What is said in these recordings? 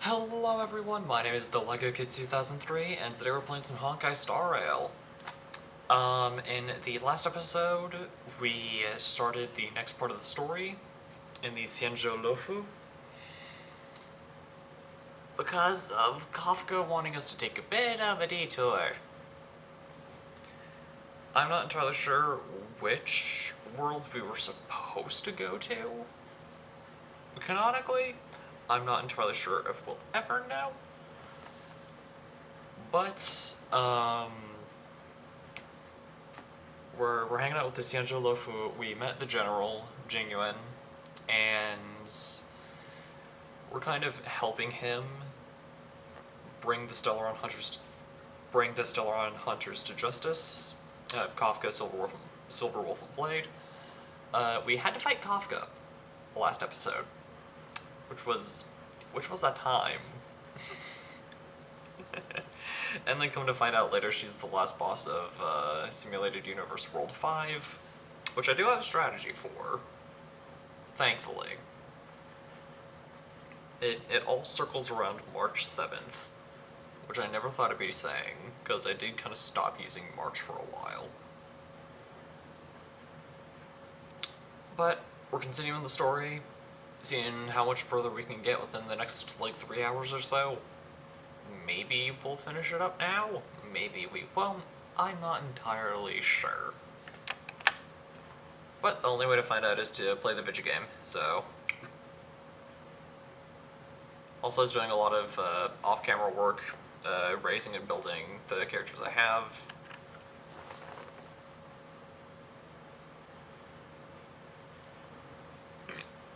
Hello everyone, my name is the Lego Kid 2003, and today we're playing some Honkai Star Rail. In the last episode, we started the next part of the story in the Xianzhou Lofu because of Kafka wanting us to take a bit of a detour. I'm not entirely sure which worlds we were supposed to go to. Canonically, I'm not entirely sure if we'll ever know. But, we're hanging out with the Xianzhou Lofu. We met the general, Jing Yuan, and we're kind of helping him bring the Stellaron Hunters to justice. Kafka, Silver Wolf and Blade. We had to fight Kafka last episode, which was a time. And then come to find out later, she's the last boss of Simulated Universe World 5, which I do have a strategy for, thankfully. It all circles around March 7th, which I never thought I'd be saying, because I did kind of stop using March for a while. But we're continuing the story, seeing how much further we can get within the next, 3 hours or so. Maybe we'll finish it up now, maybe we won't, I'm not entirely sure. But the only way to find out is to play the video game, so... Also, I was doing a lot of off-camera work, raising and building the characters I have.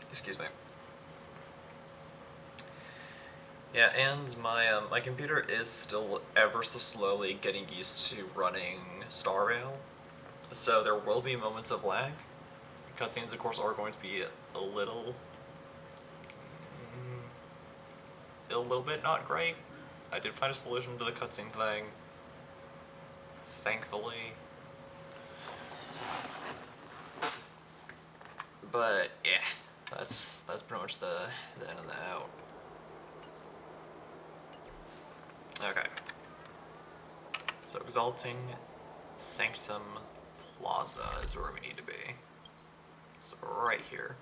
Excuse me. Yeah, and my computer is still ever so slowly getting used to running Star Rail, so there will be moments of lag. Cutscenes, of course, are going to be a little bit not great. I did find a solution to the cutscene thing, thankfully. But yeah, that's pretty much the in and the out. Okay. So Exalting Sanctum Plaza is where we need to be. So right here.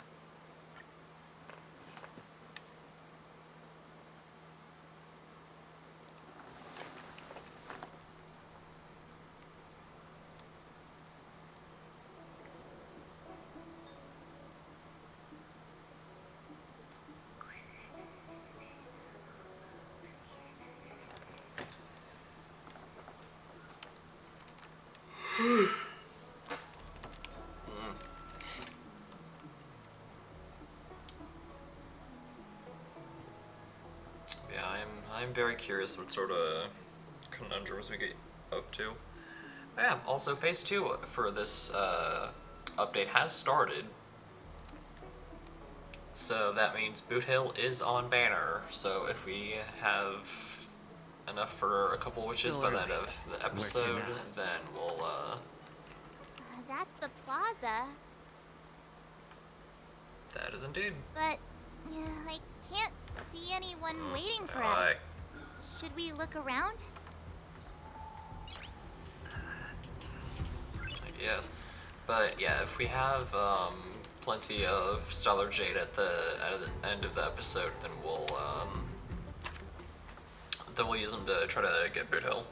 Yeah, I'm very curious what sort of conundrums we get up to. Yeah, also Phase 2 for this update has started. So that means Boot Hill is on banner, so if we have enough for a couple wishes by the end of the episode, then we'll, That's the plaza. That is indeed. But I can't see anyone waiting for us. Should we look around? Yes. But yeah, if we have plenty of Stellar Jade at the end of the episode, then we'll use them to try to get Boot Hill.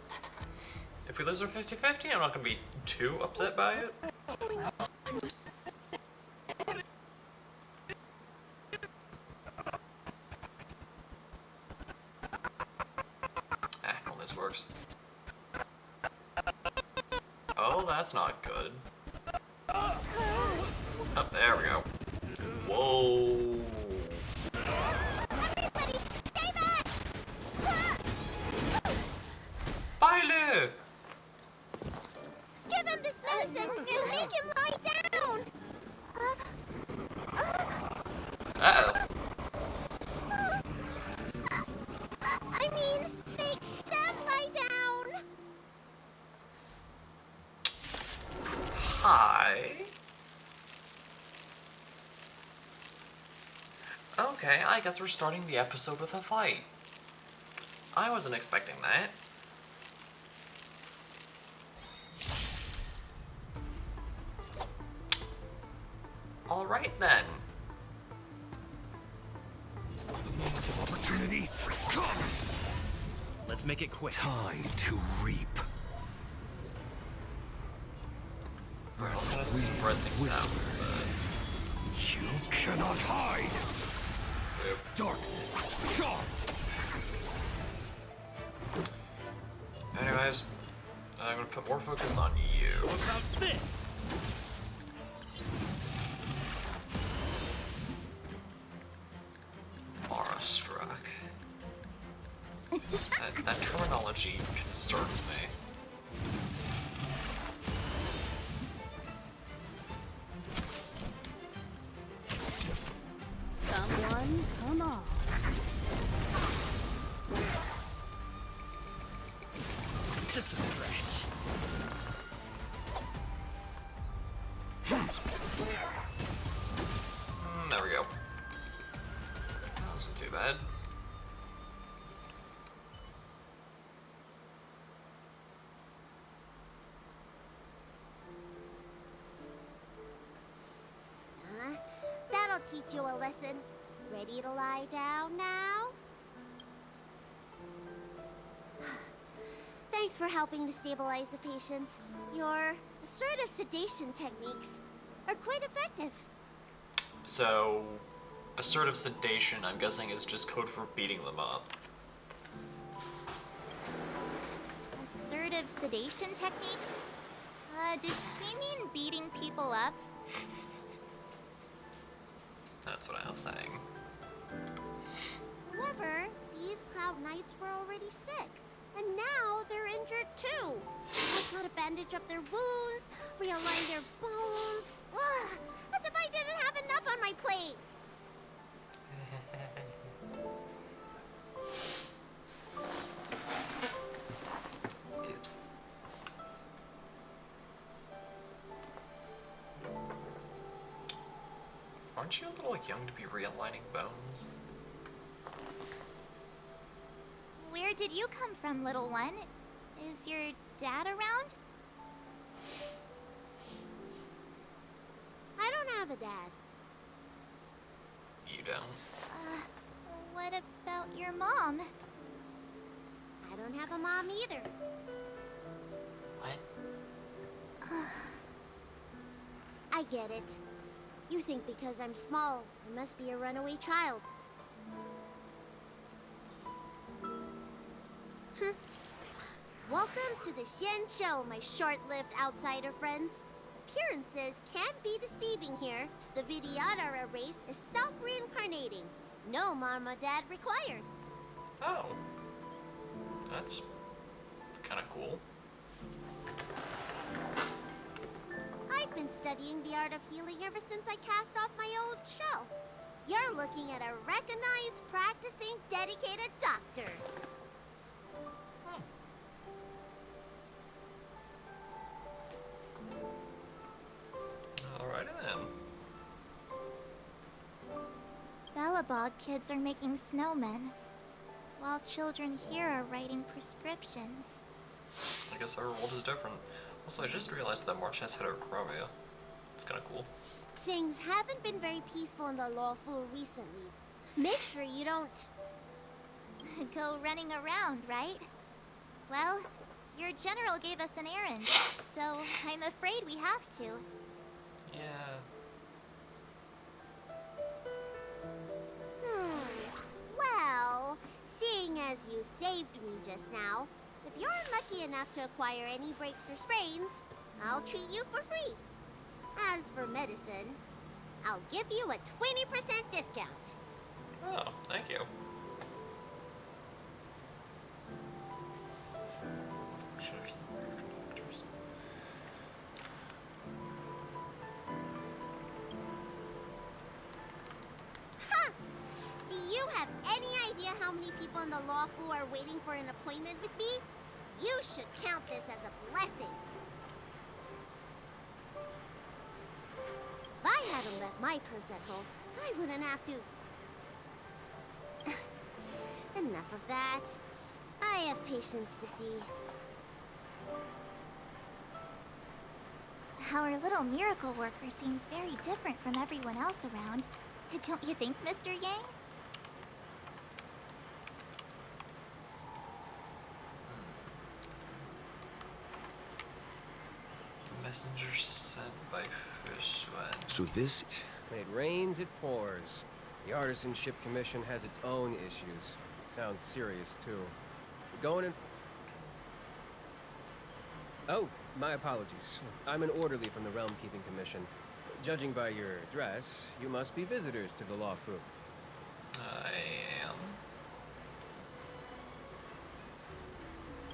If we lose our 50-50, I'm not gonna be too upset by it. Well, this works. Oh, that's not good. Oh, there we go. Whoa. Everybody, stay back! Baile! Give him this medicine and make him lie down! Uh-oh. I mean, make them lie down! Hi. Okay, I guess we're starting the episode with a fight. I wasn't expecting that. Alright then. Opportunity, come! Let's make it quick. Time to reap. Alright, I'm gonna spread things out. You cannot hide! Yep. Darkness, charge! Anyways, I'm gonna put more focus on you. What about this? Aura struck. That terminology concerns me. Come one, come all. Just a scratch. There we go. That wasn't too bad. That'll teach you a lesson. Ready to lie down now? Thanks for helping to stabilize the patients. Your assertive sedation techniques are quite effective. So, assertive sedation, I'm guessing, is just code for beating them up. Assertive sedation techniques? Does she mean beating people up? That's what I was saying. However, these Cloud Knights were already sick, and now they're injured too. I've got to bandage up their wounds, realign their bones. Ugh, as if I didn't have enough on my plate. Oops. Aren't you a little young to be realigning bones? Where did you come from, little one? Is your dad around? I don't have a dad. You don't? What about your mom? I don't have a mom either. What? I get it. You think because I'm small, I must be a runaway child. Welcome to the Xian Show, my short-lived outsider friends. Appearances can be deceiving here. The Vidyadhara race is self-reincarnating. No mom or dad required. Oh. That's kind of cool. I've been studying the art of healing ever since I cast off my old shell. You're looking at a recognized, practicing, dedicated doctor. Alrighty then. Bellabog kids are making snowmen, while children here are writing prescriptions. I guess our world is different. Also, I just realized that March has hit our Chromia. It's kind of cool. Things haven't been very peaceful in the lawful recently. Make sure you don't go running around, right? Well, your general gave us an errand, so I'm afraid we have to. Yeah. Well, seeing as you saved me just now, if you're unlucky enough to acquire any breaks or sprains, I'll treat you for free. As for medicine, I'll give you a 20% discount. Oh, thank you. Do you have any idea how many people in the law school are waiting for an appointment with me? You should count this as a blessing. If I hadn't left my purse at home, I wouldn't have to... Enough of that. I have patience to see. Our little miracle worker seems very different from everyone else around. Don't you think, Mr. Yang? Messenger sent by Fishwan. So this... When it rains, it pours. The Artisanship Commission has its own issues. It sounds serious, too. Going in... Oh, my apologies. I'm an orderly from the Realm Keeping Commission. Judging by your dress, you must be visitors to the Law Fu. I am.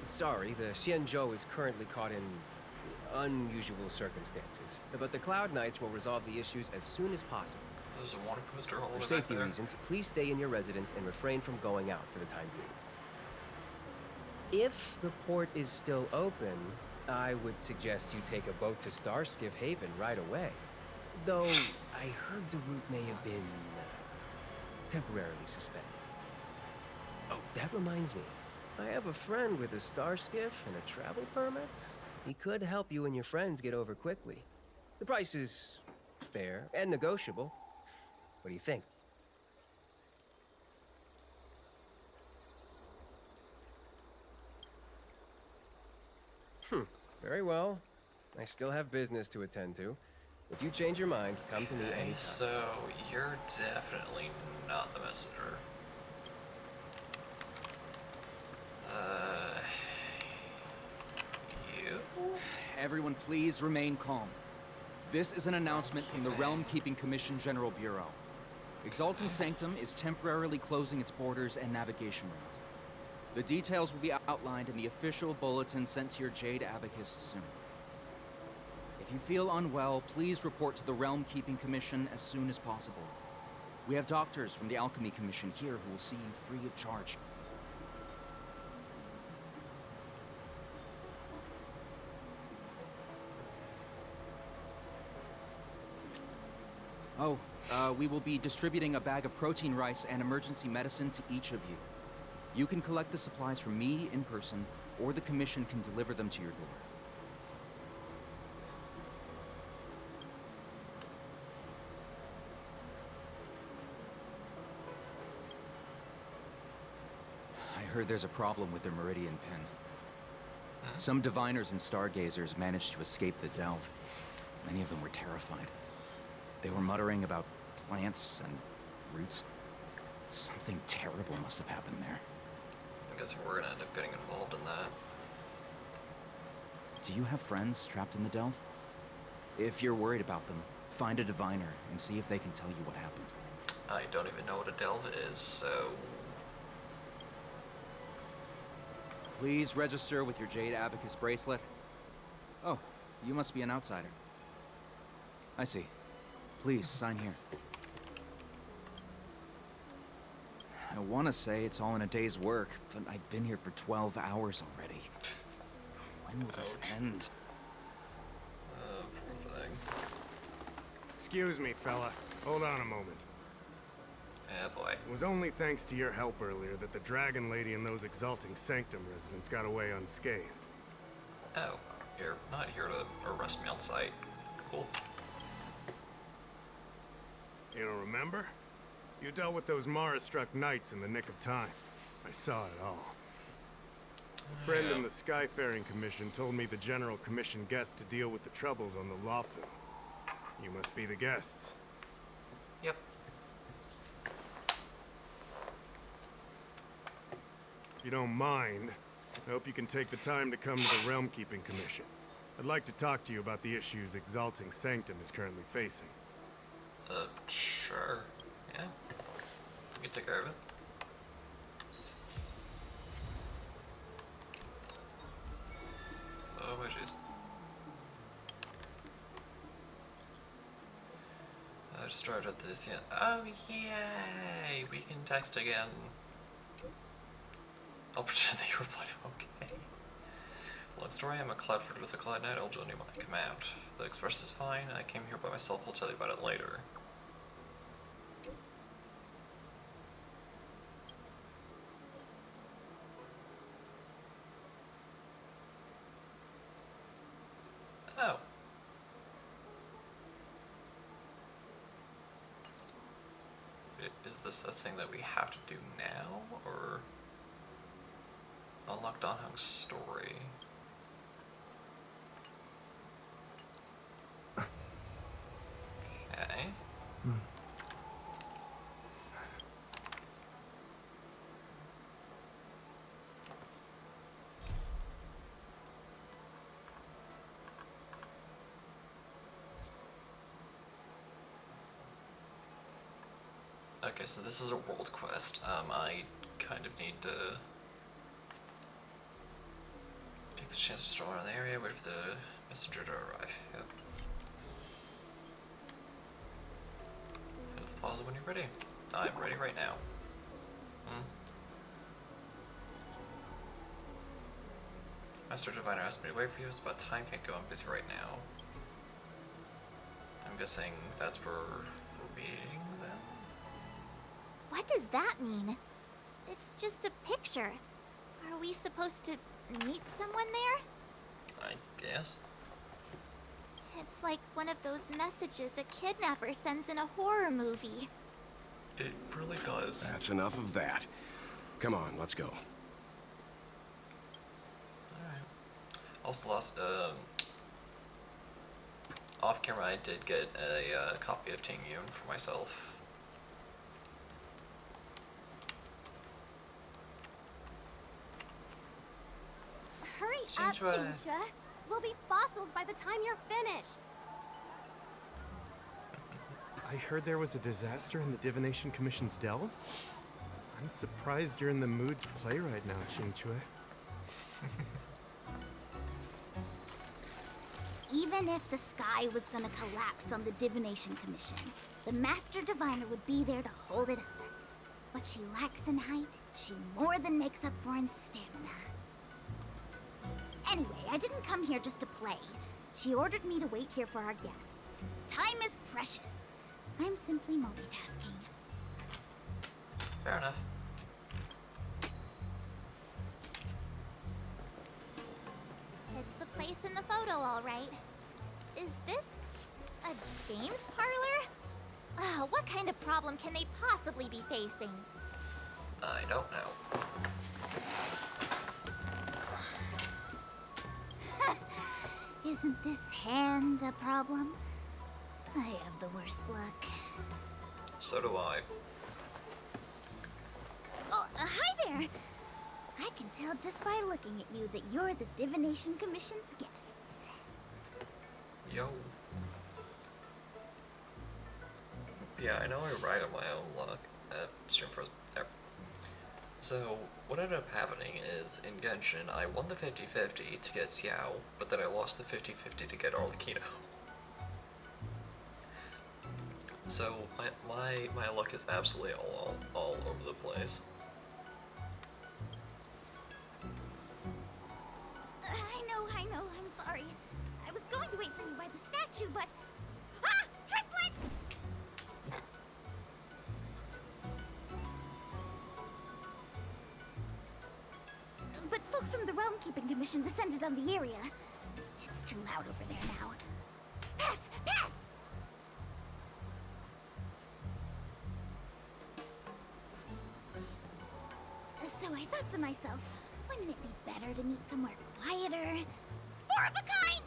Sorry, the Xianzhou is currently caught in unusual circumstances. But the Cloud Knights will resolve the issues as soon as possible. There's a water coaster all the way For back safety there. reasons, please stay in your residence and refrain from going out for the time being. If the port is still open, I would suggest you take a boat to Starskiff Haven right away. Though, I heard the route may have been temporarily suspended. Oh, that reminds me. I have a friend with a star skiff and a travel permit. He could help you and your friends get over quickly. The price is fair and negotiable. What do you think? Very well. I still have business to attend to. If you change your mind, come to me Okay, anytime. so you're definitely not the messenger. You? Everyone please remain calm. This is an announcement from the Realm Keeping Commission General Bureau. Exalting Sanctum is temporarily closing its borders and navigation routes. The details will be outlined in the official bulletin sent to your Jade Abacus soon. If you feel unwell, please report to the Realm Keeping Commission as soon as possible. We have doctors from the Alchemy Commission here who will see you free of charge. Oh, we will be distributing a bag of protein rice and emergency medicine to each of you. You can collect the supplies from me in person, or the Commission can deliver them to your door. I heard there's a problem with their Meridian Pen. Some diviners and stargazers managed to escape the delve. Many of them were terrified. They were muttering about plants and roots. Something terrible must have happened there. I'm guessing we're gonna end up getting involved in that. Do you have friends trapped in the delve? If you're worried about them, find a diviner and see if they can tell you what happened. I don't even know what a delve is, so... Please register with your Jade Abacus bracelet. Oh, you must be an outsider. I see. Please, sign here. I want to say it's all in a day's work, but I've been here for 12 hours already. When will this end? Poor thing. Excuse me, fella. Hold on a moment. Yeah, boy. It was only thanks to your help earlier that the Dragon Lady and those Exalting Sanctum residents got away unscathed. Oh, you're not here to arrest me on sight. Cool. You don't remember? You dealt with those Mara-struck knights in the nick of time. I saw it all. A friend in the Skyfaring Commission told me the General commissioned guests to deal with the troubles on the Lawfu. You must be the guests. Yep. If you don't mind, I hope you can take the time to come to the Realm Keeping Commission. I'd like to talk to you about the issues Exalting Sanctum is currently facing. Sure. Yeah. You can take care of it. Oh my jeez. I just started this yet. Oh yay! We can text again. I'll pretend that you replied okay. Long story, I'm a Cloudford with a Cloud Knight. I'll join you when I come out. The Express is fine. I came here by myself. I'll tell you about it later. Oh. Is this a thing that we have to do now, or unlock Don Hunk's story? Okay. Okay, so this is a world quest. I kind of need to take the chance to store in the area, wait for the messenger to arrive. Yep. Hit the pause when you're ready. I'm ready right now. Master Diviner asked me to wait for you. It's about time. Can't go. I'm busy right now. I'm guessing that's where we're meeting then? What does that mean? It's just a picture. Are we supposed to meet someone there? I guess. It's like one of those messages a kidnapper sends in a horror movie. It really does. That's enough of that. Come on, let's go. Alright. Also lost, off camera I did get a copy of Ting Yun for myself. Hurry up, Xinjue. Xinjue. We'll be fossils by the time you're finished. I heard there was a disaster in the Divination Commission's Dell. I'm surprised you're in the mood to play right now, Xinjue. Even if the sky was gonna collapse on the Divination Commission, the Master Diviner would be there to hold it up. What she lacks in height, she more than makes up for in stamina. Anyway, I didn't come here just to play. She ordered me to wait here for our guests. Time is precious. I'm simply multitasking. Fair enough. It's the place in the photo, all right. Is this a games parlor? What kind of problem can they possibly be facing? I don't know. Isn't this hand a problem? I have the worst luck. So do I. Oh, hi there! I can tell just by looking at you that you're the Divination Commission's guests. Yo. Yeah, I know I ride on my own luck at Stream Frozen. There. So, what ended up happening is, in Genshin, I won the 50-50 to get Xiao, but then I lost the 50-50 to get Arlecchino. So, my luck is absolutely all over the place. I know, I'm sorry. I was going to wait for you by the statue, but... Ah! Triplet! But folks from the Realm Keeping Commission descended on the area. It's too loud over there now. Pass! Pass! So I thought to myself, wouldn't it be better to meet somewhere quieter? Four of a kind!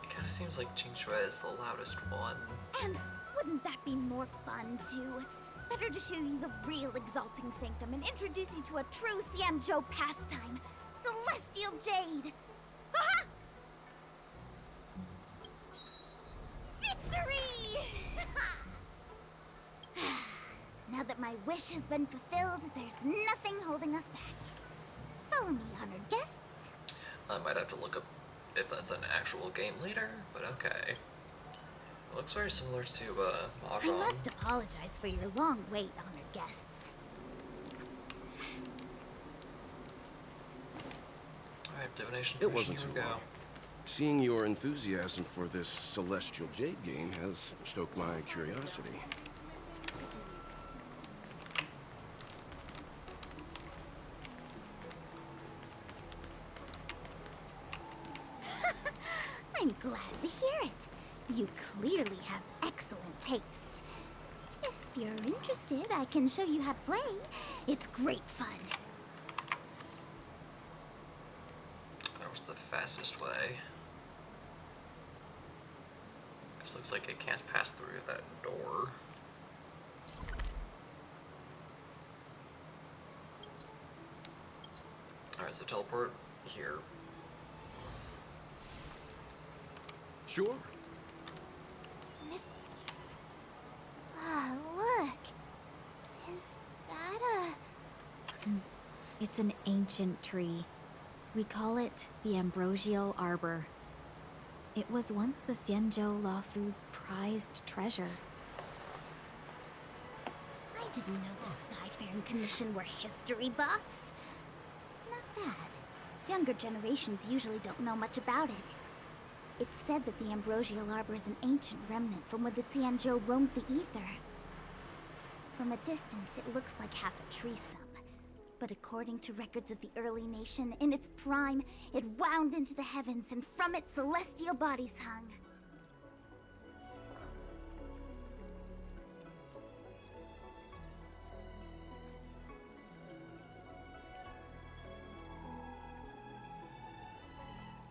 It kinda seems like Qingxue is the loudest one. And wouldn't that be more fun, too? Better to show you the real Exalting Sanctum and introduce you to a true Xianzhou pastime, Celestial Jade! Ha-ha! Victory! Now that my wish has been fulfilled, there's nothing holding us back. Follow me, honored guests. I might have to look up if that's an actual game later, but okay. It looks very similar to, I Mahjong. must apologize for your long wait, honored guests. Alright, Divination It Commission, wasn't here too we go. long. Seeing your enthusiasm for this Celestial Jade game has stoked my curiosity. I'm glad to hear it. You clearly have excellent taste. If you're interested, I can show you how to play. It's great fun. That was the fastest way. This looks like it can't pass through that door. Alright, so teleport here. Sure. Ah, look. Is that a... It's an ancient tree. We call it the Ambrosial Arbor. It was once the Xianzhou Luofu's prized treasure. I didn't know the Skyfaring Commission were history buffs. Not bad. Younger generations usually don't know much about it. It's said that the Ambrosial Arbor is an ancient remnant from when the Xianzhou roamed the ether. From a distance, it looks like half a tree stump. But according to records of the early nation, in its prime, it wound into the heavens and from it celestial bodies hung.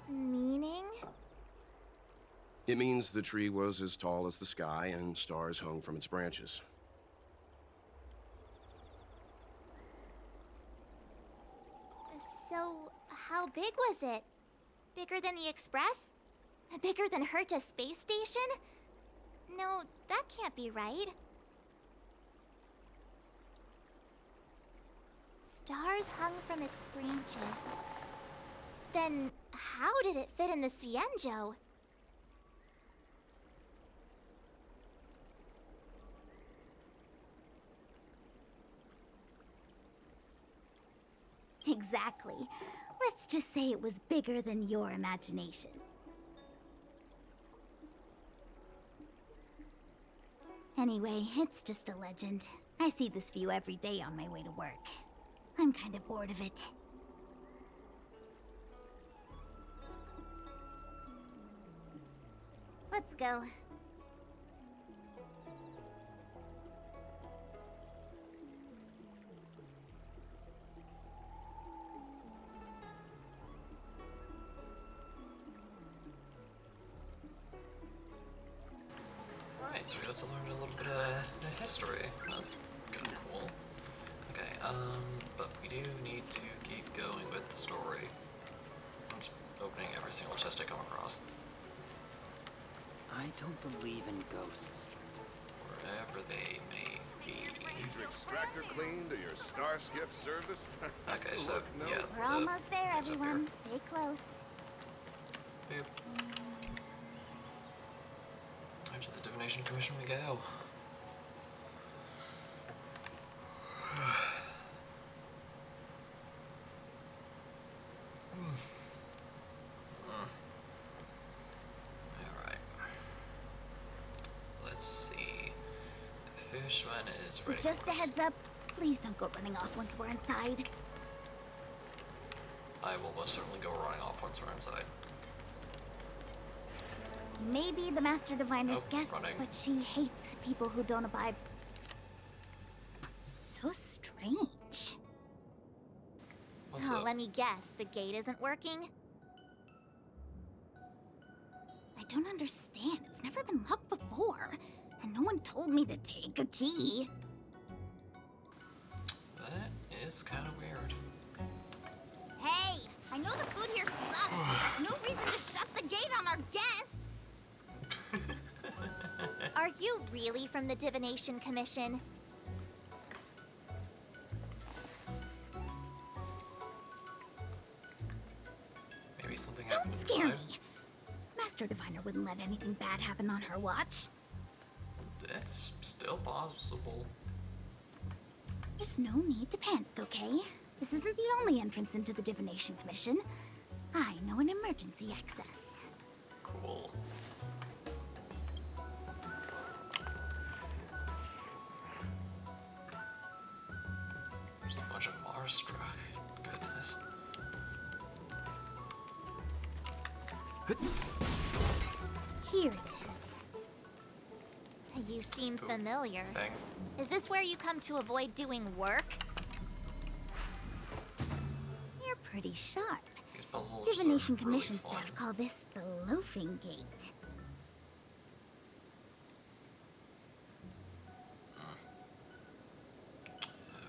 meaning? It means the tree was as tall as the sky and stars hung from its branches. So, how big was it? Bigger than the Express? Bigger than Herta Space Station? No, that can't be right. Stars hung from its branches. Then, how did it fit in the Xianzhou? Exactly. Let's just say it was bigger than your imagination. Anyway, it's just a legend. I see this view every day on my way to work. I'm kind of bored of it. Let's go. Alright, so we got to learn a little bit of history. That's kind of cool. Okay, but we do need to keep going with the story. I'm just opening every single chest I come across. I don't believe in ghosts. Wherever they may be. Need your extractor cleaned or your star skiff serviced? Okay, so, No. yeah. We're almost there, thing's up everyone. Stay close. Here. Boop. Time to the Divination Commission we go. Alright. Let's see. The Fishman is ready. Just for a us. heads up, please don't go running off once we're inside. I will most certainly go running off once we're inside. You may be the Master Diviner's Nope, guest, running. but she hates people who don't abide. So strange. What's Oh, up? let me guess, the gate isn't working? I don't understand. It's never been locked before. And no one told me to take a key. That is kind of weird. Hey, I know the food here sucks, but there's no reason to shut the gate on our guests. Are you really from the Divination Commission? Maybe something happened Don't scare inside. me. Master Diviner wouldn't let anything bad happen on her watch. It's still possible. There's no need to panic, okay? This isn't the only entrance into the Divination Commission. I know an emergency access. Cool. There's a bunch of Mars struck. Goodness. Here it is. You seem familiar. Thing. Is this where you come to avoid doing work? You're pretty sharp. These puzzles Divination are Commission really fun. staff call this the Loafing Gate.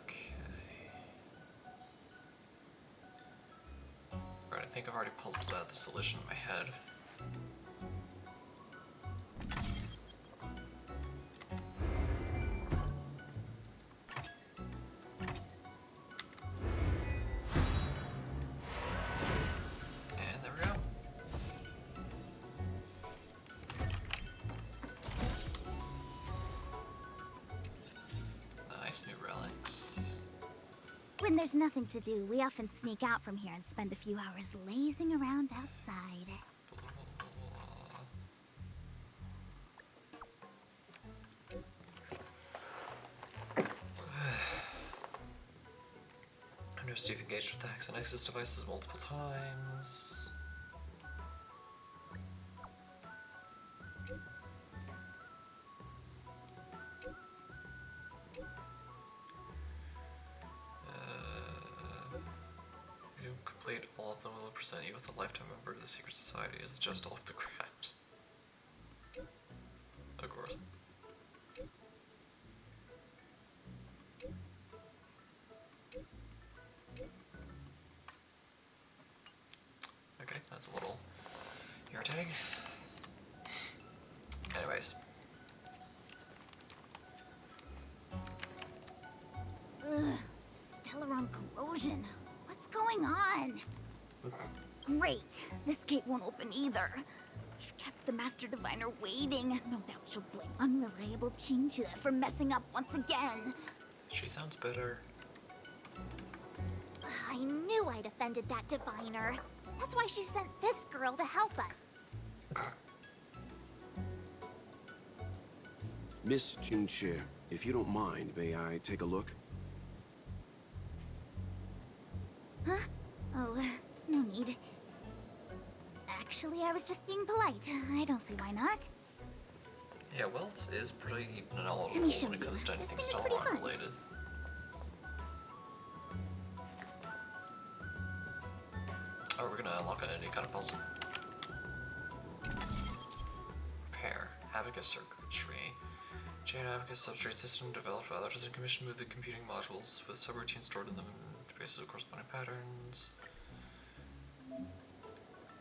Okay. Right, I think I've already puzzled out the solution in my head. And there we go. Nice new relics. When there's nothing to do, we often sneak out from here and spend a few hours lazing around outside. I know Steve engaged with the Hex and Nexus devices multiple times. You complete all of them, will present you with a lifetime member to the secret society as just all of the crabs. Of course. Okay, that's a little irritating. Anyways. Ugh, Stellaron corrosion. What's going on? Great. This gate won't open either. We've kept the Master Diviner waiting. No doubt she'll blame unreliable Chinchilla for messing up once again. She sounds bitter. I knew I'd offended that diviner. That's why she sent this girl to help us. Miss Chinche, if you don't mind, may I take a look? Huh? Oh, no need. Actually, I was just being polite. I don't see why not. Yeah, Welts is pretty Let knowledgeable me show when it you. comes to This anything thing is pretty Stellaron fun. related. Oh, we're gonna unlock any kind of puzzle. Repair. Abacus circuitry. Chain Abacus substrate system developed by the Artisan Commission moved the computing modules with subroutines stored in them in bases of corresponding patterns.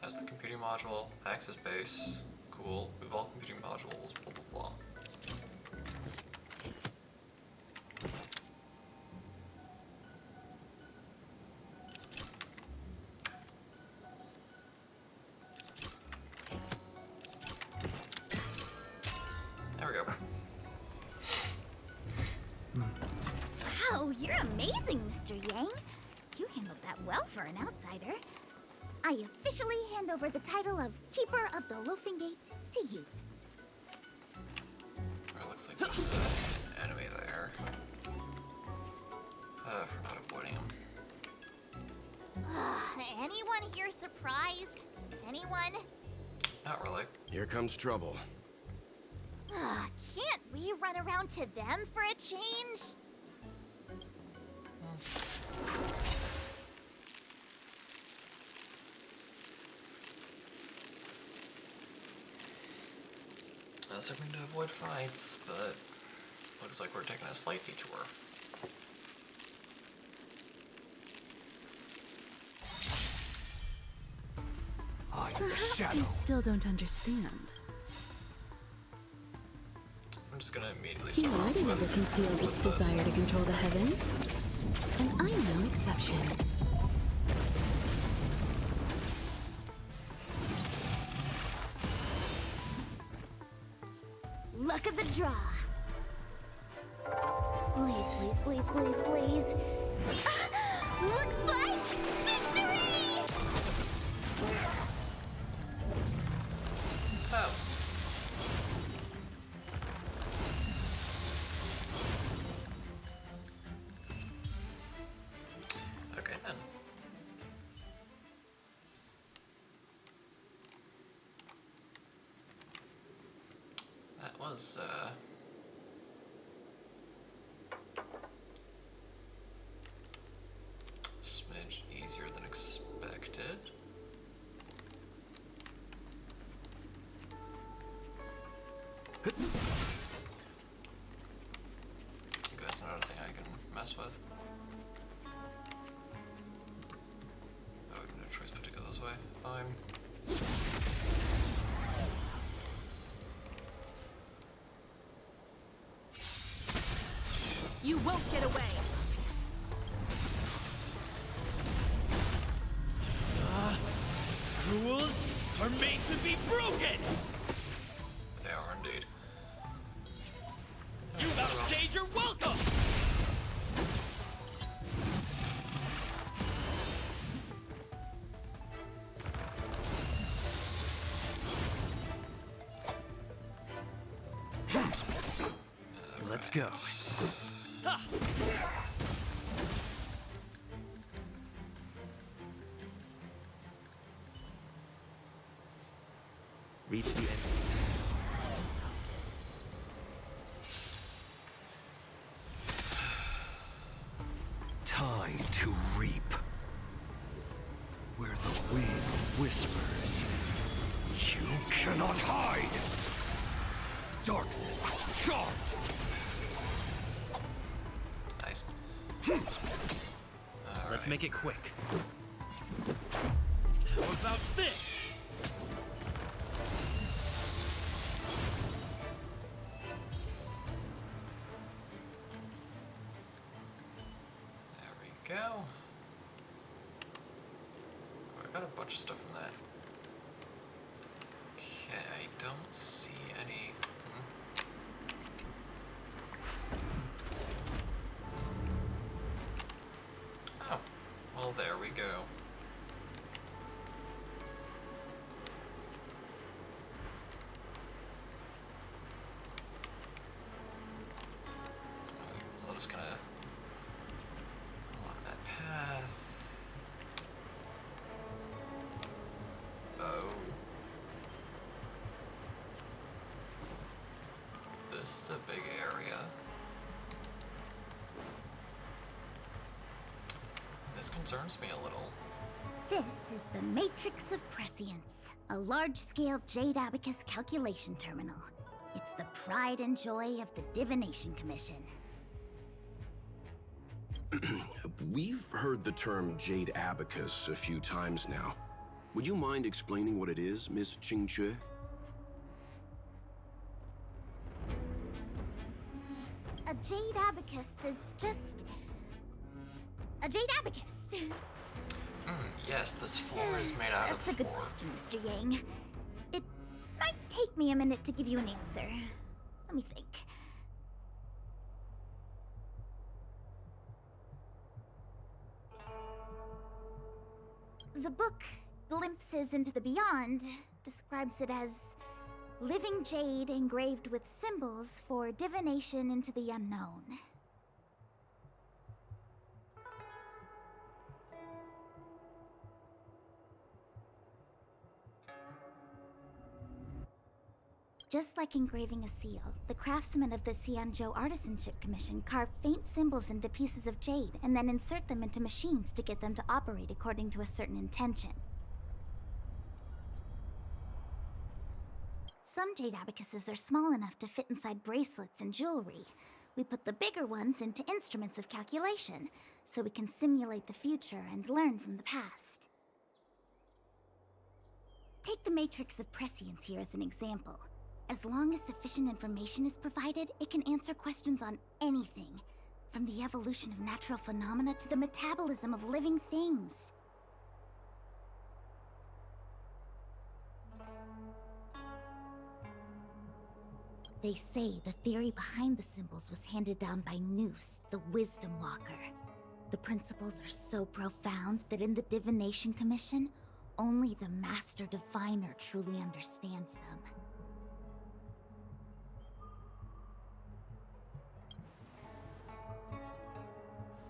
That's the computing module. Access base. Cool. Move all computing modules. Blah blah blah. There we go. Wow, you're amazing, Mr. Yang. You handled that well for an outsider. I officially hand over the title of Keeper of the Loafing Gate to you. It looks like there's an enemy there. If we're not avoiding him. Anyone here surprised? Anyone? Not really. Here comes trouble. Can't we run around to them for a change? I was hoping to avoid fights, but looks like we're taking a slight detour. Ah, you're a Perhaps shadow. you still don't understand. I'm just gonna immediately He start off already never with conceals its this. desire to control the heavens. And I'm no exception. Luck of the draw. Please, please, please, please, please. Looks like victory! Oh. Okay then. was, smidge easier than expected. You guys know another thing I can mess with? Oh, no choice but to go this way. Fine. You won't get away! Rules are made to be broken! They are indeed. You've outstayed your welcome! Let's go. Reach the end. Time to reap. Where the wind whispers, you cannot hide. Darkness, charge! Nice. Let's make it quick. How about this? There we go. Oh, I got a bunch of stuff from that. Okay, I don't see any. Oh, well, there we go. I'm just gonna unlock that path. Oh. This is a big area. This concerns me a little. This is the Matrix of Prescience, a large-scale Jade Abacus calculation terminal. It's the pride and joy of the Divination Commission. We've heard the term Jade Abacus a few times now. Would you mind explaining what it is, Miss Qingxue? A Jade Abacus is just... a Jade Abacus. Yes, this floor is made out That's of a good floor. question, Mr. Yang. It might take me a minute to give you an answer. Let me think. The book, Glimpses into the Beyond, describes it as living jade engraved with symbols for divination into the unknown. Just like engraving a seal, the craftsmen of the Xianzhou Artisanship Commission carve faint symbols into pieces of jade and then insert them into machines to get them to operate according to a certain intention. Some jade abacuses are small enough to fit inside bracelets and jewelry. We put the bigger ones into instruments of calculation, so we can simulate the future and learn from the past. Take the Matrix of Prescience here as an example. As long as sufficient information is provided, it can answer questions on anything, from the evolution of natural phenomena to the metabolism of living things. They say the theory behind the symbols was handed down by Noose, the Wisdom Walker. The principles are so profound that in the Divination Commission, only the Master Diviner truly understands them.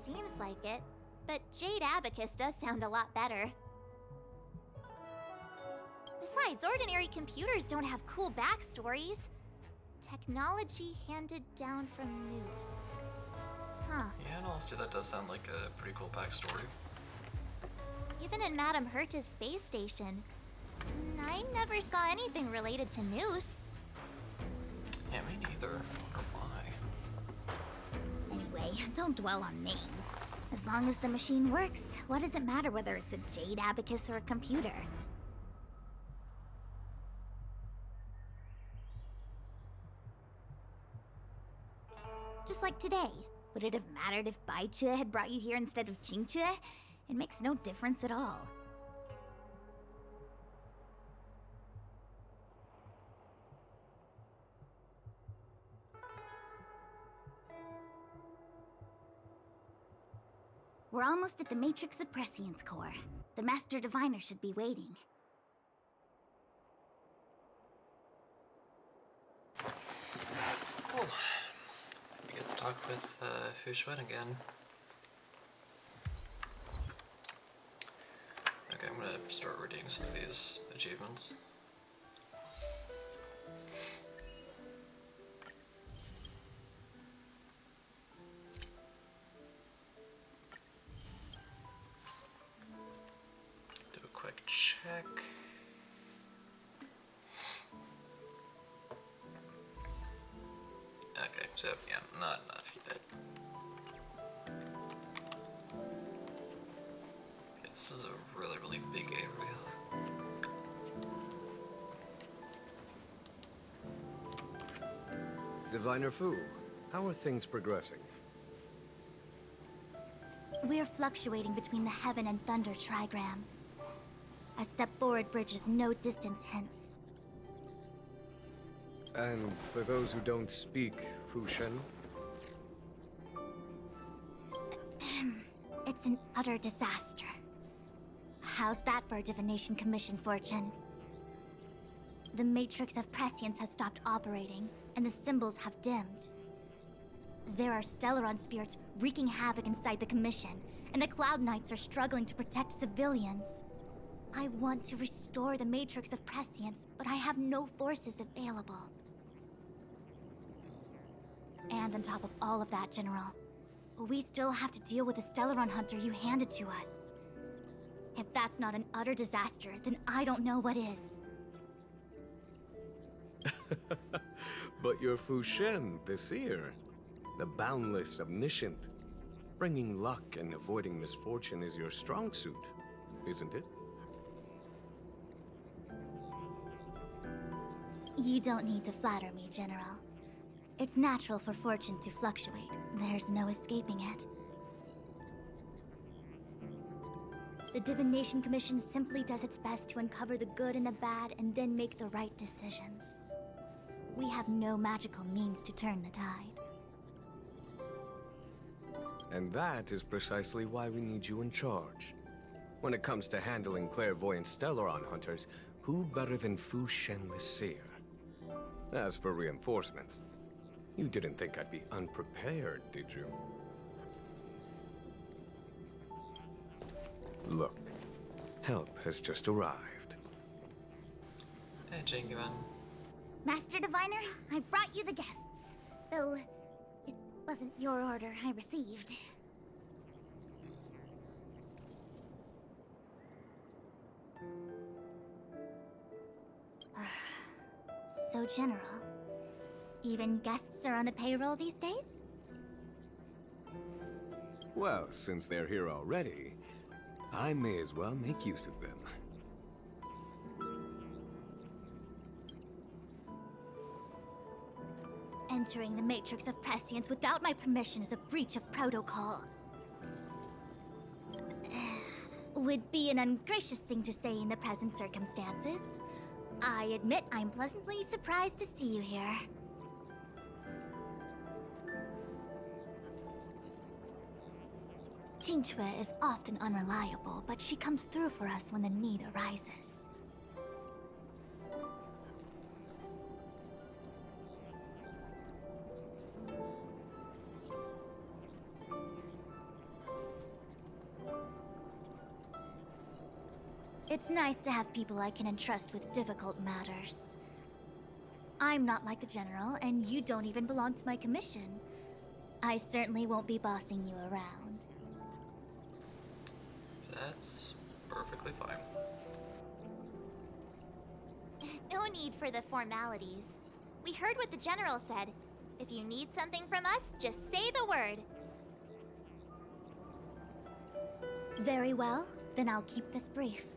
Seems like it, but Jade Abacus does sound a lot better. Besides, ordinary computers don't have cool backstories. Tech technology handed down from Noose. Huh. Yeah, and honestly, that does sound like a pretty cool backstory. Even in Madame Herta's space station, I never saw anything related to Noose. Yeah, me neither. Or why? Anyway, don't dwell on names. As long as the machine works, what does it matter whether it's a jade abacus or a computer? Just like today. Would it have mattered if Baichue had brought you here instead of Qingchue? It makes no difference at all. We're almost at the Matrix of Prescience core. The Master Diviner should be waiting. Cool. We get to talk with Fu Xuan again. Okay, I'm gonna start redeeming some of these achievements. Do a quick check. Okay, so yeah, not enough yet. Yeah, this is a really, really big area. Diviner Fu, how are things progressing? We're fluctuating between the heaven and thunder trigrams. A step forward bridges no distance hence. And for those who don't speak Fu Shen? It's an utter disaster. How's that for a Divination Commission fortune? The Matrix of Prescience has stopped operating, and the symbols have dimmed. There are Stellaron spirits wreaking havoc inside the Commission, and the Cloud Knights are struggling to protect civilians. I want to restore the Matrix of Prescience, but I have no forces available. And on top of all of that, General, we still have to deal with the Stellaron hunter you handed to us. If that's not an utter disaster, then I don't know what is. But you're Fu Shen, the seer. The boundless, omniscient. Bringing luck and avoiding misfortune is your strong suit, isn't it? You don't need to flatter me, General. It's natural for fortune to fluctuate. There's no escaping it. The Divination Commission simply does its best to uncover the good and the bad and then make the right decisions. We have no magical means to turn the tide. And that is precisely why we need you in charge. When it comes to handling clairvoyant Stellaron hunters, who better than Fu Shen the Seer? As for reinforcements, you didn't think I'd be unprepared, did you? Look, help has just arrived. Hey, Jingyuan. Master Diviner, I brought you the guests. Though, it wasn't your order I received. So, General, even guests are on the payroll these days? Well, since they're here already, I may as well make use of them. Entering the Matrix of Prescience without my permission is a breach of protocol. Would be an ungracious thing to say in the present circumstances. I admit I'm pleasantly surprised to see you here. Qingchue is often unreliable, but she comes through for us when the need arises. It's nice to have people I can entrust with difficult matters. I'm not like the General, and you don't even belong to my commission. I certainly won't be bossing you around. That's perfectly fine. No need for the formalities. We heard what the General said. If you need something from us, just say the word. Very well, then I'll keep this brief.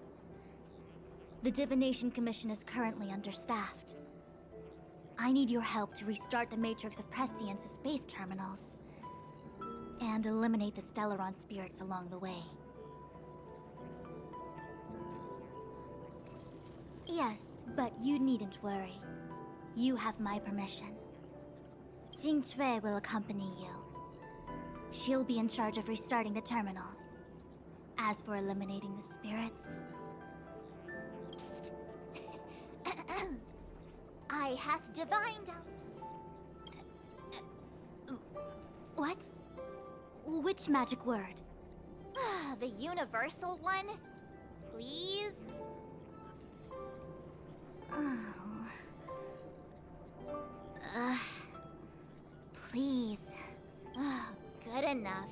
The Divination Commission is currently understaffed. I need your help to restart the Matrix of Prescience's space terminals, and eliminate the Stellaron spirits along the way. Yes, but you needn't worry. You have my permission. Xing Chui will accompany you. She'll be in charge of restarting the terminal. As for eliminating the spirits... Psst. I hath divined out. What? Which magic word? The universal one? Please? Oh. Please. Good enough.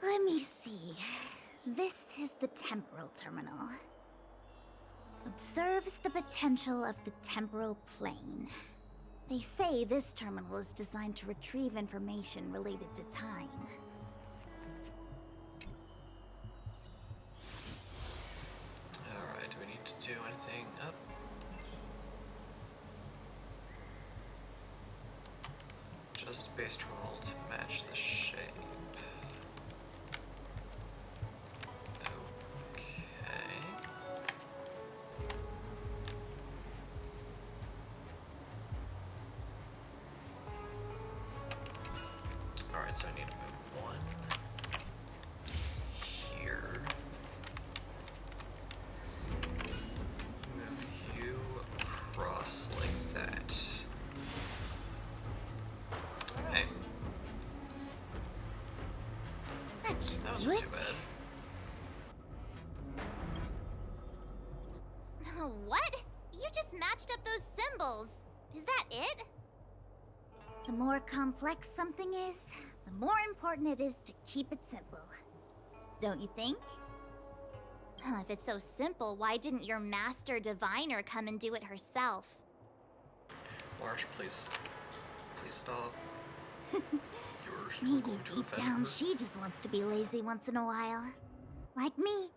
Let me see. This is the temporal terminal. Observes the potential of the temporal plane. They say this terminal is designed to retrieve information related to time. Alright, do we need to do anything up? Just space terminal to match the shape. Okay. Alright, so I need to move one here. Move you across like that. Alright. That should That do wasn't it. too bad. What? You just matched up those symbols. Is that it? The more complex something is, the more important it is to keep it simple. Don't you think? If it's so simple, why didn't your master diviner come and do it herself? March, please stop. You're Maybe going to deep offend down her. she just wants to be lazy once in a while. Like me.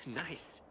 Nice.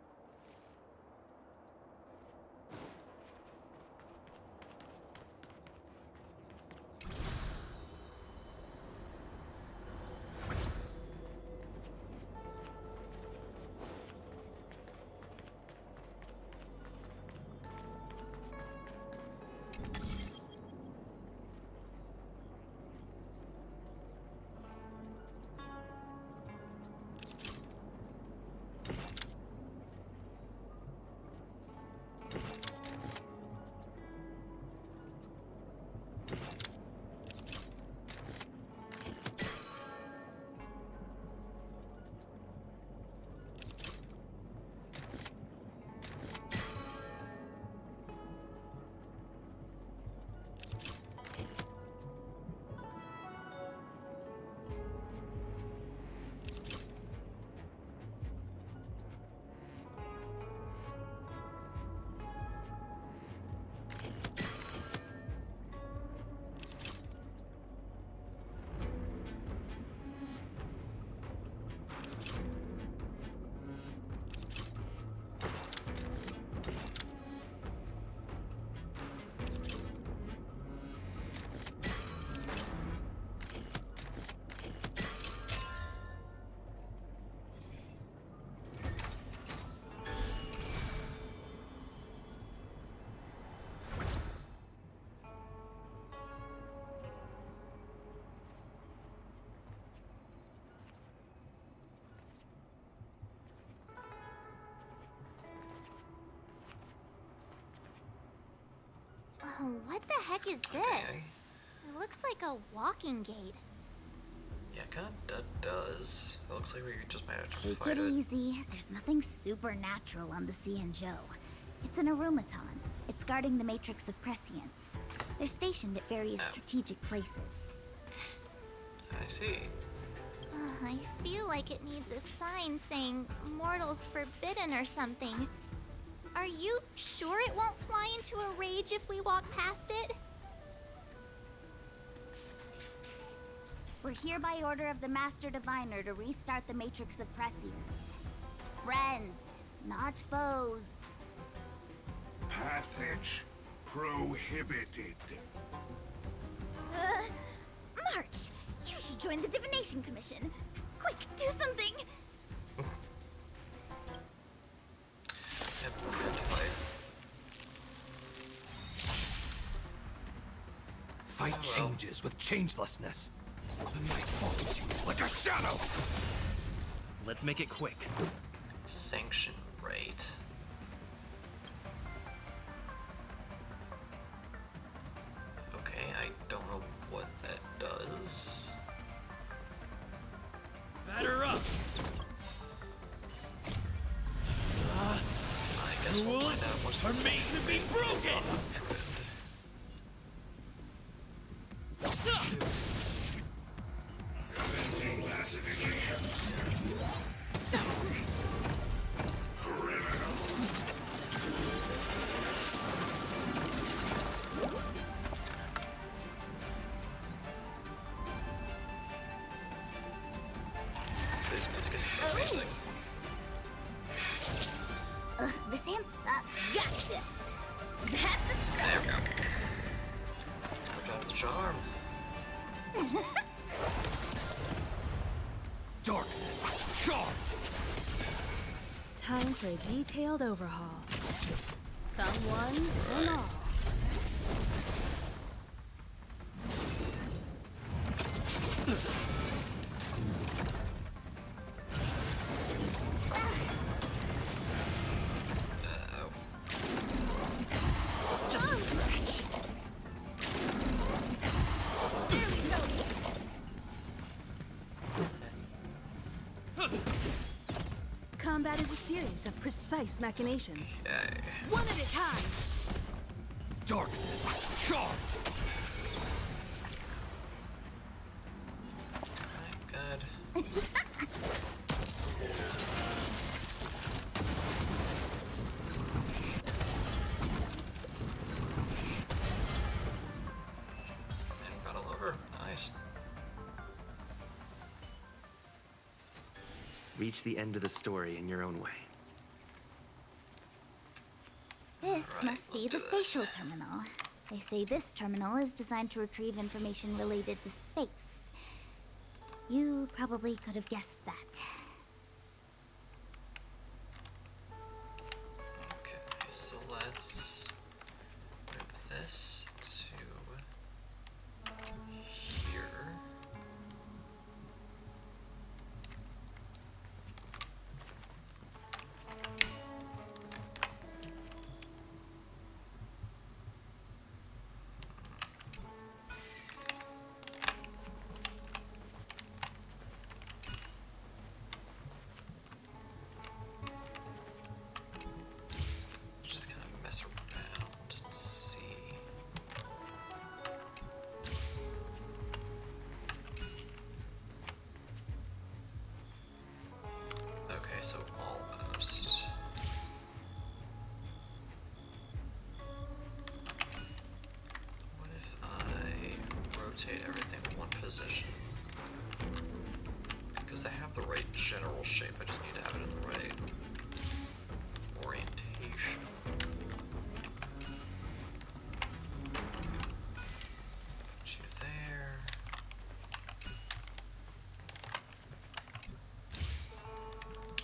What the heck is this? Okay. It looks like a walking gate. Yeah, kinda does. It looks like we just might have to Take fight it it. easy. There's nothing supernatural on the Cianjo. It's an aromaton. It's guarding the matrix of prescience. They're stationed at various strategic places. I see. I feel like it needs a sign saying mortals forbidden or something. Are you sure it won't fly into a rage if we walk past it? We're here by order of the Master Diviner to restart the Matrix of Prescience. Friends, not foes. Passage prohibited. March! You should join the Divination Commission. Quick, do something! Yep, we're good to fight. Fight changes with changelessness. The night follows you like a shadow. Let's make it quick. Sanction rate. Okay, I don't know what that does. Batter up. I guess we'll find out what's the sanction rate. It's 100. This music is amazing. This hand sucks. Gotcha! That's There we go. Look out the charm. Dark. Charge. Time for a detailed overhaul. Come one, come all. Combat is a series of precise machinations. Okay. One at a time. Dark. Charge. Good. And got all over. Nice. Reach the end of the story in your own way. This Right, must be let's the do this. spatial terminal. They say this terminal is designed to retrieve information related to space. You probably could have guessed that. Okay, so let's move this to here. Just kind of mess around and see. Okay, so almost. What if I rotate everything to one position? Because they have the right general shape, I just need to have it in the right orientation. Put you there.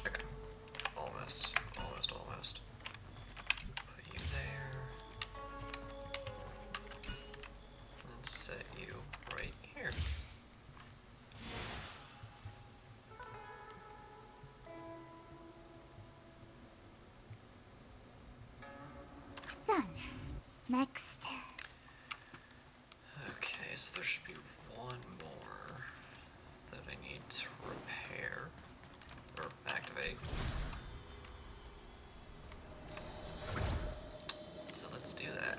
Okay. Almost. Put you there. And set you right here. Done. Next, so there should be one more that I need to repair or activate. So let's do that.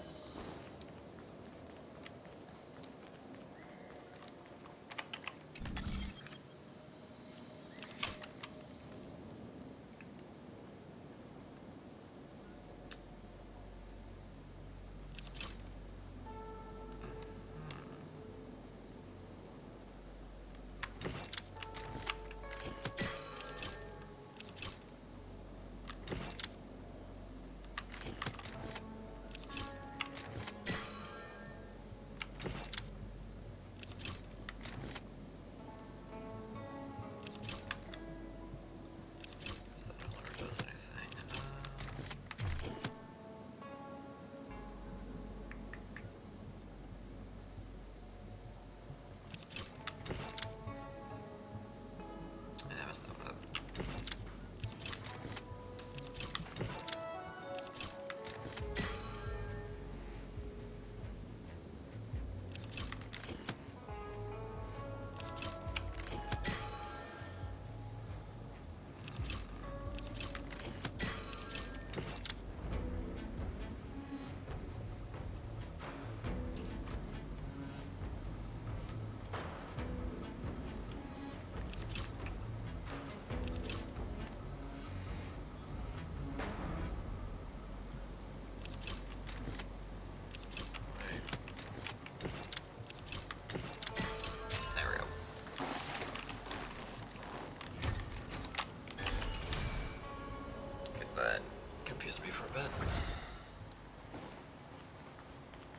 Confused me for a bit.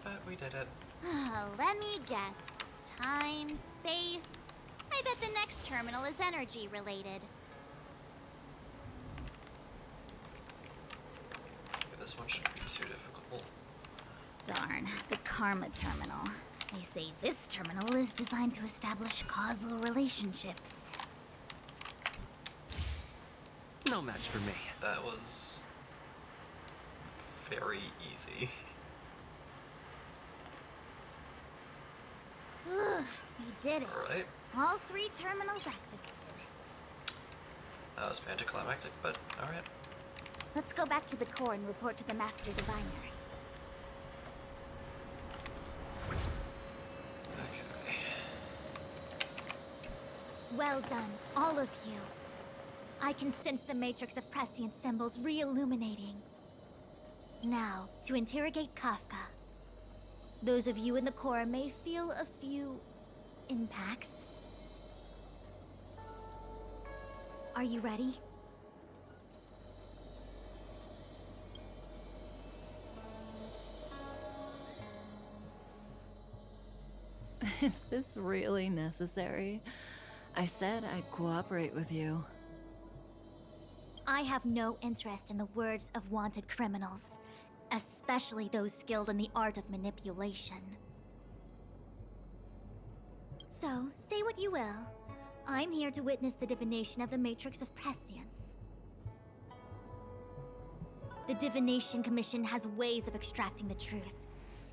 But we did it. Let me guess. Time, space. I bet the next terminal is energy related. Okay, this one shouldn't be too difficult. Darn, the Karma Terminal. They say this terminal is designed to establish causal relationships. No match for me. That was very easy. We did it. Alright. All 3 terminals activated. That was anticlimactic, but alright. Let's go back to the core and report to the Master Diviner. Okay. Well done, all of you. I can sense the matrix of prescient symbols re-illuminating. Now, to interrogate Kafka. Those of you in the core may feel a few impacts. Are you ready? Is this really necessary? I said I'd cooperate with you. I have no interest in the words of wanted criminals, especially those skilled in the art of manipulation. So, say what you will. I'm here to witness the divination of the Matrix of Prescience. The Divination Commission has ways of extracting the truth,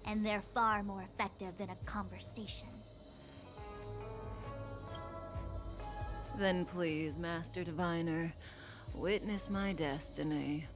and they're far more effective than a conversation. Then please, Master Diviner, witness my destiny.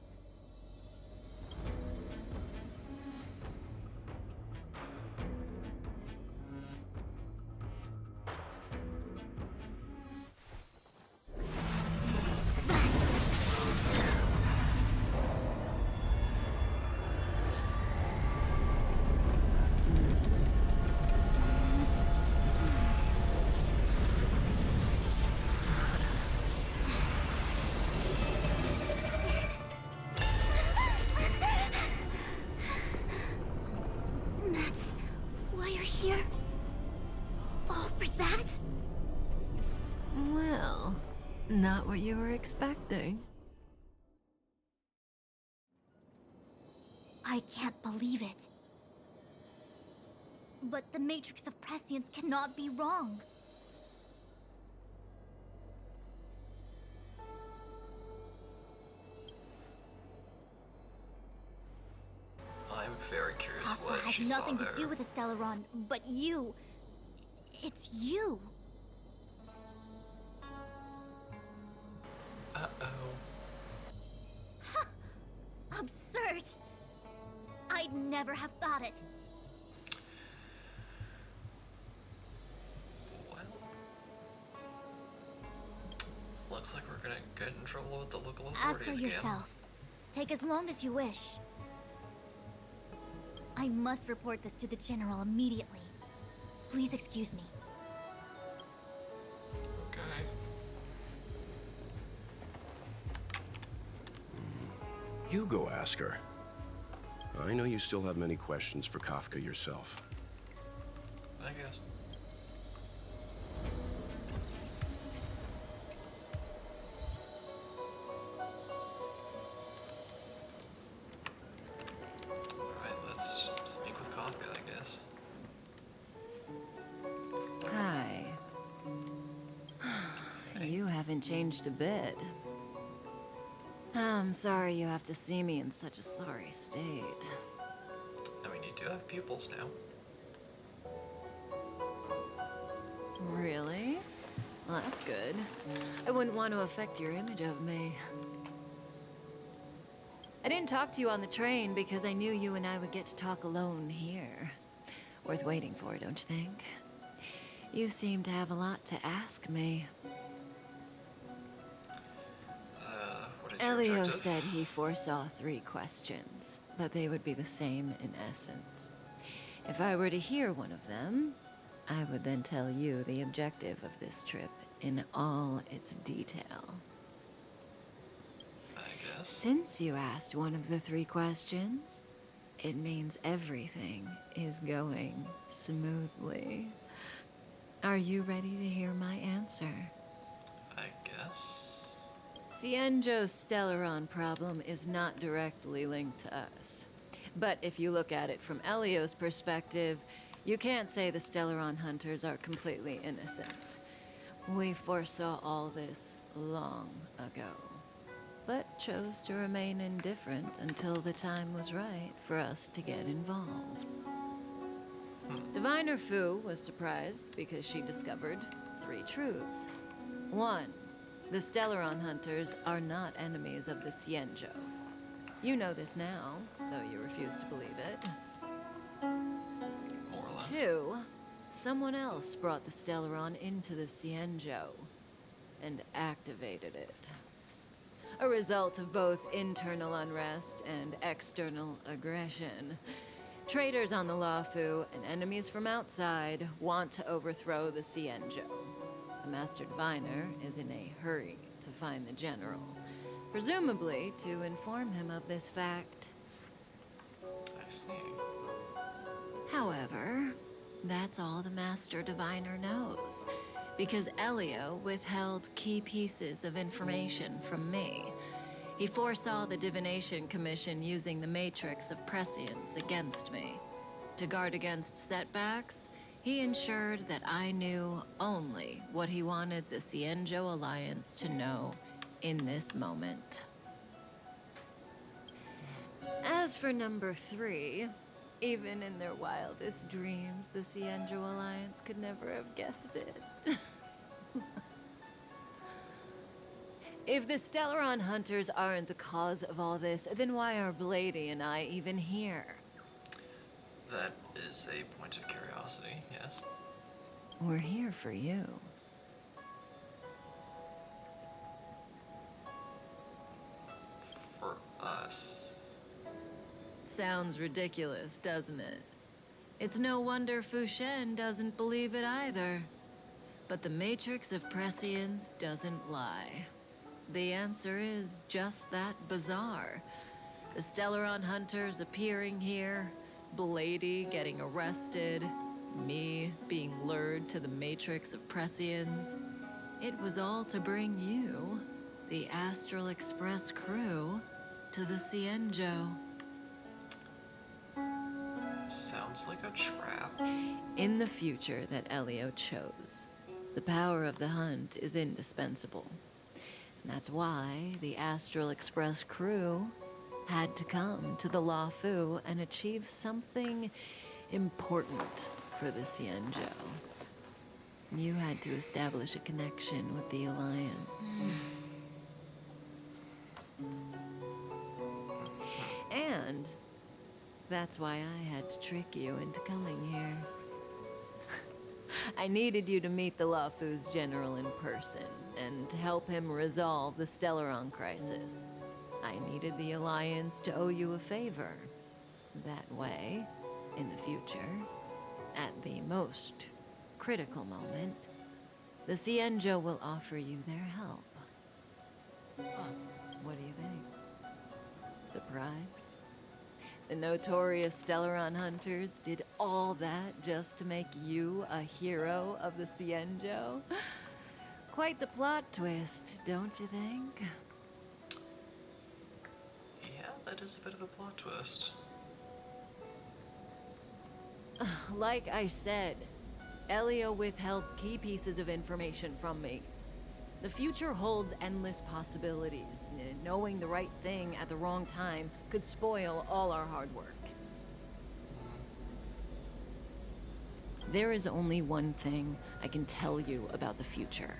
That's why you're here? All for that? Well, not what you were expecting. I can't believe it. But the Matrix of Prescience cannot be wrong. I'm very curious Kafka what has she saw nothing there. to do with Stellaron, but you, It's you. Uh-oh. Absurd. I'd never have thought it. Well, looks like we're gonna get in trouble with the local Ask authorities her again. yourself. Take as long as you wish. I must report this to the General immediately. Please excuse me. Okay. You go ask her. I know you still have many questions for Kafka yourself. I guess. Alright, let's speak with Kafka, I guess. Hi. You haven't changed a bit. I'm sorry you have to see me in such a sorry state. I mean, you do have pupils now. Really? Well, that's good. I wouldn't want to affect your image of me. I didn't talk to you on the train because I knew you and I would get to talk alone here. Worth waiting for, don't you think? You seem to have a lot to ask me. What is your Elio objective? said he foresaw 3 questions, but they would be the same in essence. If I were to hear one of them, I would then tell you the objective of this trip in all its detail. I guess. Since you asked one of the 3 questions, it means everything is going smoothly. Are you ready to hear my answer? I guess. Cienjo's Stellaron problem is not directly linked to us. But if you look at it from Elio's perspective, you can't say the Stellaron hunters are completely innocent. We foresaw all this long ago, but chose to remain indifferent until the time was right for us to get involved. Diviner Fu was surprised because she discovered 3 truths. 1. The Stellaron hunters are not enemies of the Cienjo. You know this now, though you refuse to believe it. More or less. 2. Someone else brought the Stellaron into the Cienjo and activated it. A result of both internal unrest and external aggression. Traitors on the Luofu and enemies from outside want to overthrow the Cienjo. The Master Diviner is in a hurry to find the General, presumably to inform him of this fact. I see. However, that's all the Master Diviner knows, because Elio withheld key pieces of information from me. He foresaw the Divination Commission using the Matrix of Prescience against me. To guard against setbacks, he ensured that I knew only what he wanted the Cienjo Alliance to know in this moment. As for number 3, even in their wildest dreams, the Cienjo Alliance could never have guessed it. If the Stellaron hunters aren't the cause of all this, then why are Blady and I even here? That is a point of curiosity, yes. We're here for you. For us. Sounds ridiculous, doesn't it? It's no wonder Fu Shen doesn't believe it either. But the Matrix of Prescience doesn't lie. The answer is just that bizarre. The Stellaron hunters appearing here, Blady getting arrested, me being lured to the Matrix of Prescience. It was all to bring you, the Astral Express crew, to the Cienjo. Sounds like a trap. In the future that Elio chose, the power of the hunt is indispensable. And that's why the Astral Express crew had to come to the Luofu and achieve something important for the Cienjo. You had to establish a connection with the Alliance. And that's why I had to trick you into coming here. I needed you to meet the Lawfoo's general in person, and to help him resolve the Stellaron crisis. I needed the Alliance to owe you a favor. That way, in the future, at the most critical moment, the Cienjo will offer you their help. What do you think? Surprised? The notorious Stellaron hunters did all that just to make you a hero of the Cienjo? Quite the plot twist, don't you think? Yeah, that is a bit of a plot twist. Like I said, Elio withheld key pieces of information from me. The future holds endless possibilities. Knowing the right thing at the wrong time could spoil all our hard work. There is only one thing I can tell you about the future.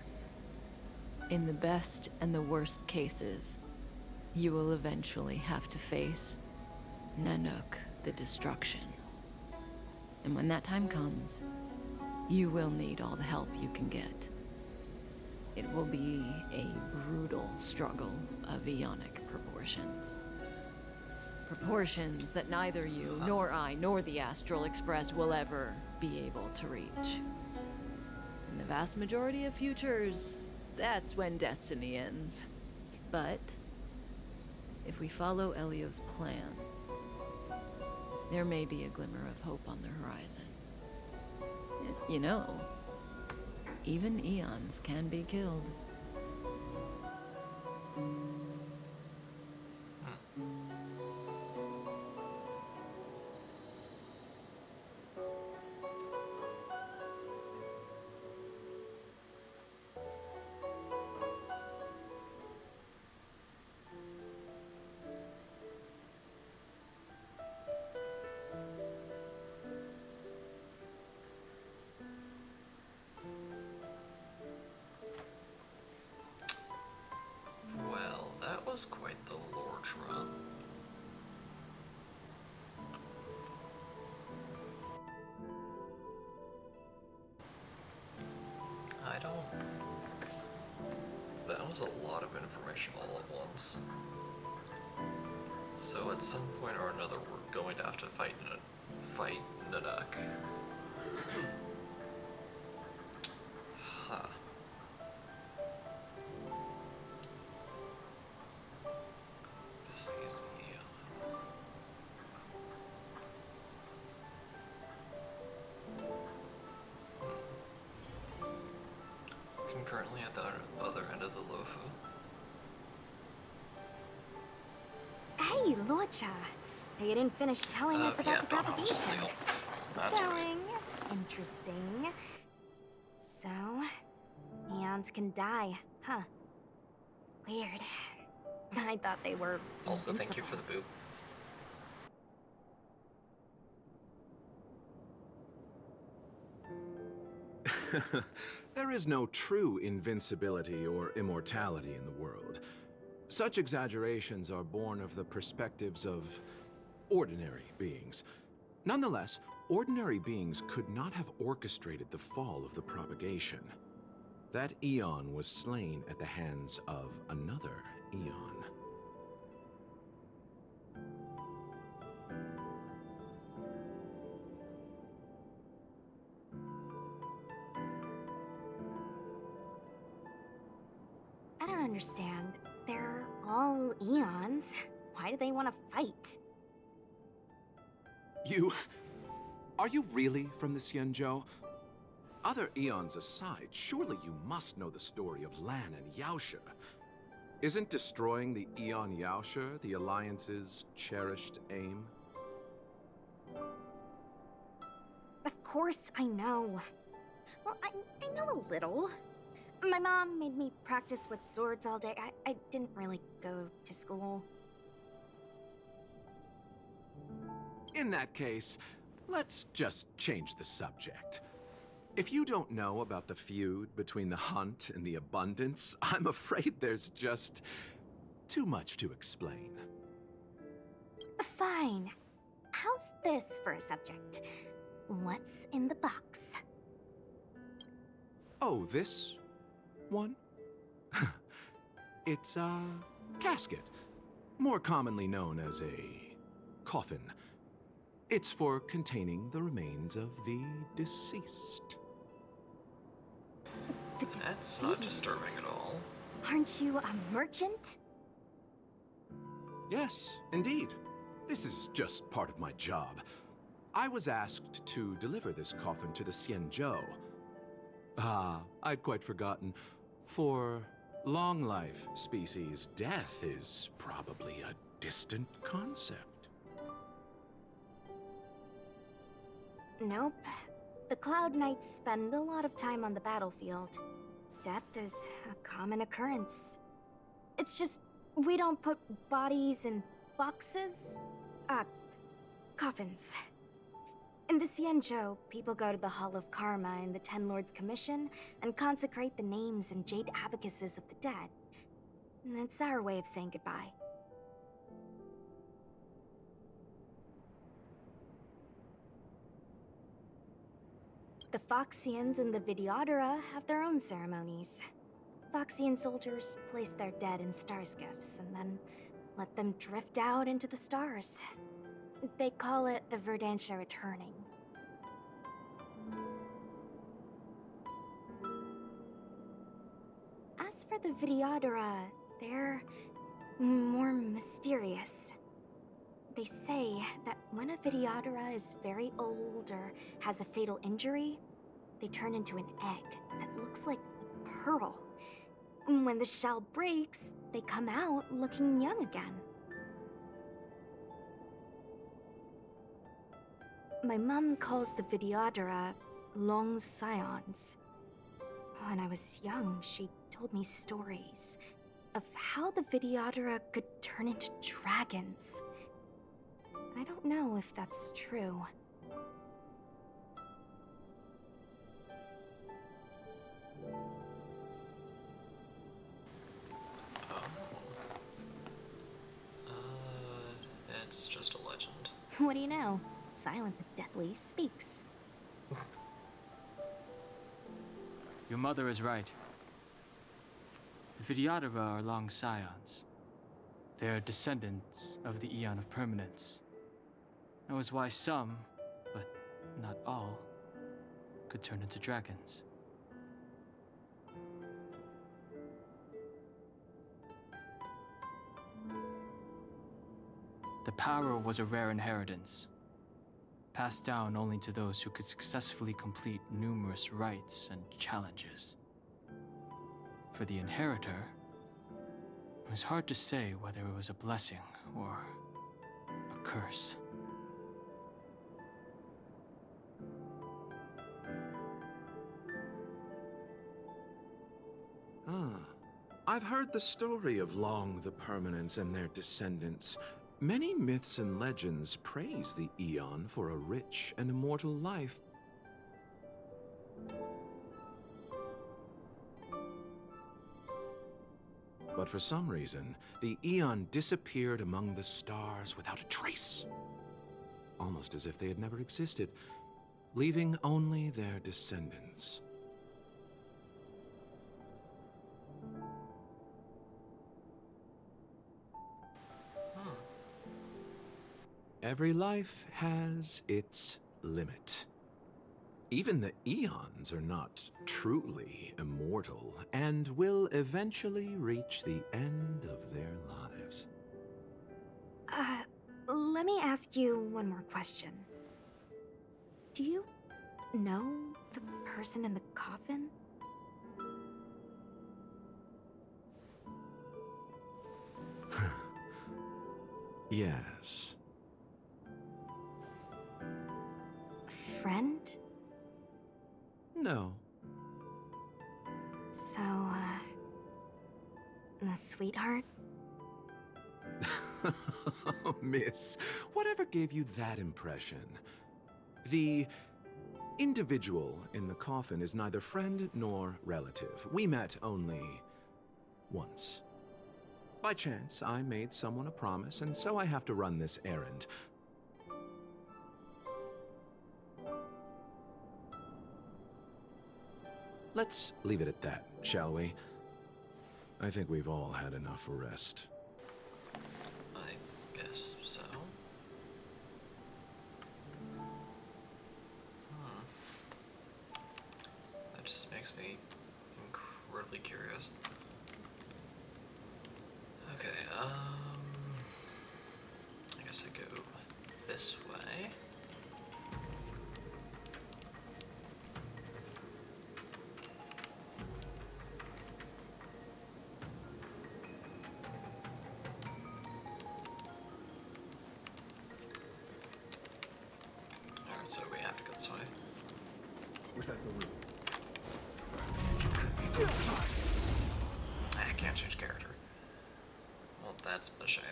In the best and the worst cases, you will eventually have to face Nanook the Destruction. And when that time comes, you will need all the help you can get. It will be a brutal struggle of eonic proportions. Proportions that neither you, nor I, nor the Astral Express will ever be able to reach. In the vast majority of futures, that's when destiny ends. But if we follow Elio's plan, there may be a glimmer of hope on the horizon. You know, even eons can be killed. Well, that was quite the lore drop. I don't... That was a lot of information all at once. So at some point or another, we're going to have to fight Nanook. Huh. Excuse me. Concurrently at the other end of the Lofu. Hey, Lorcha. You didn't finish telling us about the propagation. That's right. Telling, it's interesting. So, eons can die, huh? Weird. I thought they were Also, thank you for the boot. There is no true invincibility or immortality in the world. Such exaggerations are born of the perspectives of ordinary beings. Nonetheless, ordinary beings could not have orchestrated the fall of the propagation. That eon was slain at the hands of another eon. I don't understand. They're all eons. Why do they want to fight? Are you really from the Xianzhou? Other eons aside, surely you must know the story of Lan and Yaoshe. Isn't destroying the Eon Yaoshe the Alliance's cherished aim? Of course I know. Well, I know a little. My mom made me practice with swords all day. I didn't really go to school. In that case, let's just change the subject. If you don't know about the feud between the Hunt and the Abundance, I'm afraid there's just too much to explain. Fine. How's this for a subject? What's in the box? Oh, this one? It's a casket, more commonly known as a coffin. It's for containing the remains of the deceased. That's not disturbing at all. Aren't you a merchant? Yes, indeed. This is just part of my job. I was asked to deliver this coffin to the Xianzhou. Ah, I'd quite forgotten. For long life species, death is probably a distant concept. Nope. The Cloud Knights spend a lot of time on the battlefield. Death is a common occurrence. It's just, we don't put bodies in boxes? Coffins. In the Xianzhou, people go to the Hall of Karma in the Ten Lords Commission and consecrate the names and jade abacuses of the dead. It's our way of saying goodbye. The Foxians and the Videodora have their own ceremonies. Foxian soldiers place their dead in star skiffs and then let them drift out into the stars. They call it the Verdantia Returning. As for the Videodora, they're more mysterious. They say that when a Videodora is very old or has a fatal injury, they turn into an egg that looks like a pearl. When the shell breaks, they come out looking young again. My mom calls the Videodora long scions. When I was young, she told me stories of how the Videodora could turn into dragons. I don't know if that's true. It's just a legend. What do you know? Silent but deadly speaks. Your mother is right. The Videodora are long scions. They are descendants of the Eon of Permanence. That was why some, but not all, could turn into dragons. The power was a rare inheritance, passed down only to those who could successfully complete numerous rites and challenges. For the inheritor, it was hard to say whether it was a blessing or a curse. I've heard the story of Long the Permanence and their descendants. Many myths and legends praise the Eon for a rich and immortal life. But for some reason, the Eon disappeared among the stars without a trace. Almost as if they had never existed, leaving only their descendants. Every life has its limit. Even the Eons are not truly immortal and will eventually reach the end of their lives. Let me ask you one more question. Do you know the person in the coffin? Yes. Friend? No. So, a sweetheart? Miss, whatever gave you that impression? The individual in the coffin is neither friend nor relative. We met only once. By chance, I made someone a promise, and so I have to run this errand. Let's leave it at that, shall we? I think we've all had enough rest. I guess so. That just makes me incredibly curious. Okay, I guess I go this way. Alright, so we have to go this way. Was that the route? I can't change character. Well, that's a shame.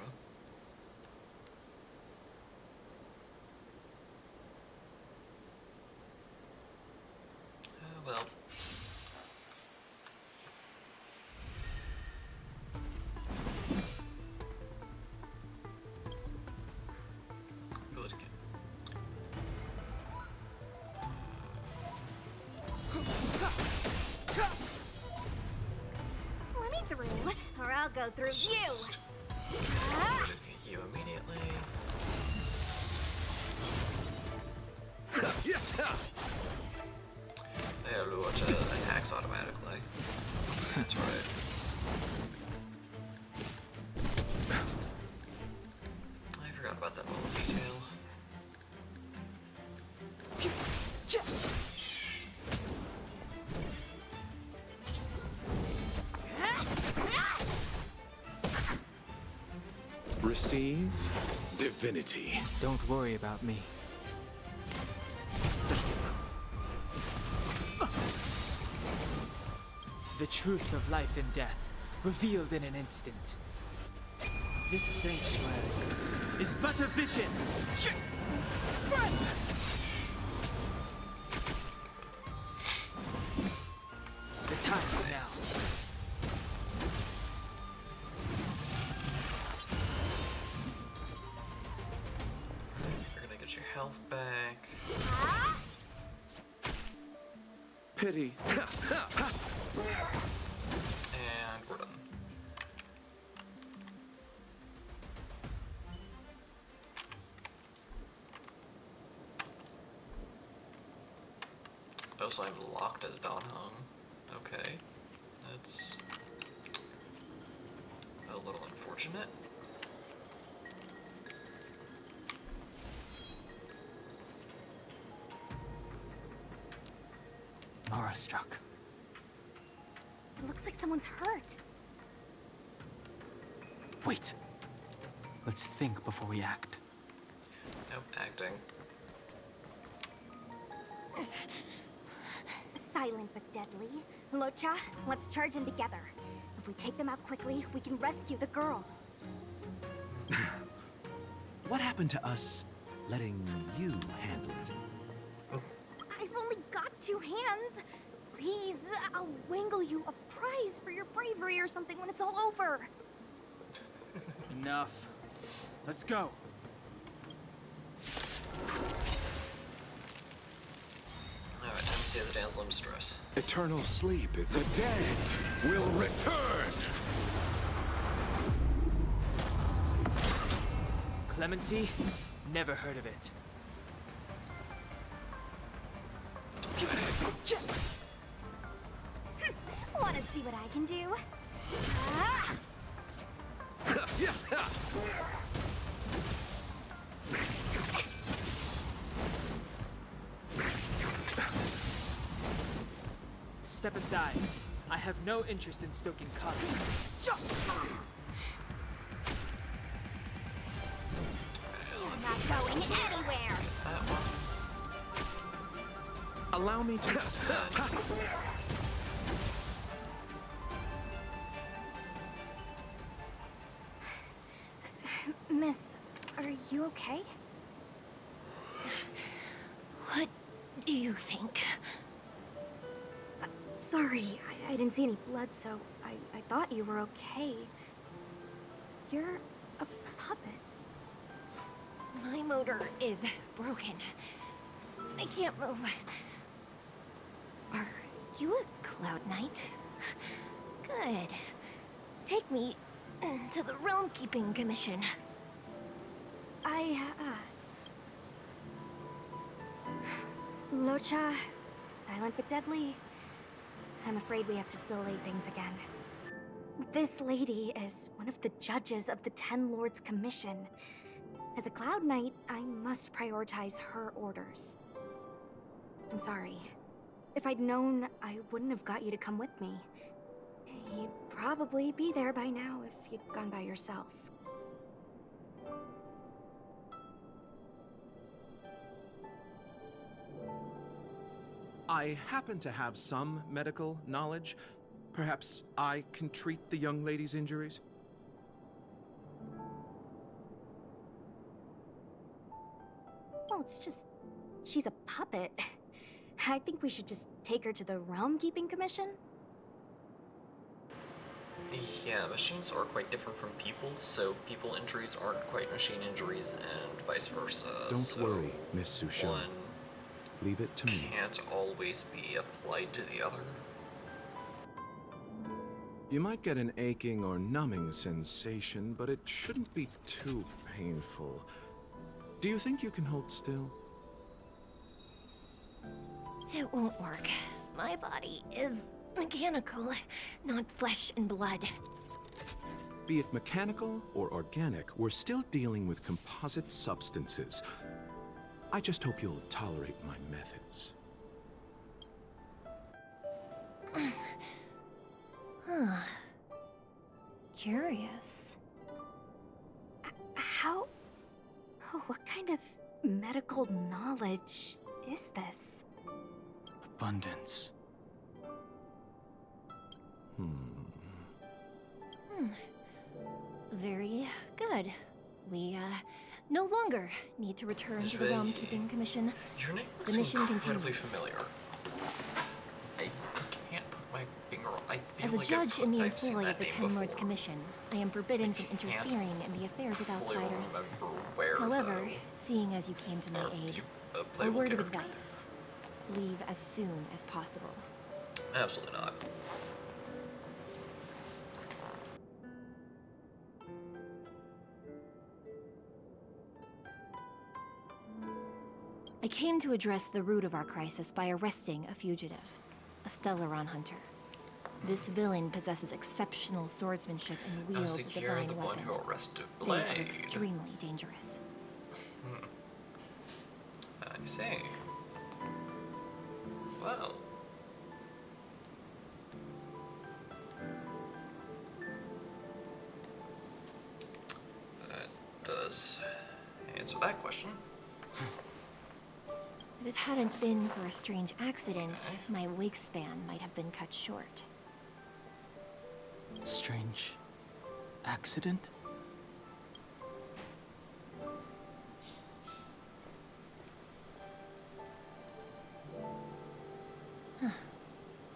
Well. Good again. Let me through, or I'll go through you. Just get rid of you immediately. They lure to attacks automatically. That's right. I forgot about that little detail. Receive divinity. Don't worry about me. The truth of life and death, revealed in an instant. This sanctuary is but a vision. The time is now. You're gonna get your health back. Pity. And we're done. Oh, so I'm locked as Don Hung. Okay. That's a little unfortunate. Mara struck. It looks like someone's hurt. Wait. Let's think before we act. Nope, acting. Silent but deadly. Locha, let's charge in together. If we take them out quickly, we can rescue the girl. What happened to us letting you handle it? I've only got 2 hands. Please, I'll wangle you a prize for your bravery or something when it's all over. Enough. Let's go. Alright, time to save the damsel in distress. Eternal sleep. The dead will return! Clemency? Never heard of it. Wanna see what I can do? Ah! Step aside. I have no interest in stoking conflict. You're not going anywhere! That one. Allow me to... Miss, are you okay? What you think? Sorry, I didn't see any blood, so I thought you were okay. You're a puppet. My motor is broken. I can't move. Are you a Cloud Knight? Good. Take me to the Realm Keeping Commission. Locha, silent but deadly. I'm afraid we have to delay things again. This lady is one of the judges of the Ten Lords Commission. As a Cloud Knight, I must prioritize her orders. I'm sorry. If I'd known, I wouldn't have got you to come with me. You'd probably be there by now if you'd gone by yourself. I happen to have some medical knowledge. Perhaps I can treat the young lady's injuries? Well, it's just... she's a puppet. I think we should just take her to the Realm Keeping Commission? Yeah, machines are quite different from people, so people injuries aren't quite machine injuries and vice versa. Don't worry, Miss Sushan. One leave it to me. Can't always be applied to the other. You might get an aching or numbing sensation, but it shouldn't be too painful. Do you think you can hold still? It won't work. My body is mechanical, not flesh and blood. Be it mechanical or organic, we're still dealing with composite substances. I just hope you'll tolerate my methods. Huh. Curious. How... oh, what kind of medical knowledge is this? Abundance. Very good. We, no longer need to return to the Realm Keeping Commission. Your name The looks mission incredibly continues. familiar. I can't put my finger on. I feel As a like judge in the I've seen employ that of the name Ten Lords before. Commission, I am forbidden from interfering in the affairs of Fully outsiders. remember where, However, though. seeing as you came to my aid, Playable a word of character. advice. Leave as soon as possible. Absolutely not. I came to address the root of our crisis by arresting a fugitive, a Stellaron hunter. This villain possesses exceptional swordsmanship and wields So a you're divine the one weapon. who arrested They are Blade. extremely dangerous. I see. Well. That does answer that question. If it hadn't been for a strange accident, my wakespan might have been cut short. Strange accident?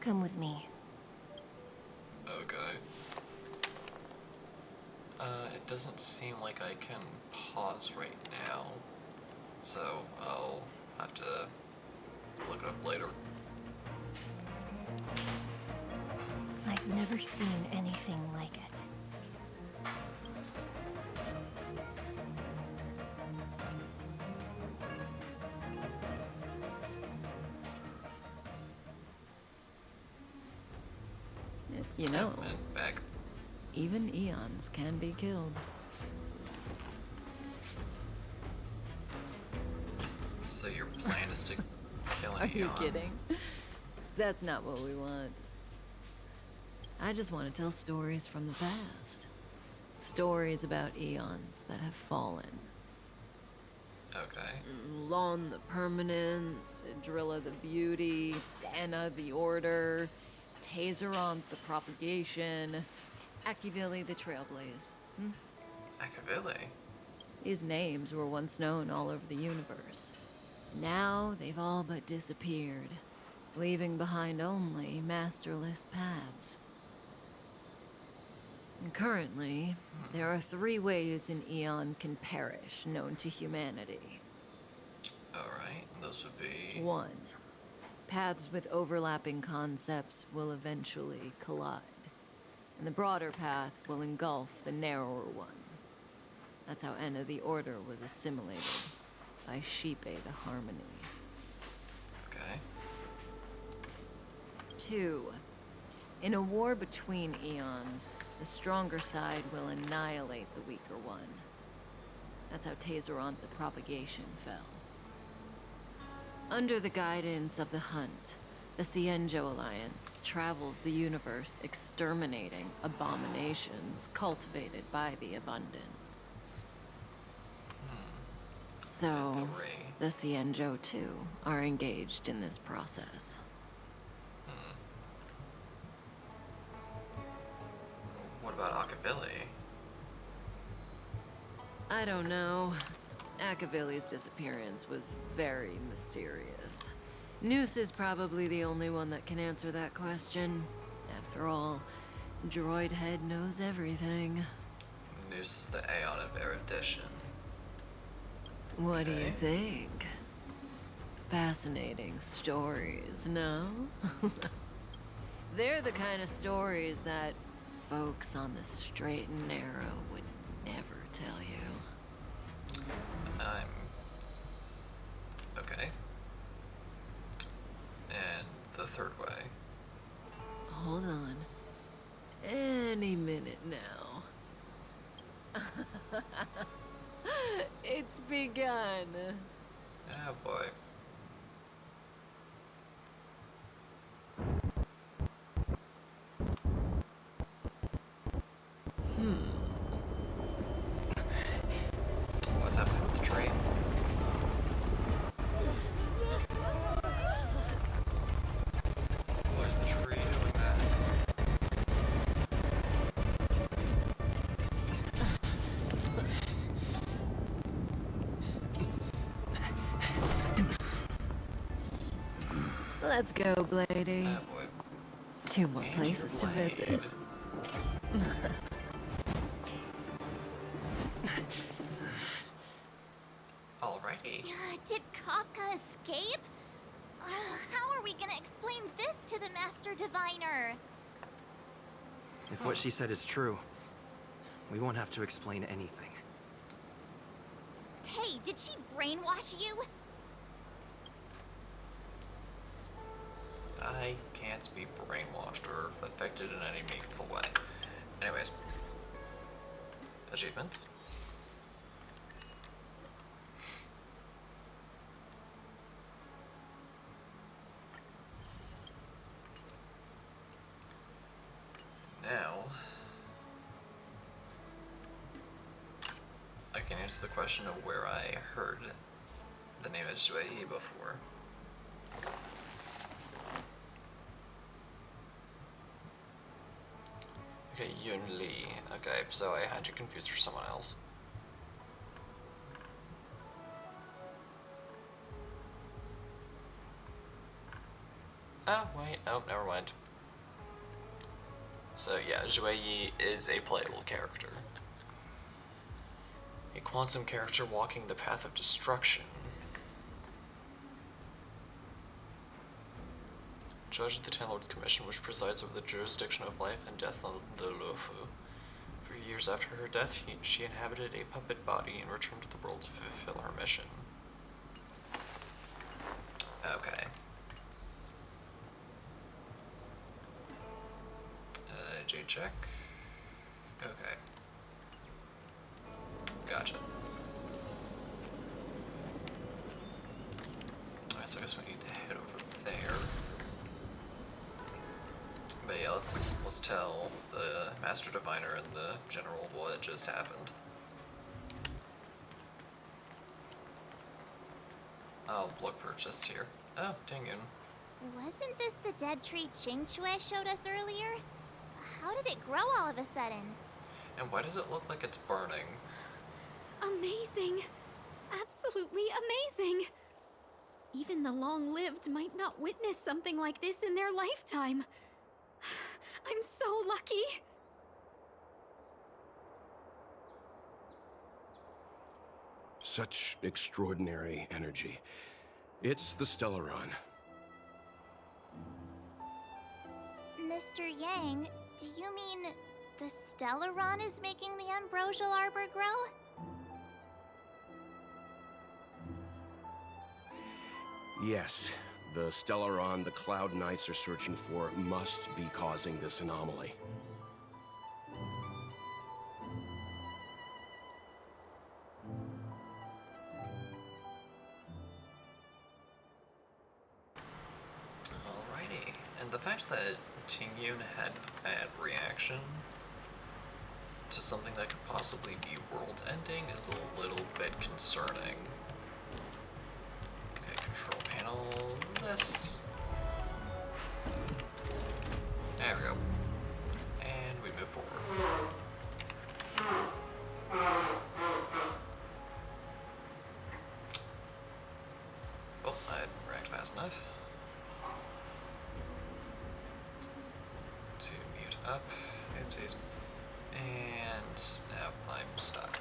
Come with me. Okay. It doesn't seem like I can pause right now, so I'll have to look it up later. I've never seen anything like it. You know, And back. even eons can be killed. So your plan is to kill an Are you Eon. kidding? That's not what we want. I just want to tell stories from the past. Stories about eons that have fallen. Okay. Lon the Permanence, Drilla the Beauty, Anna the Order, Tazeronth the Propagation, Akivili the Trailblaze. Akavili. These names were once known all over the universe. Now they've all but disappeared, leaving behind only masterless paths. And currently, there are 3 ways an Eon can perish known to humanity. Alright, those would be... 1. Paths with overlapping concepts will eventually collide, and the broader path will engulf the narrower one. That's how Enna the Order was assimilated, by Sheepe the Harmony. Okay. 2. In a war between eons, the stronger side will annihilate the weaker one. That's how Tazeronth the Propagation fell. Under the guidance of the Hunt, the Cienjo Alliance travels the universe exterminating abominations cultivated by the Abundance. So, the Cienjo too are engaged in this process. What about Akavili? I don't know. Akavili's disappearance was very mysterious. Noose is probably the only one that can answer that question. After all, Droid Head knows everything. Noose is the Aeon of erudition. What do you think? Fascinating stories, no? They're the kind of stories that folks on the straight and narrow would never tell you. Okay. And the third way. Hold on. Any minute now. It's begun. Ah, boy. What's happening with the train? Why is the tree doing that? Let's go, Blady. Ah, boy. 2 more places to visit. Alrighty. Did Kafka escape? How are we gonna explain this to the Master Diviner? If what she said is true, we won't have to explain anything. Hey, did she brainwash you? I can't be brainwashed or affected in any meaningful way. Anyways. Achievements. Now, I can answer the question of where I heard the name of Shui before. Okay, Yun Li. Okay, so I had you confused for someone else. Oh, wait. Oh, never mind. So, yeah, Zhui Yi is a playable character. A quantum character walking the path of destruction. Judge of the Ten Lords Commission, which presides over the jurisdiction of life and death on the Luofu. For years after her death, she inhabited a puppet body and returned to the world to fulfill her mission. Okay. Jade check. Okay. Gotcha. Alright, so I guess we need to head over there. But yeah, let's tell the Master Diviner and the General what just happened. I'll look for just here. Oh, dang it. Wasn't this the dead tree Qingque showed us earlier? How did it grow all of a sudden? And why does it look like it's burning? Amazing. Absolutely amazing. Even the long-lived might not witness something like this in their lifetime. I'm so lucky. Such extraordinary energy. It's the Stellaron. Mr. Yang, do you mean the Stellaron is making the Ambrosial Arbor grow? Yes, the Stellaron the Cloud Knights are searching for must be causing this anomaly. Alrighty, and the fact that Tingyun had that reaction to something that could possibly be world-ending is a little bit concerning. Okay, control panel, this. There we go. And we move forward. Oh, I didn't react fast enough. To mute up. Oopsies. And now I'm stuck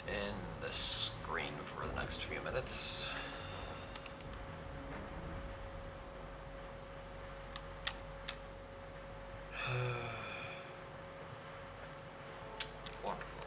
in this screen for the next few minutes. Wonderful.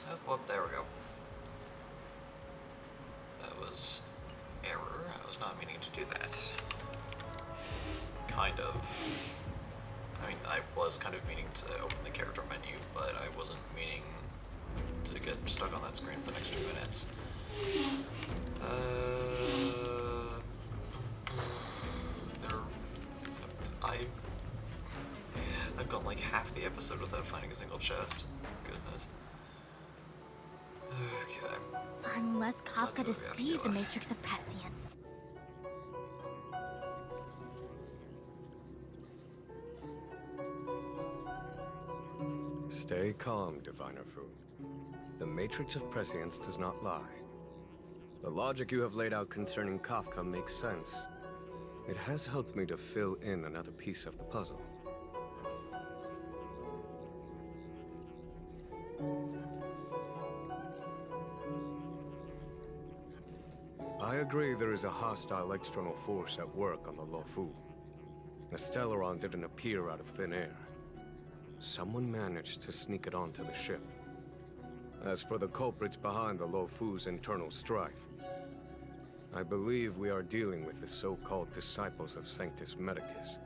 Oh, well, there we go. That was error. I was not meaning to do that. Kind of. I mean, I was kind of meaning to open the character menu, but I wasn't meaning to get stuck on that screen for the next few minutes. I've gone like half the episode without finding a single chest. Goodness. Okay. Unless Kafka That's what we have to deceived the deal with. Matrix of Prescience. Stay calm, Diviner Fu. The Matrix of Prescience does not lie. The logic you have laid out concerning Kafka makes sense. It has helped me to fill in another piece of the puzzle. I agree there is a hostile external force at work on the Luofu. The Stellaron didn't appear out of thin air. Someone managed to sneak it onto the ship. As for the culprits behind the Luofu's internal strife, I believe we are dealing with the so-called Disciples of Sanctus Medicus.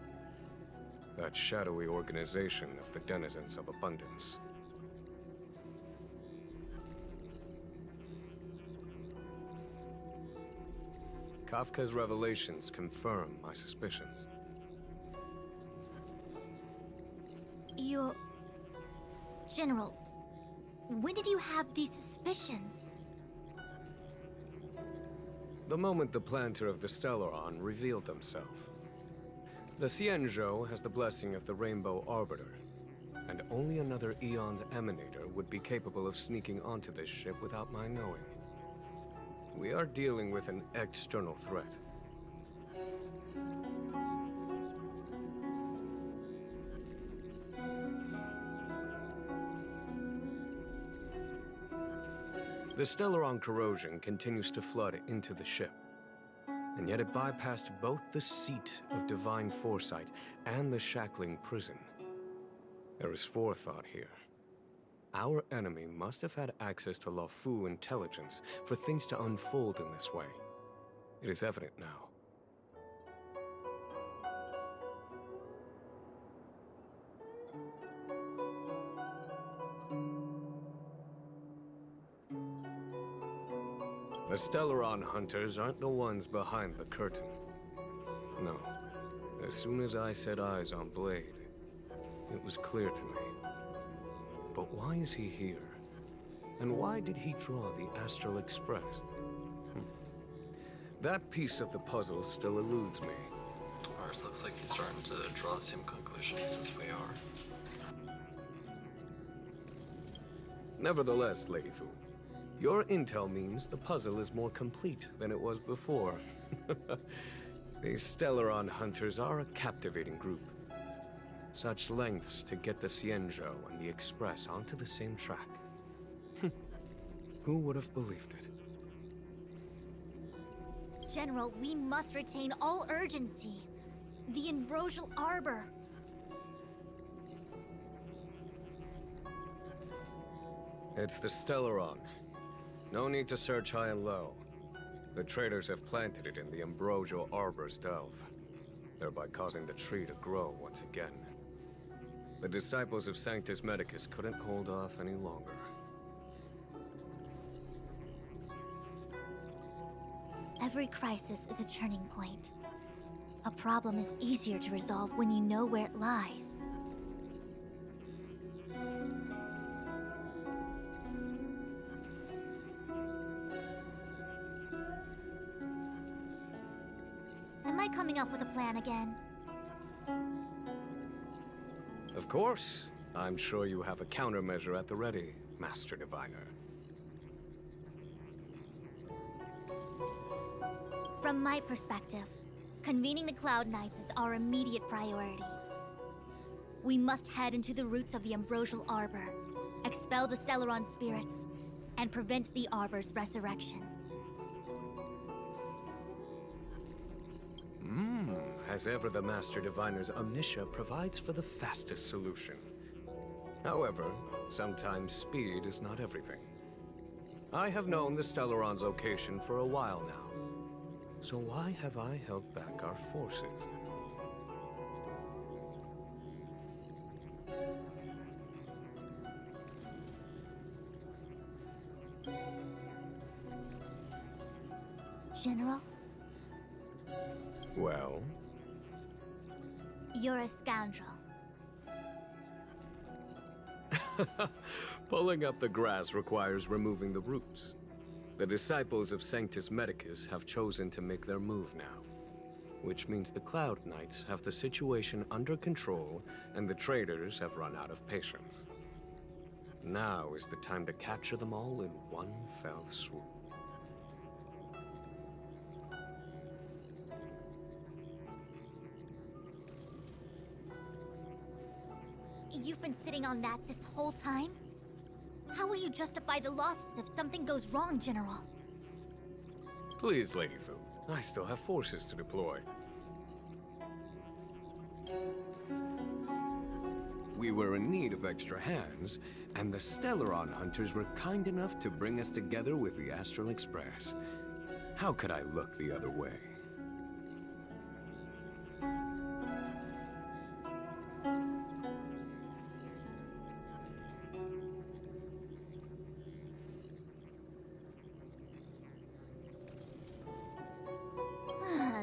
That shadowy organization of the denizens of abundance. Kafka's revelations confirm my suspicions. General, when did you have these suspicions? the moment the planter of the Stellaron revealed himself. The Xianzhou has the blessing of the Rainbow Arbiter, and only another Eon's Emanator would be capable of sneaking onto this ship without my knowing. We are dealing with an external threat. The Stellaron corrosion continues to flood into the ship, and yet it bypassed both the seat of divine foresight and the shackling prison. There is forethought here. Our enemy must have had access to Luofu intelligence for things to unfold in this way. It is evident now. The Stellaron hunters aren't the ones behind the curtain. No. As soon as I set eyes on Blade, it was clear to me. But why is he here? And why did he draw the Astral Express? That piece of the puzzle still eludes me. Ours looks like he's starting to draw the same conclusions as we are. Nevertheless, Lady Fu, your intel means the puzzle is more complete than it was before. These Stellaron hunters are a captivating group. Such lengths to get the Xianzhou and the Express onto the same track. Who would have believed it? General, we must retain all urgency. The Ambrosial Arbor. It's the Stellaron. No need to search high and low. The traders have planted it in the Ambrosial Arbor's delve, thereby causing the tree to grow once again. The disciples of Sanctus Medicus couldn't hold off any longer. Every crisis is a turning point. A problem is easier to resolve when you know where it lies. Am I coming up with a plan again? Of course. I'm sure you have a countermeasure at the ready, Master Diviner. From my perspective, convening the Cloud Knights is our immediate priority. We must head into the roots of the Ambrosial Arbor, expel the Stellaron spirits, and prevent the Arbor's resurrection. As ever, the Master Diviner's omniscia provides for the fastest solution. However, sometimes speed is not everything. I have known the Stellaron's location for a while now. So why have I held back our forces? General? Well? You're a scoundrel. Pulling up the grass requires removing the roots. The disciples of Sanctus Medicus have chosen to make their move now, which means the Cloud Knights have the situation under control and the traders have run out of patience. Now is the time to capture them all in one fell swoop. You've been sitting on that this whole time? How will you justify the losses if something goes wrong, General? Please, Lady Fu. I still have forces to deploy. We were in need of extra hands, and the Stellaron hunters were kind enough to bring us together with the Astral Express. How could I look the other way?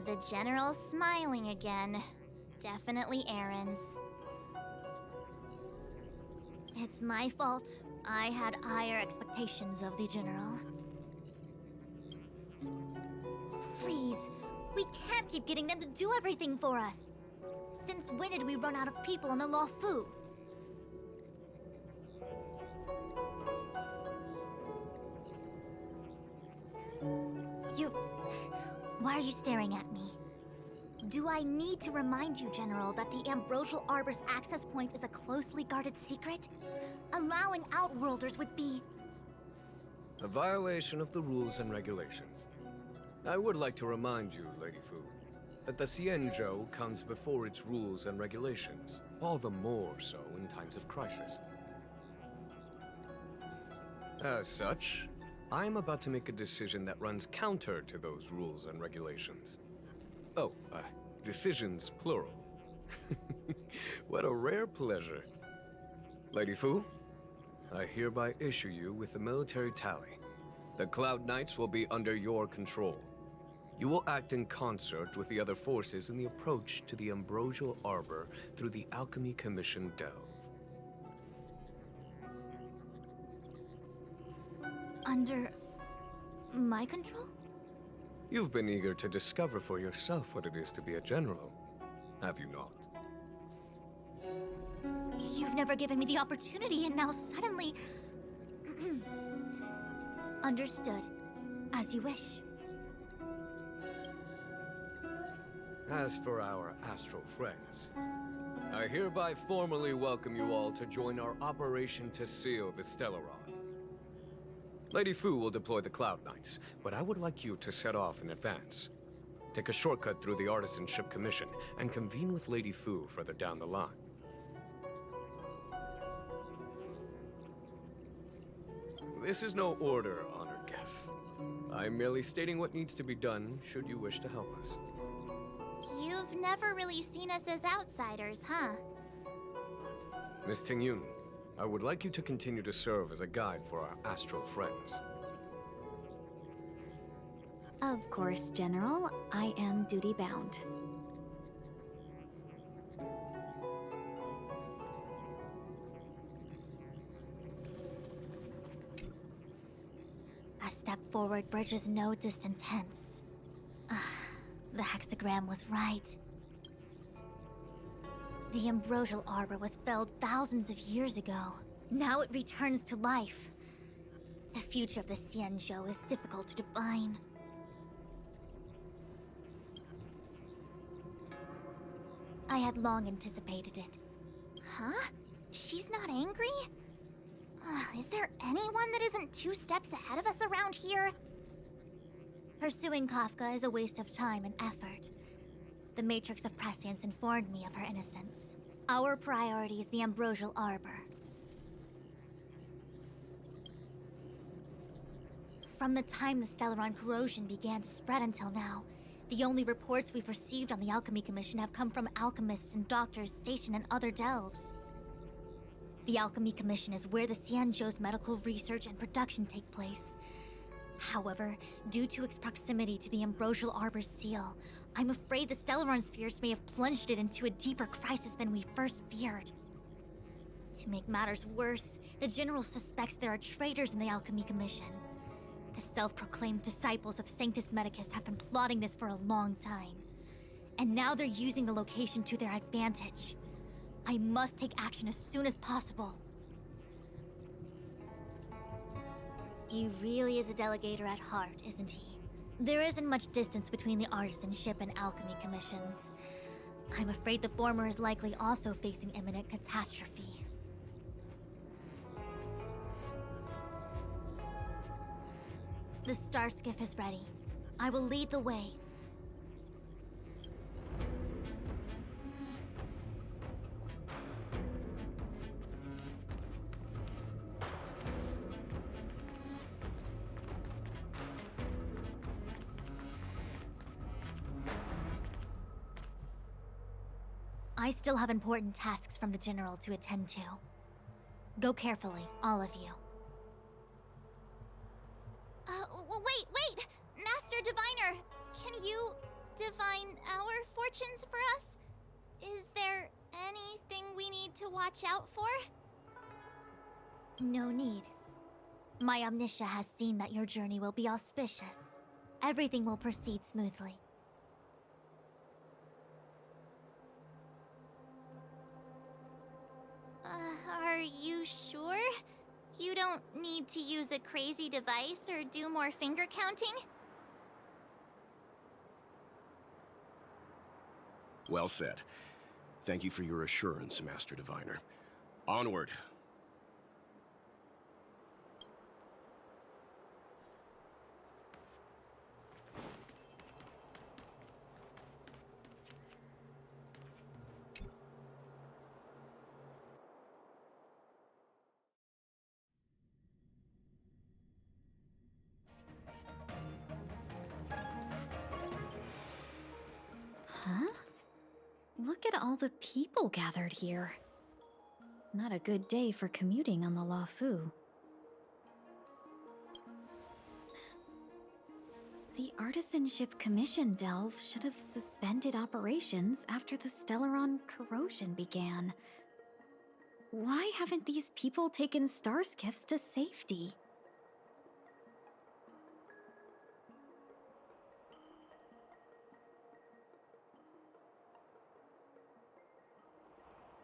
The General's smiling again. Definitely Aaron's. It's my fault. I had higher expectations of the General. We can't keep getting them to do everything for us. Since when did we run out of people on the Luofu? Why are you staring at me? Do I need to remind you, General, that the Ambrosial Arbor's access point is a closely guarded secret? Allowing Outworlders would be... A violation of the rules and regulations. I would like to remind you, Lady Fu, that the Xianzhou comes before its rules and regulations, all the more so in times of crisis. As such, I'm about to make a decision that runs counter to those rules and regulations. Oh, decisions plural. What a rare pleasure. Lady Fu, I hereby issue you with the military tally. The Cloud Knights will be under your control. You will act in concert with the other forces in the approach to the Ambrosial Arbor through the Alchemy Commission Delve. Under... my control? You've been eager to discover for yourself what it is to be a general, have you not? You've never given me the opportunity, and now suddenly... Understood. As you wish. As for our astral friends, I hereby formally welcome you all to join our operation to seal the Stellaron. Lady Fu will deploy the Cloud Knights, but I would like you to set off in advance. Take a shortcut through the Artisanship Commission and convene with Lady Fu further down the line. This is no order, honored guests. I'm merely stating what needs to be done should you wish to help us. You've never really seen us as outsiders, huh? Miss Tingyun, I would like you to continue to serve as a guide for our astral friends. Of course, General. I am duty-bound. A step forward bridges no distance hence. The hexagram was right. The Ambrosial Arbor was felled thousands of years ago. Now it returns to life. The future of the Xianzhou is difficult to define. I had long anticipated it. Huh? She's not angry? Is there anyone that isn't 2 steps ahead of us around here? Pursuing Kafka is a waste of time and effort. The Matrix of Prescience informed me of her innocence. Our priority is the Ambrosial Arbor. From the time the Stellaron corrosion began to spread until now, the only reports we've received on the Alchemy Commission have come from alchemists and doctors stationed in other delves. The Alchemy Commission is where the Xianzhou's medical research and production take place. However, due to its proximity to the Ambrosial Arbor's seal, I'm afraid the Stellaron spheres may have plunged it into a deeper crisis than we first feared. To make matters worse, the General suspects there are traitors in the Alchemy Commission. The self-proclaimed disciples of Sanctus Medicus have been plotting this for a long time. And now they're using the location to their advantage. I must take action as soon as possible. He really is a delegator at heart, isn't he? There isn't much distance between the Artisanship and Alchemy Commissions. I'm afraid the former is likely also facing imminent catastrophe. The star skiff is ready. I will lead the way. I still have important tasks from the General to attend to. Go carefully, all of you. Wait! Master Diviner! Can you divine our fortunes for us? Is there anything we need to watch out for? No need. My Omniscia has seen that your journey will be auspicious. Everything will proceed smoothly. sure? You don't need to use a crazy device or do more finger counting? Well said. Thank you for your assurance, Master Diviner. Onward. Huh? Look at all the people gathered here. Not a good day for commuting on the Luofu. The Artisanship Commission Delve should have suspended operations after the Stellaron corrosion began. Why haven't these people taken star skiffs to safety?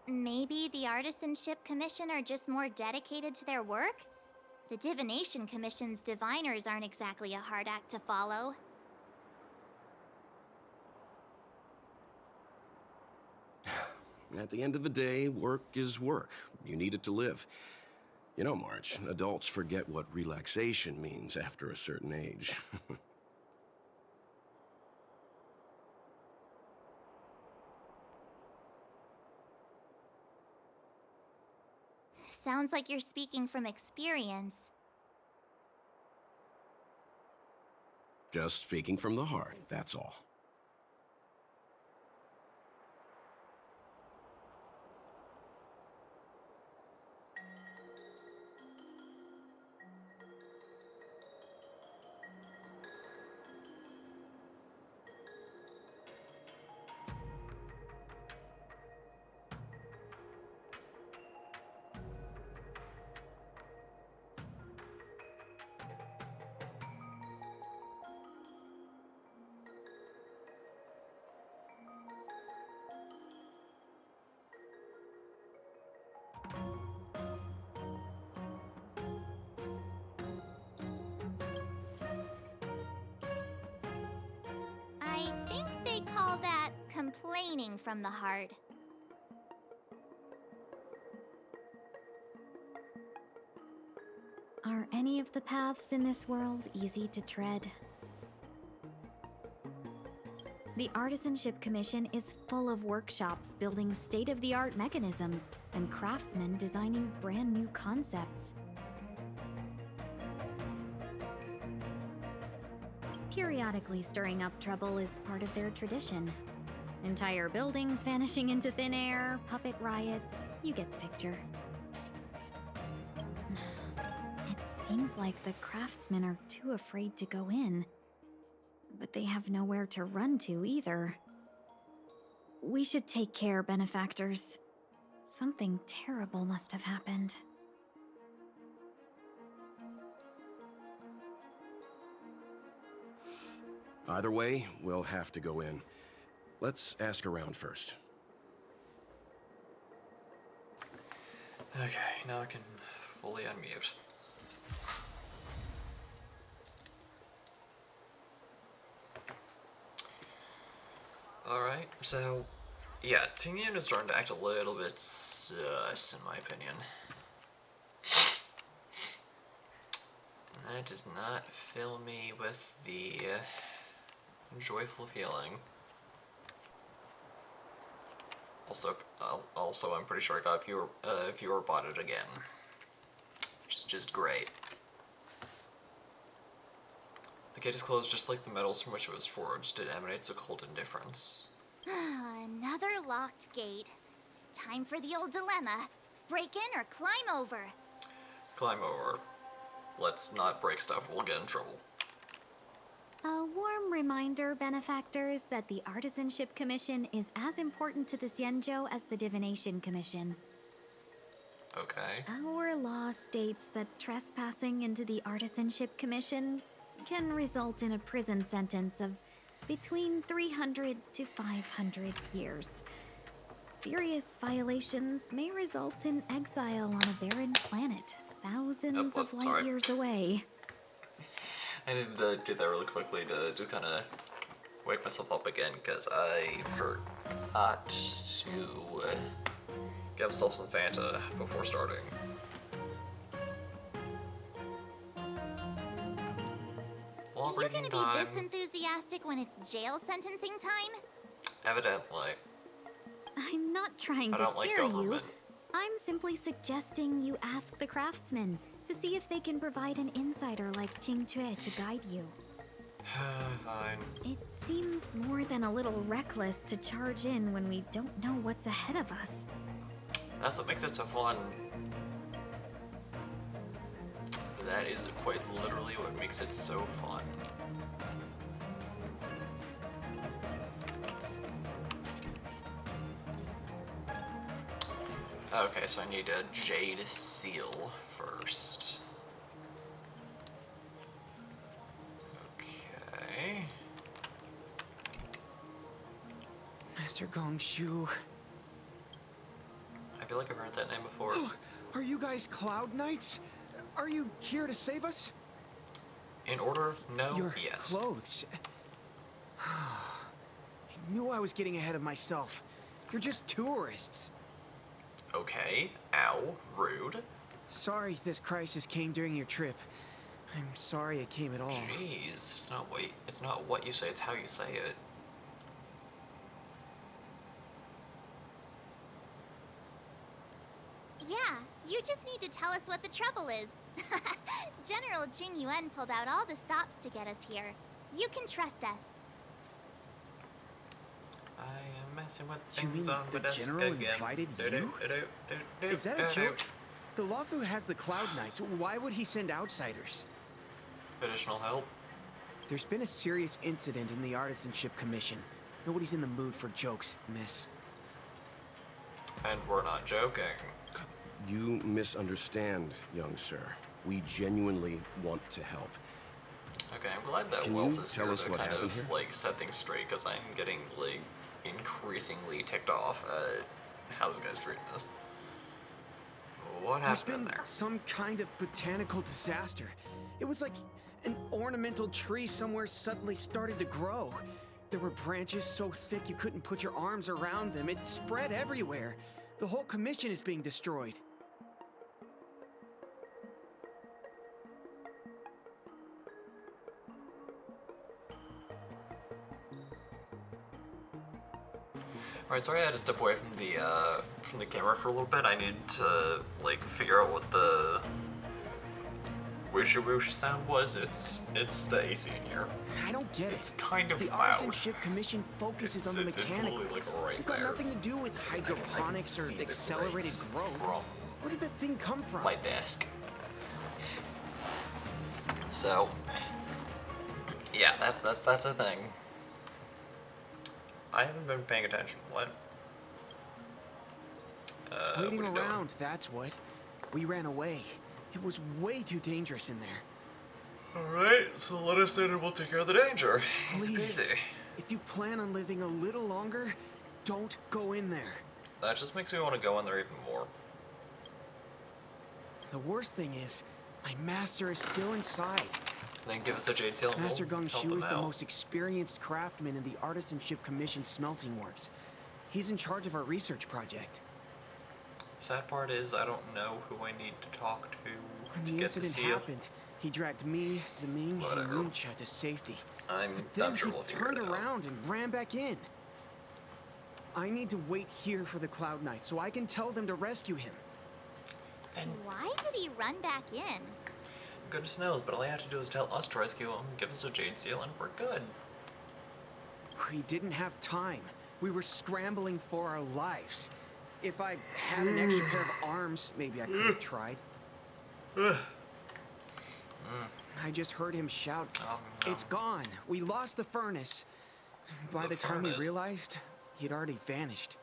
Maybe the Artisanship Commission are just more dedicated to their work? The Divination Commission's diviners aren't exactly a hard act to follow. At the end of the day, work is work. You need it to live. You know, March, adults forget what relaxation means after a certain age. Sounds like you're speaking from experience. Just speaking from the heart, that's all. I think they call that complaining from the heart. Are any of the paths in this world easy to tread? The Artisanship Commission is full of workshops building state-of-the-art mechanisms and craftsmen designing brand new concepts. Periodically stirring up trouble is part of their tradition. Entire buildings vanishing into thin air, puppet riots, you get the picture. It seems like the craftsmen are too afraid to go in. But they have nowhere to run to either. We should take care, benefactors. Something terrible must have happened. Either way, we'll have to go in. Let's ask around first. Okay, now I can fully unmute. Alright, so, yeah, Tingyun is starting to act a little bit sus, in my opinion. And that does not fill me with the joyful feeling. Also, I'm pretty sure I got viewer botted again, which is just great. The gate is closed just like the metals from which it was forged. It emanates a cold indifference. Another locked gate. Time for the old dilemma. Break in or climb over? Climb over. Let's not break stuff, we'll get in trouble. A warm reminder, benefactors, that the Artisanship Commission is as important to the Xianzhou as the Divination Commission. Okay. Our law states that trespassing into the Artisanship Commission can result in a prison sentence of between 300 to 500 years. Serious violations may result in exile on a barren planet, thousands of light sorry. years away. I needed to do that really quickly to just kind of wake myself up again, because I forgot to get myself some Fanta before starting. Law You're breaking gonna time. be this enthusiastic when it's jail sentencing time? Evidently. I'm not trying I to don't like scare you. government. I'm simply suggesting you ask the craftsmen to see if they can provide an insider like Qing Chue to guide you. Fine. It seems more than a little reckless to charge in when we don't know what's ahead of us. That's what makes it so fun. That is quite literally what makes it so fun. Okay, so I need a jade seal first. Okay. Master Gongshu. I feel like I've heard that name before. Oh, are you guys Cloud Knights? Are you here to save us? In order? No. Your Yes. clothes. I knew I was getting ahead of myself. You're just tourists. Okay. Ow. Rude. Sorry this crisis came during your trip. I'm sorry it came at all. Jeez. It's not what you say, it's how you say it. Yeah, you just need to tell us what the trouble is. General Jing Yuan pulled out all the stops to get us here. You can trust us. I am messing with You things mean on the my desk general again. invited you? Is that a joke? The Lawfu has the Cloud Knights. Why would he send outsiders? Additional help? There's been a serious incident in the Artisanship Commission. Nobody's in the mood for jokes, miss. And we're not joking. You misunderstand, young sir. We genuinely want to help. Okay, I'm glad that Can Wells you is tell here us to what kind happened of here? like set things straight, because I'm getting like increasingly ticked off at how this guy's treating us. What There's happened been there? some kind of botanical disaster. It was like an ornamental tree somewhere suddenly started to grow. There were branches so thick you couldn't put your arms around them. It spread everywhere. The whole commission is being destroyed. Alright, sorry I had to step away from the camera for a little bit. I need to like figure out what the whoosh whoosh sound was. It's the AC in here. I don't get it. It's kind of the loud. Artisanship Commission focuses on the It's mechanical. literally like right It's got there. nothing to do with hydroponics or see the accelerated grates growth. from Where did that thing come from? my desk. So yeah, that's a thing. I haven't been paying attention. What? Waiting what are you doing? around, that's what. We ran away. It was way too dangerous in there. Alright, so let us in and we'll take care of the danger. Easy Please, peasy. if you plan on living a little longer, don't go in there. That just makes me want to go in there even more. The worst thing is, my master is still inside. Then give us a jade seal and Master we'll help Gongshu him is the out. most experienced craftsman in the Artisanship Commission smelting works. He's in charge of our research project. Sad part is I don't know who I need to talk to When to the get the incident seal. happened, he dragged me, Zeming, and Whatever. Yuncha to safety. I'm Then sure he we'll figure turned it out. around and ran back in. I need to wait here for the Cloud Knight so I can tell them to rescue him. Why did he run back in? Goodness knows, but all you have to do is tell us to rescue him, give us a jade seal, and we're good. We didn't have time. We were scrambling for our lives. If I had an extra pair of arms, maybe I could have tried. I just heard him shout, "It's gone. We lost the furnace." By the time we furnace? realized, he'd already vanished.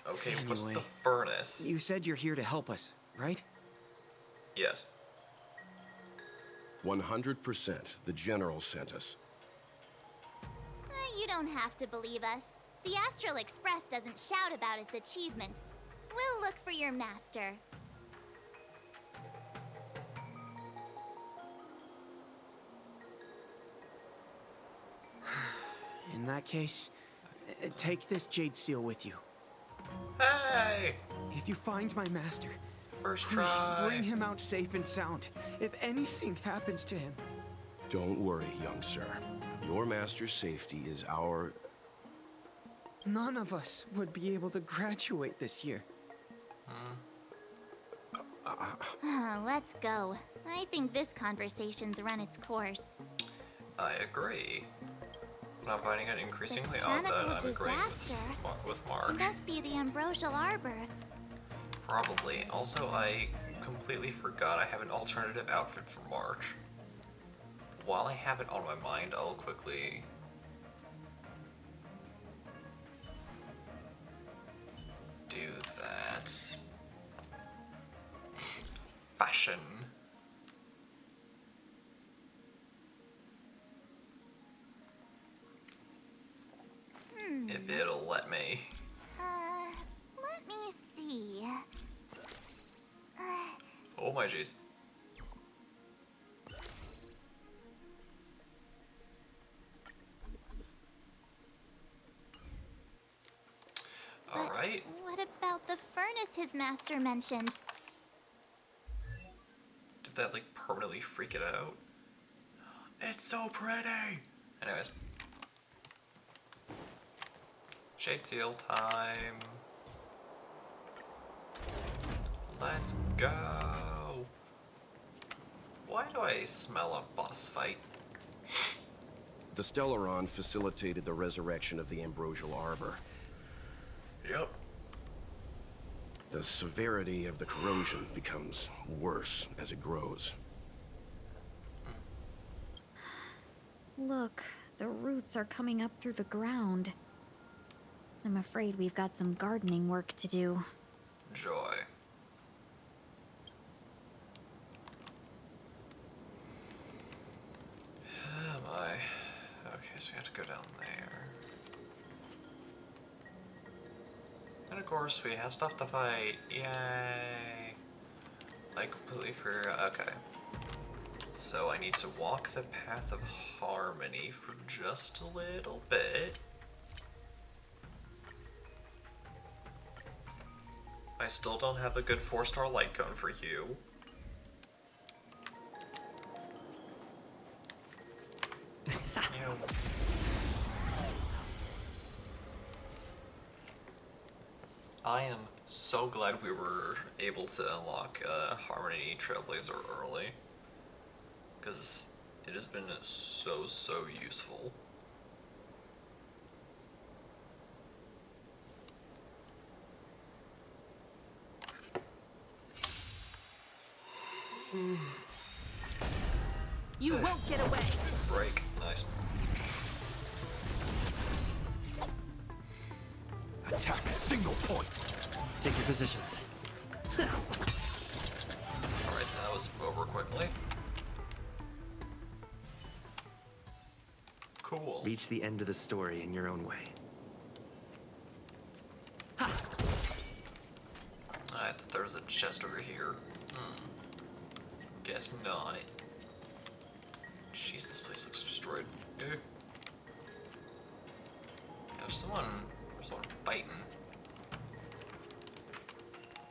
Okay, what's the Anyway, furnace? You said you're here to help us, right? Yes. 100%. The General sent us. You don't have to believe us. The Astral Express doesn't shout about its achievements. We'll look for your master. In that case, take this jade seal with you. Hey! If you find my master, First please try. bring him out safe and sound. If anything happens to him. Don't worry, young sir. Your master's safety is our... None of us would be able to graduate this year. Let's go. I think this conversation's run its course. I agree. But I'm finding it increasingly odd that I'm agreeing with March. Must be the Ambrosial Arbor. Probably. Also, I completely forgot I have an alternative outfit for March. While I have it on my mind, I'll quickly... do that. Fashion. If it'll let me. Let me see. Oh my jeez. Alright. What about the furnace his master mentioned? Did that like permanently freak it out? It's so pretty! Anyways. Shade seal time. Let's go! Why do I smell a boss fight? The Stellaron facilitated the resurrection of the Ambrosial Arbor. Yep. The severity of the corrosion becomes worse as it grows. Look, the roots are coming up through the ground. I'm afraid we've got some gardening work to do. Joy. Oh my. Okay, so we have to go down there. And of course, we have stuff to fight. Yay! I completely forgot. Okay. So I need to walk the path of harmony for just a little bit. I still don't have a good 4-star light cone for you. I am so glad we were able to unlock Harmony Trailblazer early, because it has been so useful. You won't get away. Break. Nice. Attack a single point. Take your positions. Alright, that was over quickly. Cool. Reach the end of the story in your own way. I thought there was a chest over here. Guess not. Jeez, this place looks destroyed. There's someone fighting.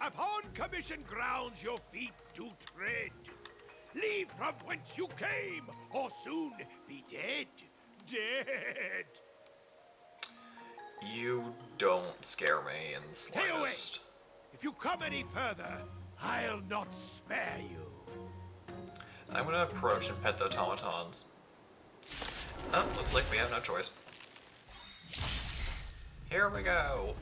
Upon commission grounds your feet do tread. Leave from whence you came, or soon be dead. Dead. You don't scare me in the Stay away. slightest. If you come any further, I'll not spare you. I'm gonna approach and pet the automatons. Oh, looks like we have no choice. Here we go.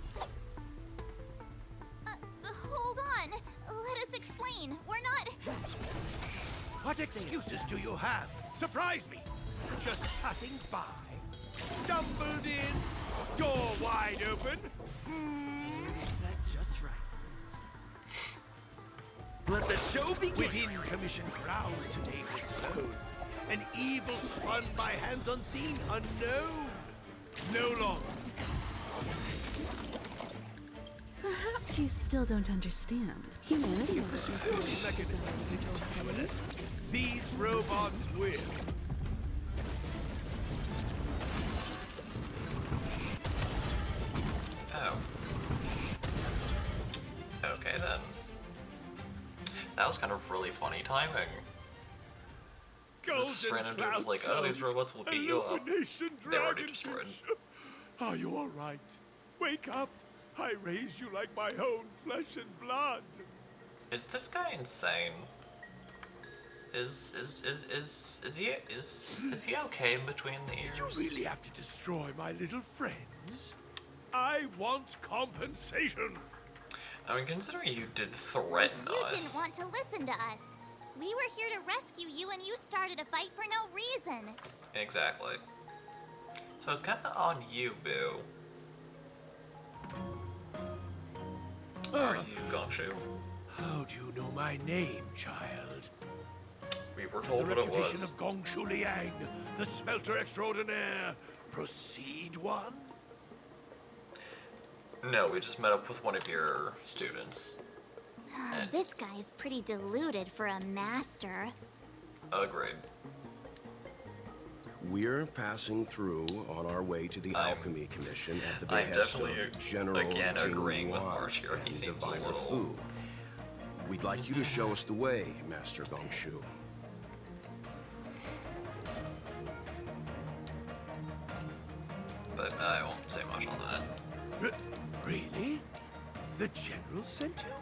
Hold on. Let us explain. We're not... What excuses do you have? Surprise me. Just passing by. Stumbled in. Door wide open. That's just right. Let the show begin. Within commission grounds today was sown. An evil spun by hands unseen, unknown. No longer. guess you still don't understand. Humanity These robots win. Oh. Okay then. That was kind of really funny timing. This random dude was like, oh, these robots will beat you up. They're already destroyed. Are you alright? Wake up! I raised you like my own flesh and blood. Is this guy insane? Is he okay in between the ears? Did you really have to destroy my little friends? I want compensation. I mean, considering you did threaten You us. didn't want to listen to us. We were here to rescue you and you started a fight for no reason. Exactly. So it's kind of on you, Boo. Are you Gongshu? How do you know my name, child? We were told what it The reputation was. of Gongshu Liang, the smelter extraordinaire. Proceed, one? No, we just met up with one of your students. And This guy's pretty deluded for a master. agreed. We're passing through on our way to the Alchemy Commission at the I'm behest definitely, of General again, Jing agreeing with Yuan March here. He and seems a Diviner little... Fu. We'd like you to show us the way, Master Gongshu. But I won't say much on that. Really? The General sent you?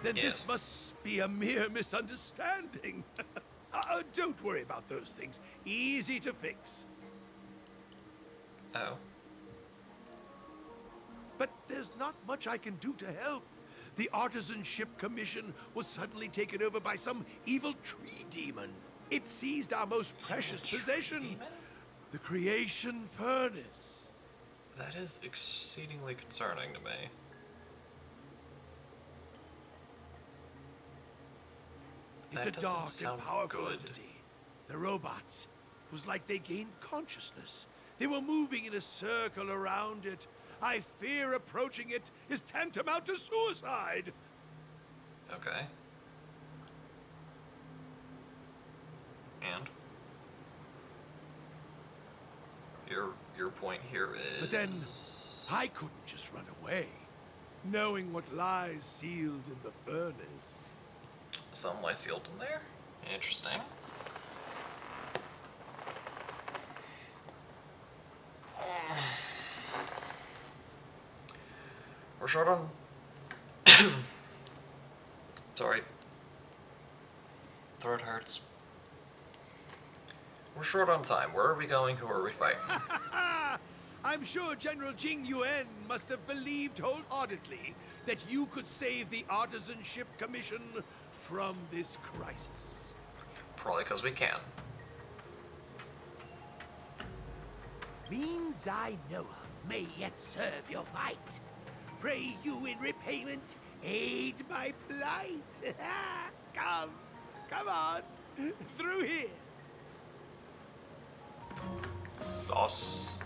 Then Yes. this must be a mere misunderstanding. Don't worry about those things. Easy to fix. Oh. But there's not much I can do to help. The Artisanship Commission was suddenly taken over by some evil tree demon. It seized our most precious possession, the creation furnace. That is exceedingly concerning to me. It's That a doesn't dark and sound powerful good. entity. The robots. It was like they gained consciousness. They were moving in a circle around it. I fear approaching it is tantamount to suicide. Okay. And? Your point here is... But then, I couldn't just run away, knowing what lies sealed in the furnace. Some lie sealed in there? Interesting. We're short on... Sorry. Throat hurts. We're short on time. Where are we going? Who are we fighting? I'm sure General Jing Yuan must have believed wholeheartedly that you could save the Artisanship Commission from this crisis. Probably because we can. Means I know of may yet serve your fight. Pray you in repayment aid my plight. Come on, through here. Sauce.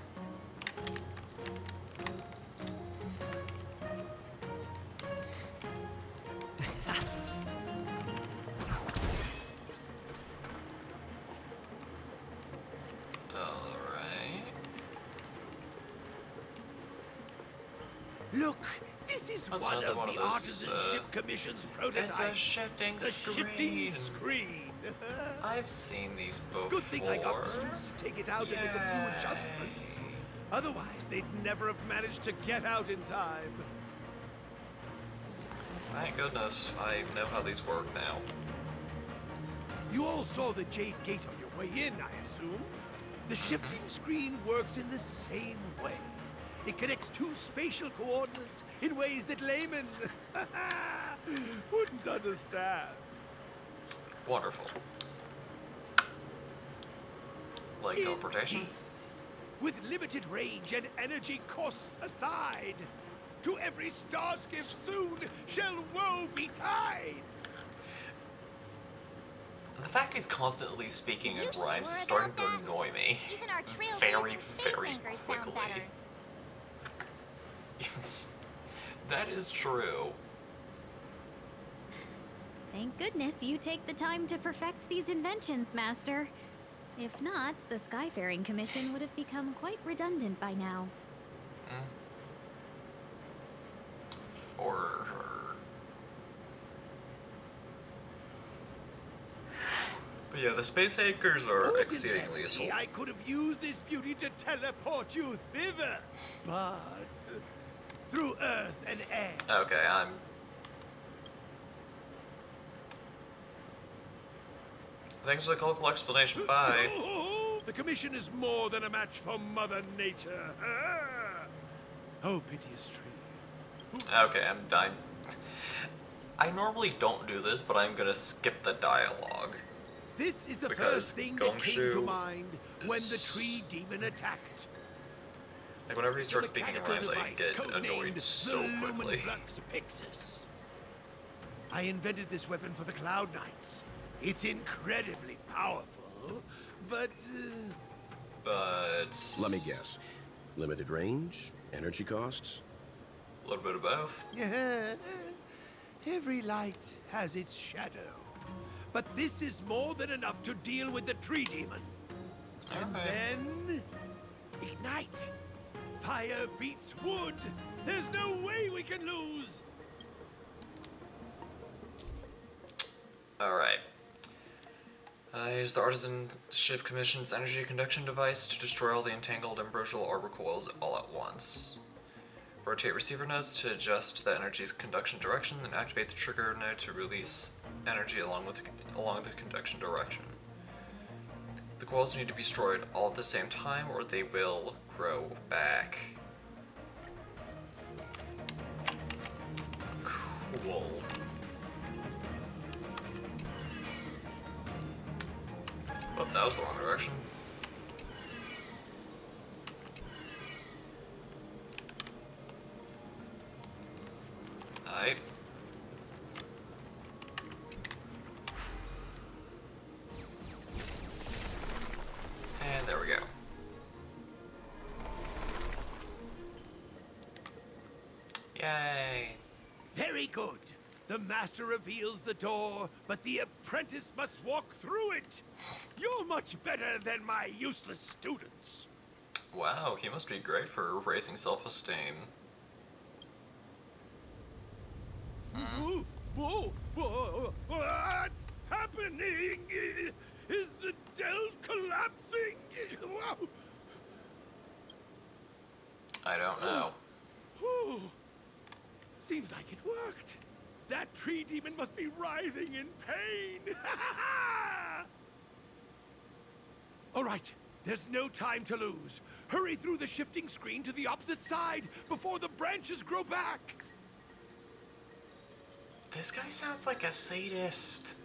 Look, this is That's one another of one of the those, Artisanship Commission's prototypes. It's a shifting the screen. Shifting screen. I've seen these before. Good thing I got the students to take it out and make a few adjustments. Otherwise, they'd never have managed to get out in time. Thank goodness, I know how these work now. You all saw the Jade Gate on your way in, I assume? The shifting screen works in the same way. It connects two spatial coordinates in ways that laymen wouldn't understand. Wonderful. Like teleportation? With limited range and energy costs aside, to every starskiff soon shall woe betide. The fact he's constantly speaking in rhymes is starting to annoy me. Even our trail Very, space very anchors quickly. sound better. That is true. Thank goodness you take the time to perfect these inventions, Master. If not, the Skyfaring Commission would have become quite redundant by now. For her. But yeah, the space anchors are exceedingly useful. I could have used this beauty to teleport you thither, but through earth and air. Okay, Thanks for the colorful explanation. Bye. Oh, the commission is more than a match for Mother Nature. Oh, piteous tree. Okay, I'm dying. I normally don't do this, but I'm gonna skip the dialogue. This is the because first thing that came to Gumshoe mind when the tree demon attacked. Like, whenever he starts speaking in rhymes, I get annoyed so quickly. I invented this weapon for the Cloud Knights. It's incredibly powerful, but... Let me guess. Limited range? Energy costs? A little bit of both. Every light has its shadow. But this is more than enough to deal with the tree demon. And then... ignite. Fire beats wood. There's no way we can lose. Alright. Use the Artisan Ship Commission's energy conduction device to destroy all the entangled ambrosial arbor coils all at once. Rotate receiver nodes to adjust the energy's conduction direction, and activate the trigger node to release energy along the conduction direction. The coils need to be destroyed all at the same time, or they will grow back. Cool. Oh, that was the wrong direction. Alright. And there we go. Yay! Very good. The master reveals the door, but the apprentice must walk through it. You're much better than my useless students. Wow, he must be great for raising self-esteem. What's happening? Is the delve collapsing? I don't know. Seems like it worked. That tree demon must be writhing in pain. All right, there's no time to lose. Hurry through the shifting screen to the opposite side before the branches grow back. This guy sounds like a sadist.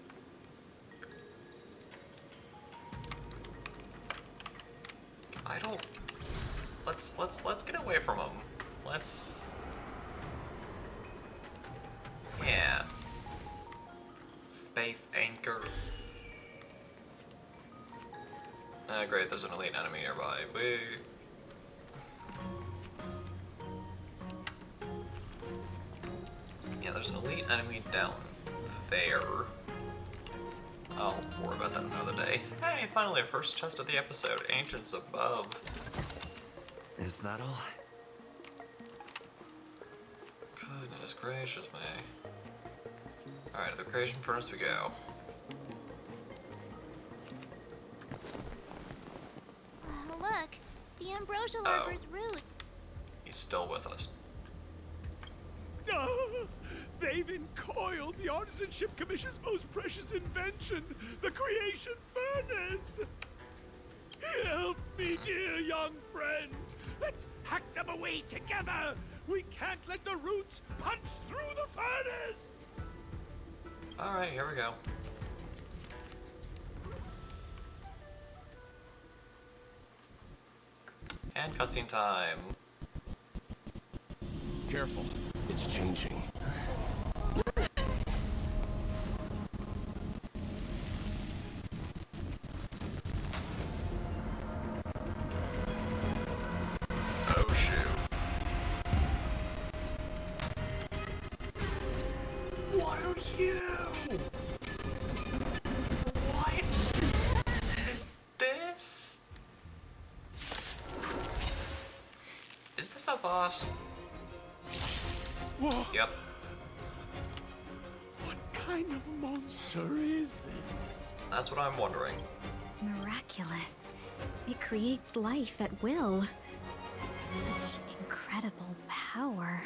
I don't... Let's get away from him. Let's... Yeah. Space anchor. Great, there's an elite enemy nearby. Woo. Yeah, there's an elite enemy down there. I'll worry about that another day. Hey, finally, first test of the episode. Ancients above. Is that all? Goodness gracious me. Alright, to the creation furnace we go. Look, the ambrosial arbor's roots. He's still with us. They've encoiled the Artisanship Commission's most precious invention, the creation furnace. Help me, dear young friends. Let's hack them away together. We can't let the roots punch through the furnace. Alright, here we go. And cutscene time. Careful. It's changing. Oh shoot. up, boss? Whoa. Yep. What kind of monster is this? That's what I'm wondering. Miraculous. It creates life at will. Such incredible power.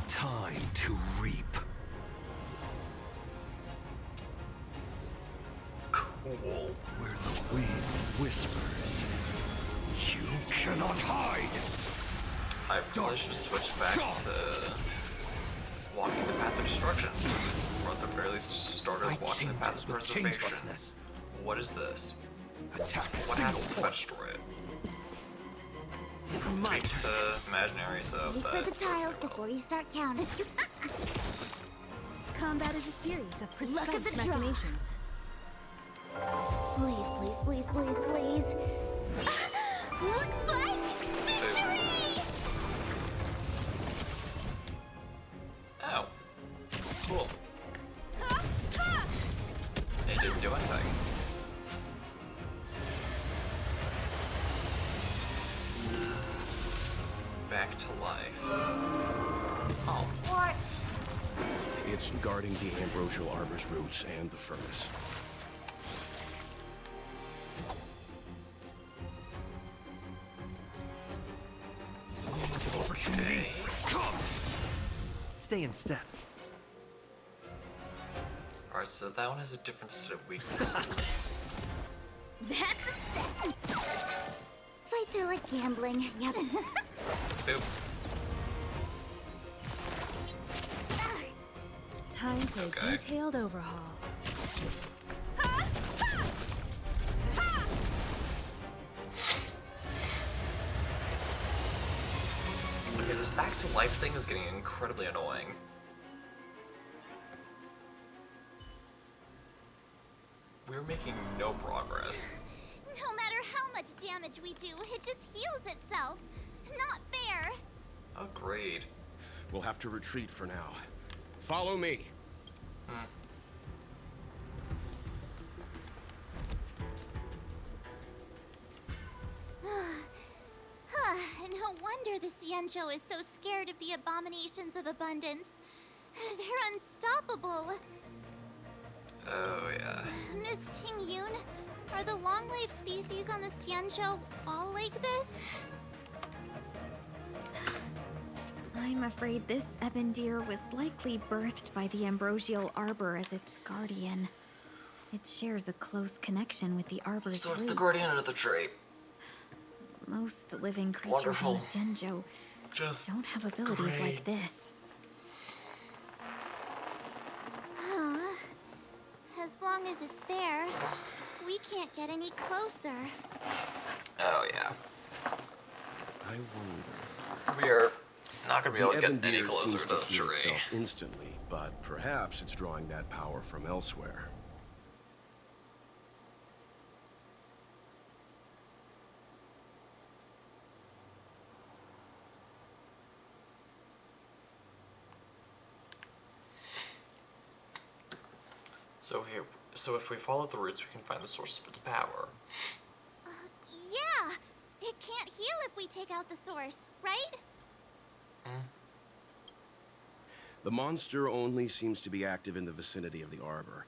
Time to reap. Cool. Where the wind whispers, you cannot hide. I probably should have switched back to walking the path of destruction. Or at the very least started walking the path of preservation. What is this? Attack. What happens if I destroy it? It's imaginary, so Wait for the tiles before you start counting. Combat is a series of Look at precise the draw. machinations. Please, please, please, please, please. Looks like victory! Oh. Cool. It didn't do anything. Back to life. Oh, what? It's guarding the ambrosial arbor's roots and the furnace. Opportunity. Come. Stay in step. Alright, so that one has a different set of weaknesses. That's a set. Fights are like gambling. Yep. Boop. Time for a detailed overhaul. Okay, this back to life thing is getting incredibly annoying. We're making no progress. No matter how much damage we do, it just heals itself. Not fair. Agreed. We'll have to retreat for now. Follow me. No wonder the Xianzhou is so scared of the abominations of abundance. They're unstoppable. Oh, yeah. Miss Ting Yun, are the long-life species on the Xianzhou all like this? I'm afraid this ebon deer was likely birthed by the ambrosial arbor as its guardian. It shares a close connection with the arbor's So it's the roots. guardian of the tree. Most living creatures Wonderful. in the Xianzhou Just don't have abilities great. like this. Huh. As long as it's there, we can't get any closer. Oh, yeah. I wonder. We are not going to be able to The get ebon any deer closer seems to the heal tree. itself instantly, but perhaps it's drawing that power from elsewhere. So if we follow the roots, we can find the source of its power. Yeah! It can't heal if we take out the source, right? The monster only seems to be active in the vicinity of the arbor.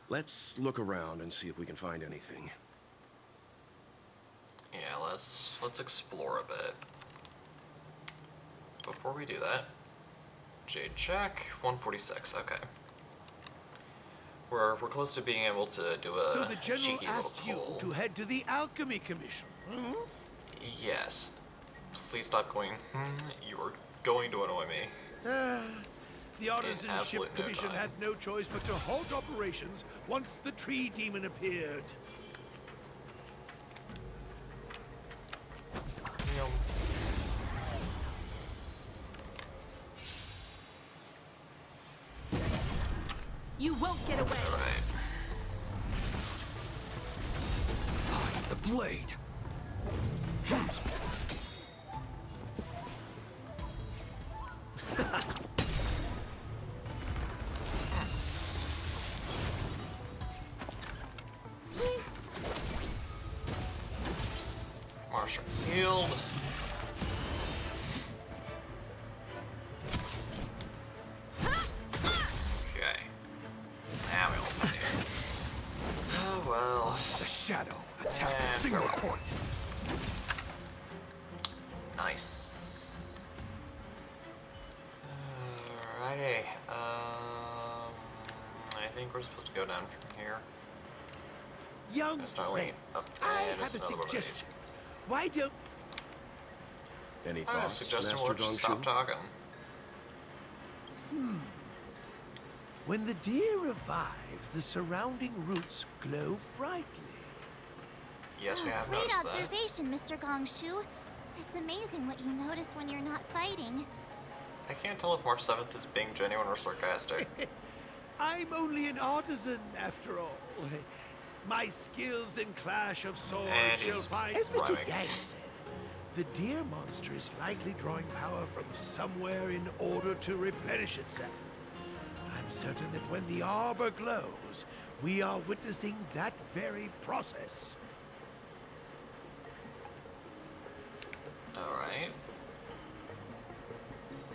Let's look around and see if we can find anything. Yeah, let's explore a bit. Before we do that, Jade check 146. Okay. We're close to being able to do a So the general cheeky little asked you poll. to head to the Alchemy Commission. Hmm? Yes. Please stop going. You are going to annoy me. The Artisan absolute Ship no Commission time. had no choice but to halt operations once the tree demon appeared. You won't get away. The blade. Marshall is healed. Okay. Now we almost died here. Oh well. The shadow attacked a And single farewell. point. Nice. Alrighty. I think we're supposed to go down from here. Young There's not really friends, up I there. have a There's another one of these. suggestion. Why don't... Any I was thoughts, suggesting Master we'll just stop Gongshu? talking. When the deer revives, the surrounding roots glow brightly. Yes, we have Great noticed that. observation, Mr. Gongshu. It's amazing what you notice when you're not fighting. I can't tell if March 7th is being genuine or sarcastic. I'm only an artisan, after all. My skills in Clash of Swords And shall he's find... As Mr. rhyming. Yang said, the deer monster is likely drawing power from somewhere in order to replenish itself. I'm certain that when the arbor glows, we are witnessing that very process. Alright.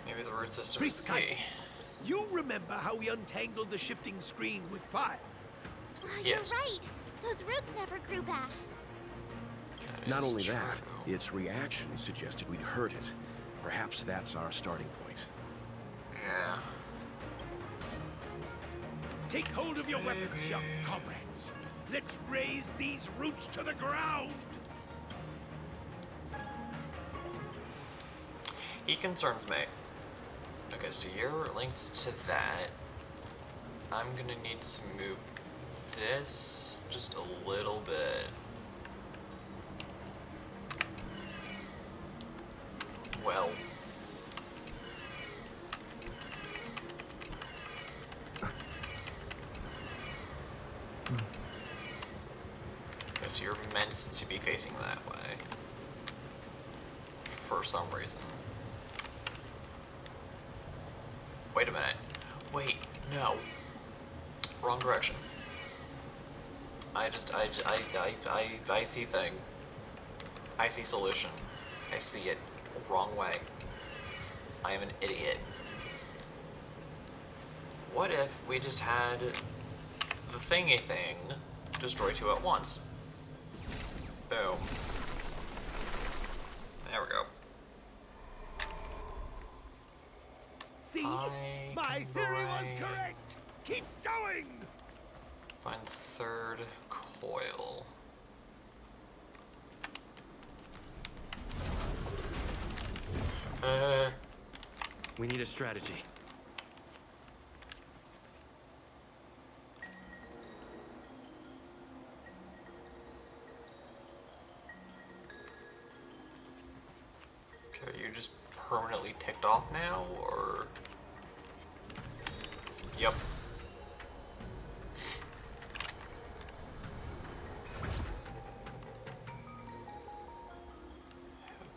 Maybe the root system is the key. Precisely. You remember how we untangled the shifting screen with fire? Yes. You're right. Those roots never grew back. Not is only true. that, its reaction suggested we'd hurt it. Perhaps that's our starting point. Yeah. Take hold of your weapons, young comrades. Let's raise these roots to the ground. He concerns me. Okay, so you're linked to that. I'm gonna need to move this just a little bit. Well. Okay, so you're meant to be facing that way. For some reason. Wait a minute. Wait, no. Wrong direction. I see thing. I see solution. I see it. Wrong way. I am an idiot. What if we just had the thingy thing destroy two at once? Boom. There we go. See? My theory was correct. Keep going. Find third coil. We need a strategy. Okay, are you just permanently ticked off now, or? Yep.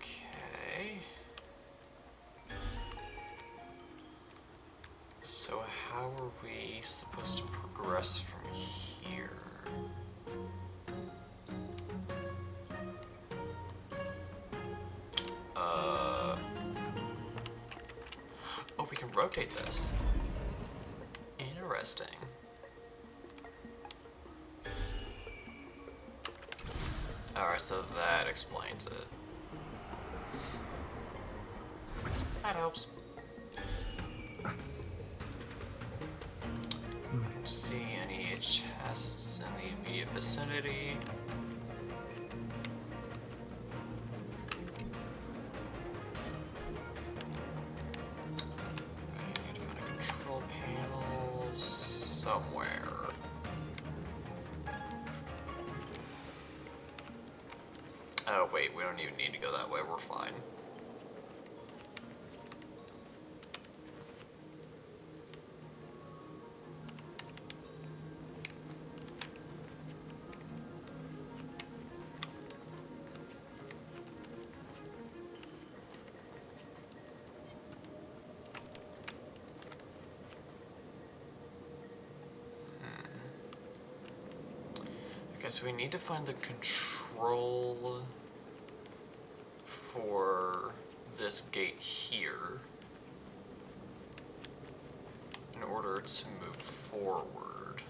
Okay. So how are we supposed to progress from here? Oh, we can rotate this. Interesting. Alright, so that explains it. That helps. I don't see any chests in the immediate vicinity. I need to find a control panel somewhere. Oh wait, we don't even need to go that way, we're fine. Okay, so we need to find the control for this gate here in order to move forward.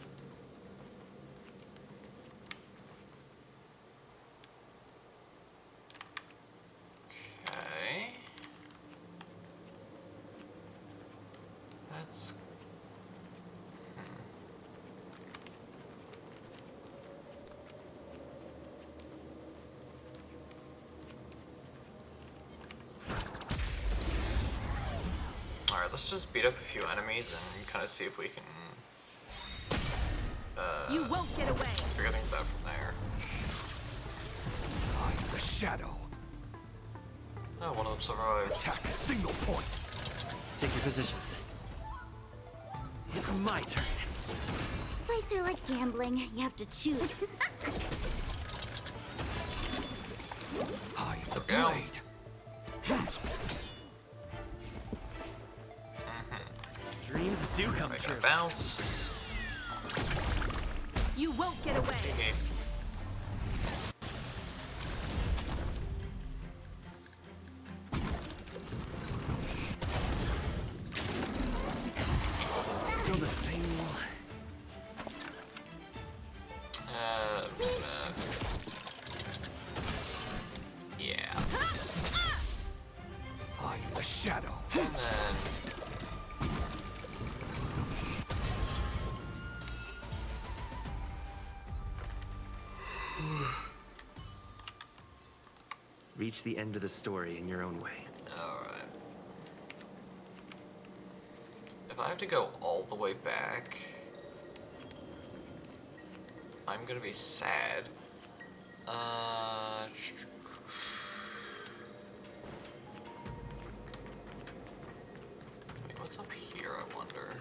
Okay. That's... Alright, let's just beat up a few enemies and kind of see if we can You won't get away. figure things out from there. I'm the shadow. Oh, one of them survived. Attack a single point. Take your positions. It's my turn. Fights are like gambling. You have to choose. I the Go. blade. Dreams do come Make true. that bounce. You won't get away. Okay. Still the same. Just gonna... Yeah. I'm the shadow. And then... Reach the end of the story in your own way. Alright. If I have to go all the way back, I'm gonna be sad. Wait, what's up here, I wonder?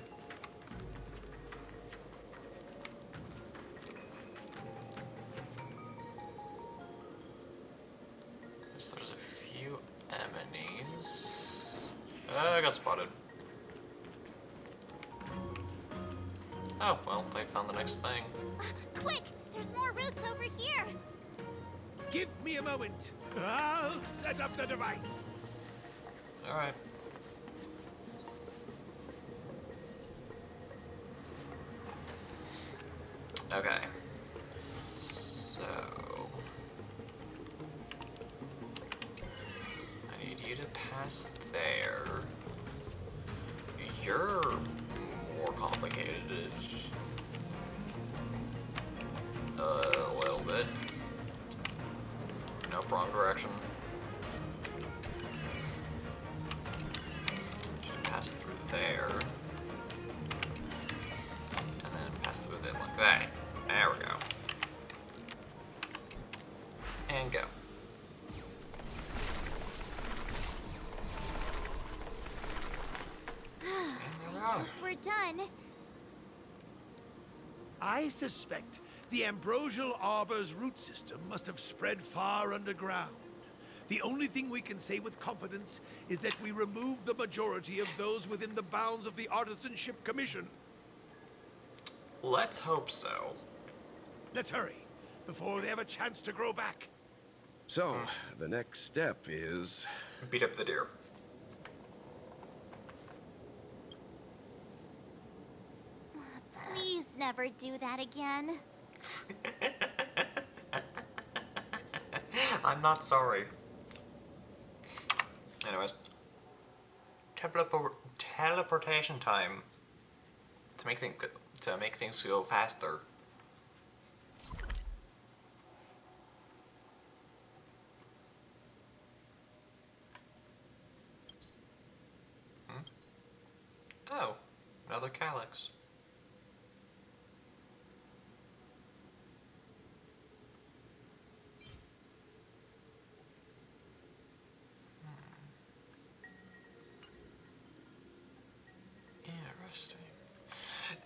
So there's a few enemies. I got spotted. Oh, well, they found the next thing. Quick! There's more roots over here! Give me a moment. I'll set up the device. Alright. Okay. So... I need you to pass there. You're more complicated. A little bit. Nope, wrong direction. Just pass through there. And then pass through them like that. There we go. And go. Guess we're done. I suspect the ambrosial arbor's root system must have spread far underground. The only thing we can say with confidence is that we removed the majority of those within the bounds of the Artisanship Commission. Let's hope so. Let's hurry, before they have a chance to grow back. So, the next step is... Beat up the deer. Please never do that again. I'm not sorry. Anyways. Teleportation time. To make things go faster. Oh, another calyx. Interesting.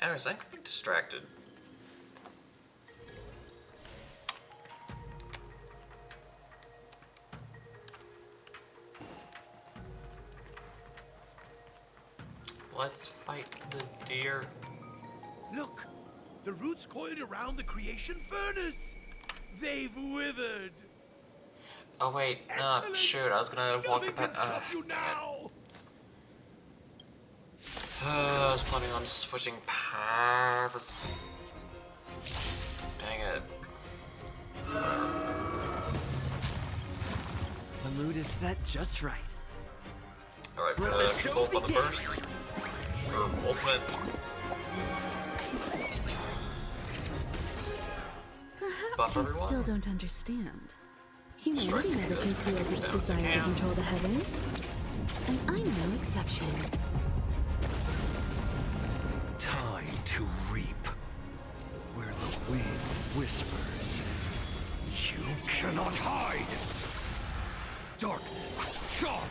Anyways, I'm getting distracted. Let's fight the deer. Look, the roots coiled around the creation furnace. They've withered. Oh wait, shoot, I was gonna walk the path. I was planning on switching paths. Dang it. The mood is set just right. Alright, triple on the burst. Or ultimate. Buff Perhaps you everyone. still don't understand. Humanity Strike never as conceals its down as I desire to can. control the heavens. And I'm no exception. Time to reap. Where the wind whispers. You cannot hide! Darkness, charge!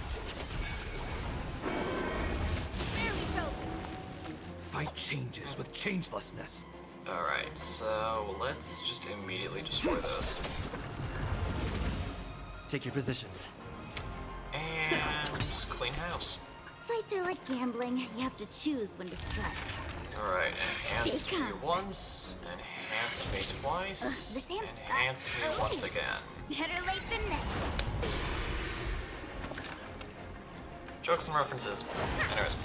Fight changes with changelessness. Alright, so let's just immediately destroy this. Take your positions. And clean house. Fights are like gambling. You have to choose when to strike. Alright, enhance me Take once, enhance me twice, this hand enhance me sucks. once again. Better late than never. Jokes and references. Anyways,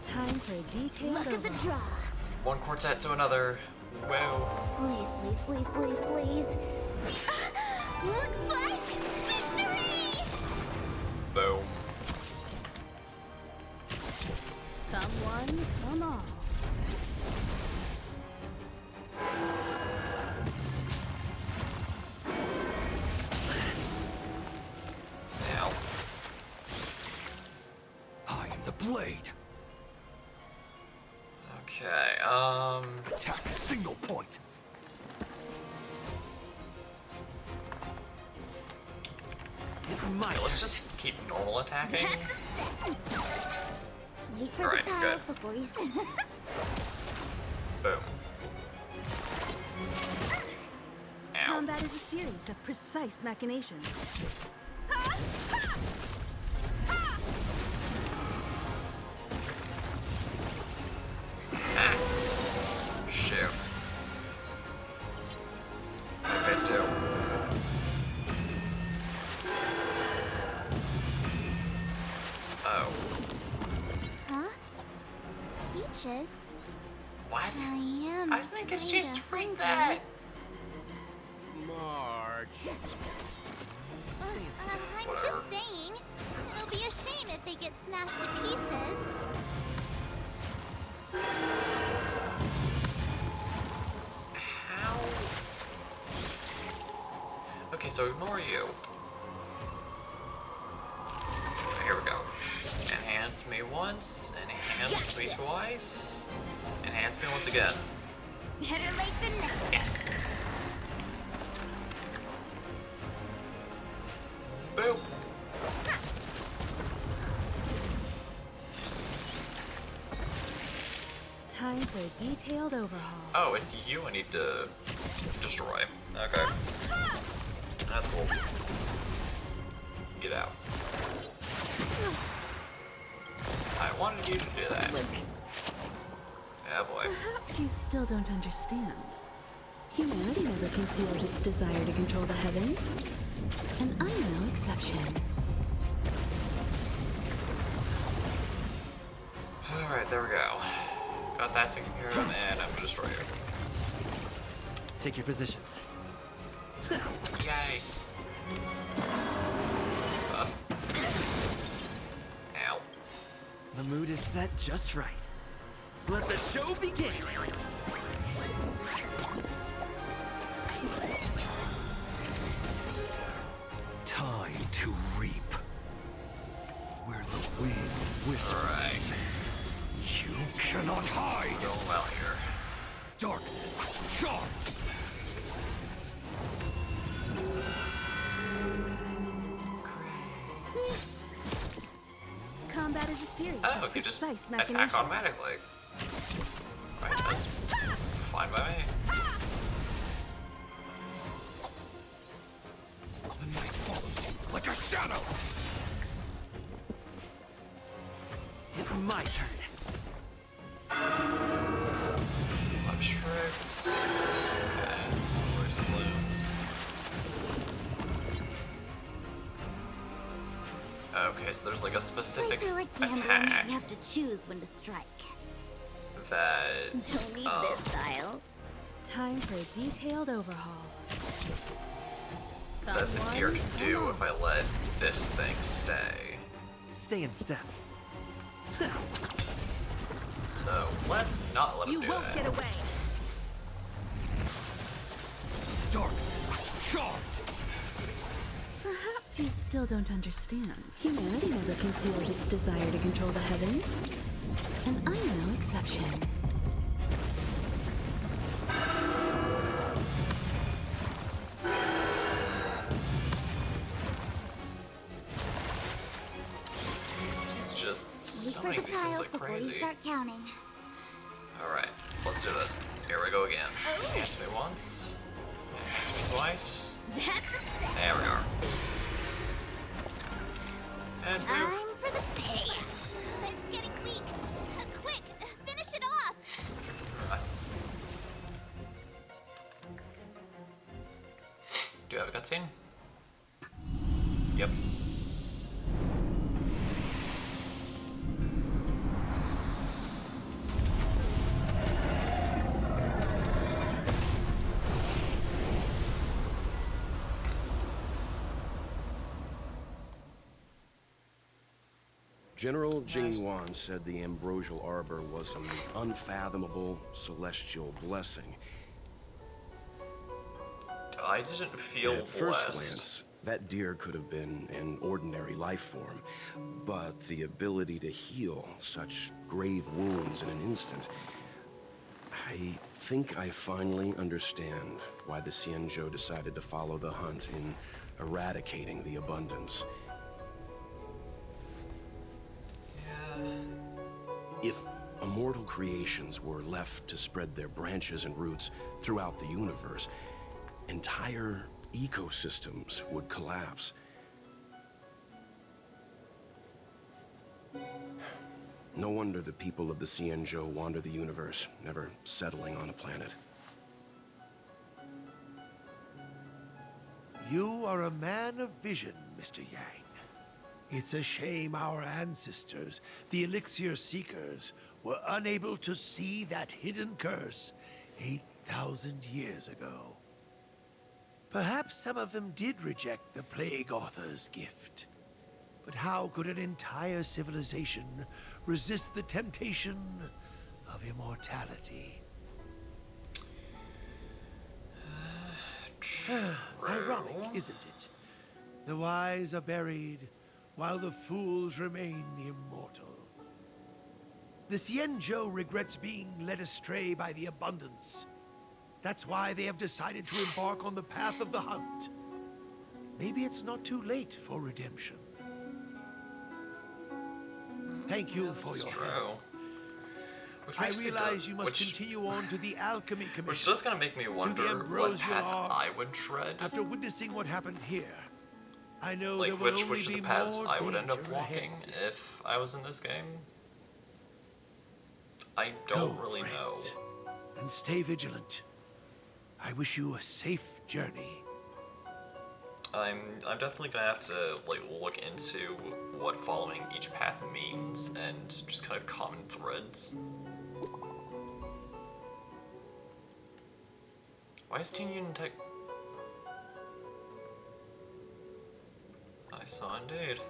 Time for a detailed Look at the overhaul. draw. one quartet to another. Whoa. Please, please, please, please, please. Looks like victory! Boom. Come one, come all. Now. I am the blade. Okay, Attack single point. It's my okay, let's just keep normal attacking. Wait for Alright, the good. tiles before you... Boom. Ow. Combat is a series of precise machinations. Shoot. Phase 2. Oh. Huh? Peaches? What? I am. I didn't get a chance to read kinda that. March. I'm Whatever. just saying. It'll be a shame if they get smashed to pieces. How? Okay, so ignore you. Here we go. Enhance me once, enhance me twice, enhance me once again. Better late than never. Yes. Boom. Time for a detailed overhaul. Oh, it's you I need to destroy. Okay. That's cool. Get out. I wanted you to do that. Yeah, boy. Perhaps you still don't understand. Humanity never conceals its desire to control the heavens. And I'm no exception. Alright, there we go. Got that taken care of, and I'm gonna destroy you. Take your positions. Yay. Buff. Ow. The mood is set just right. Let the show begin! Time to reap. Where the wind whispers. Alright. You cannot hide. Going well here. Darkness, charge. Combat is a series Oh, of you just precise attack machinations. automatically. Right, that's fine by me. The night follows you like a shadow. It's my turn. Lunch fruits. Okay. Where's the blooms? Okay, so there's like a specific Traits are like gambling. attack You have to choose when to strike. that Don't need this style. Time for a detailed overhaul. that the gear can do if I let this thing stay. Stay in step. So let's not let him You do won't that. get away. Dark. Charge. Perhaps you still don't understand. Humanity never conceals its desire to control the heavens. And I'm no exception. He's just Wait summoning for the these things tiles like before you crazy. start counting. Alright, let's do this. Here we go again. Enhance me once. Enhance me twice. There we are. And Time move. for the pay. It's getting weak. Quick, finish it off. Do you have a cutscene? Yep. General Jing Yuan said the ambrosial arbor was an unfathomable celestial blessing. I didn't feel At first blessed. glance, that deer could have been an ordinary life form, but the ability to heal such grave wounds in an instant, I think I finally understand why the Xianzhou decided to follow the hunt in eradicating the abundance. If immortal creations were left to spread their branches and roots throughout the universe, entire ecosystems would collapse. No wonder the people of the Xianzhou wander the universe, never settling on a planet. You are a man of vision, Mr. Yang. It's a shame our ancestors, the Elixir Seekers, were unable to see that hidden curse 8,000 years ago. Perhaps some of them did reject the Plague Author's gift. But how could an entire civilization resist the temptation of immortality? Ironic, isn't it? The wise are buried, while the fools remain immortal. The Xianzhou regrets being led astray by the abundance. That's why they have decided to embark on the path of the hunt. Maybe it's not too late for redemption. Thank you for your help. Which I makes me realize you must continue on to the Alchemy Commission. Which does kind of make me wonder what path I would tread. After witnessing what happened here, I know Like there will only which of be the paths more I would end up danger walking ahead. if I was in this game. I don't really know. And stay vigilant. I wish you a safe journey. I'm definitely gonna have to like look into what following each path means and just kind of common threads. Why is Teen Union Tech? I saw indeed.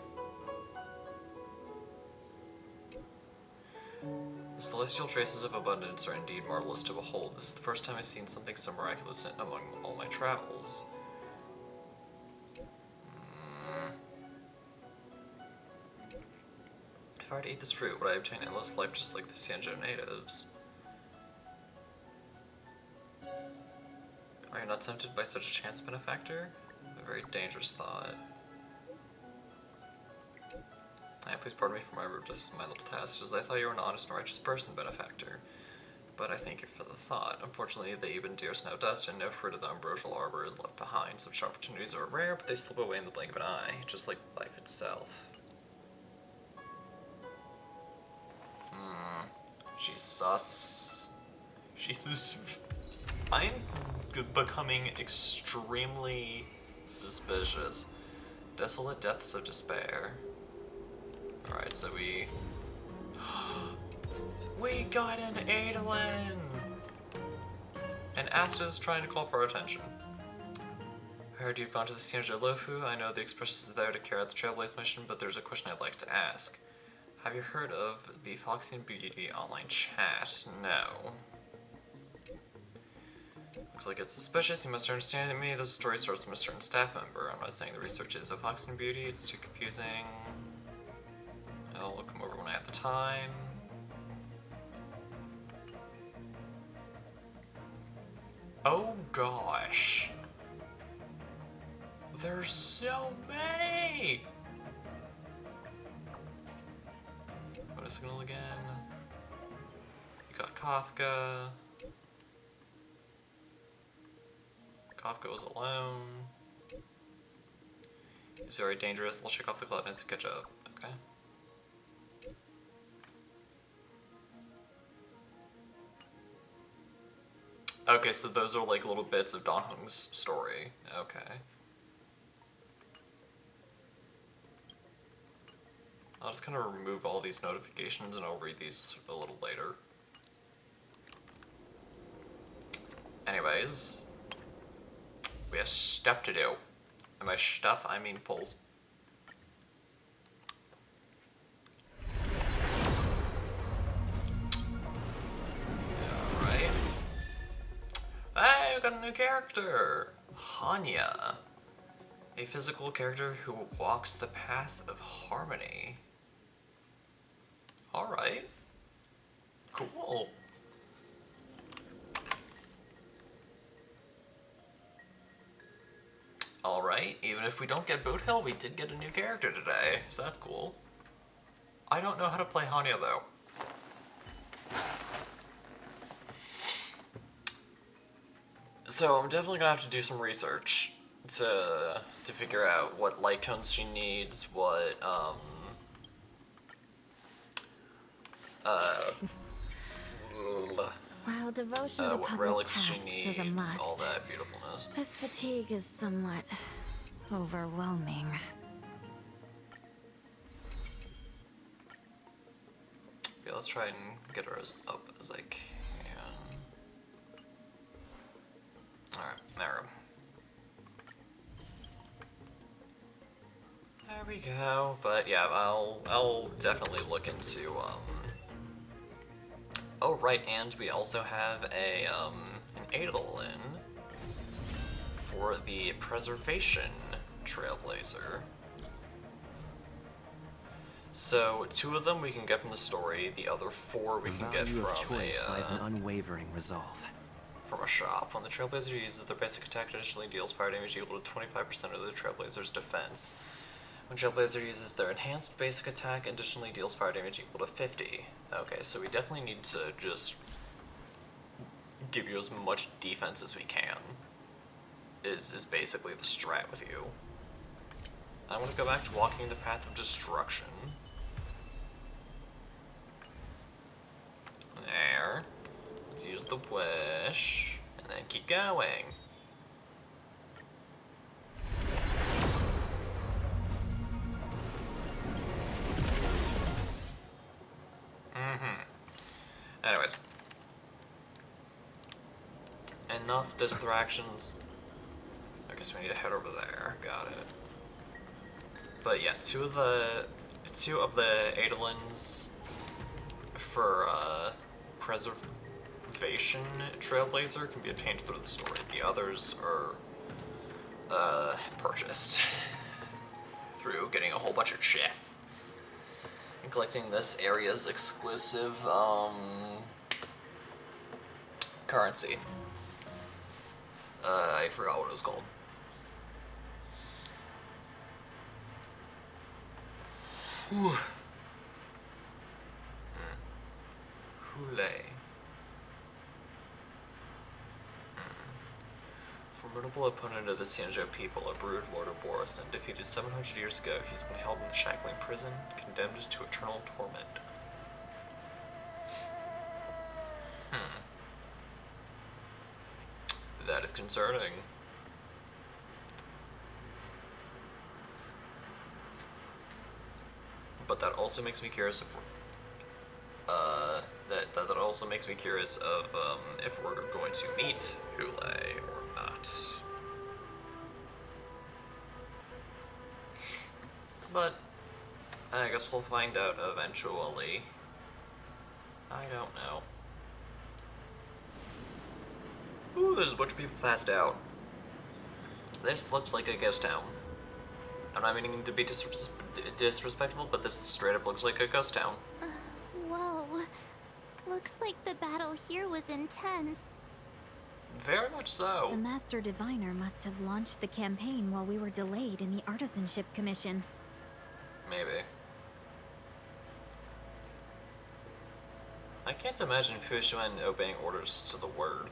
The celestial traces of abundance are indeed marvelous to behold. This is the first time I've seen something so miraculous among all my travels. If I were to eat this fruit, would I obtain endless life just like the Xianzhou natives? Are you not tempted by such a chance benefactor? A very dangerous thought. Please pardon me for my rudeness, my little task, as I thought you were an honest and righteous person, benefactor. But I thank you for the thought. Unfortunately, the Eben deer snow dust and no fruit of the ambrosial arbor is left behind. Such opportunities are rare, but they slip away in the blink of an eye, just like life itself. She's sus. I'm becoming extremely suspicious. Desolate depths of despair. Alright, so we got an Adolin! And Asta's trying to call for our attention. I heard you've gone to the Siege of Lofu. I know the Express is there to carry out the Trailblaze mission, but there's a question I'd like to ask. Have you heard of the Foxy and Beauty online chat? No. Looks like it's suspicious. You must understand me. This story starts from a certain staff member. I'm not saying the research is a Foxy and Beauty. It's too confusing. I'll look them over when I have the time. Oh gosh. There's so many! What a signal again. You got Kafka. Kafka was alone. He's very dangerous. I'll check off the cloud and catch up. Okay. Okay, so those are like little bits of Don Hung's story. Okay. I'll just kind of remove all these notifications and I'll read these a little later. Anyways, we have stuff to do. And by stuff, I mean pulls. Alright. Hey, we got a new character! Hanya. A physical character who walks the path of harmony. Alright. Cool. Alright, even if we don't get Boot Hill, we did get a new character today, so that's cool. I don't know how to play Hanya though. So I'm definitely gonna have to do some research to figure out what light tones she needs, what While devotion to what public relics she tasks needs, is a must, all that beautifulness. this fatigue is somewhat overwhelming. Okay, let's try and get her as up as I can. Alright, there. There we go. But yeah, I'll definitely look into oh right, and we also have a an Adolin for the Preservation Trailblazer. So 2 of them we can get from the story, the other 4 we can get Value of from choice lies in unwavering resolve. from a shop. When the Trailblazer uses their basic attack, it additionally deals fire damage equal to 25% of the Trailblazer's defense. When Trailblazer uses their enhanced basic attack, it additionally deals fire damage equal to 50. Okay, so we definitely need to just give you as much defense as we can. Is basically the strat with you. I want to go back to walking the path of destruction. There. Let's use the wish, and then keep going. Anyways. Enough distractions. I guess we need to head over there. Got it. But yeah, two of the Adolins for Preservation Trailblazer can be obtained through the story. The others are purchased through getting a whole bunch of chests and collecting this area's exclusive currency. I forgot what it was called. Whew. Hule. Formidable opponent of the Sanjo people, a brood Lord of Boris, and defeated 700 years ago, he's been held in the shackling prison, condemned to eternal torment. That is concerning. But that also makes me curious if that also makes me curious of if we're going to meet Hule or not. But I guess we'll find out eventually. I don't know. Ooh, there's a bunch of people passed out. This looks like a ghost town. I'm not meaning to be disrespectful, but this straight up looks like a ghost town. Whoa. Looks like the battle here was intense. Very much so. The Master Diviner must have launched the campaign while we were delayed in the Artisanship Commission. Maybe. I can't imagine Fu Xuan obeying orders to the word.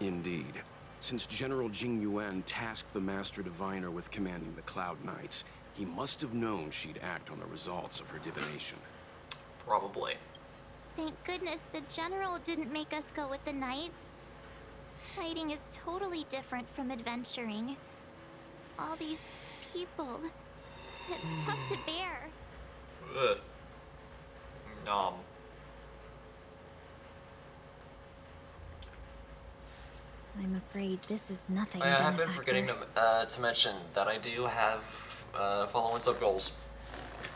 Indeed. Since General Jing Yuan tasked the Master Diviner with commanding the Cloud Knights, he must have known she'd act on the results of her divination. Probably. Thank goodness the General didn't make us go with the Knights. Fighting is totally different from adventuring. All these people. It's tough to bear. Ugh. Nom. I'm afraid this is nothing. I have been benefactor. forgetting to mention that I do have follow-on sub-goals.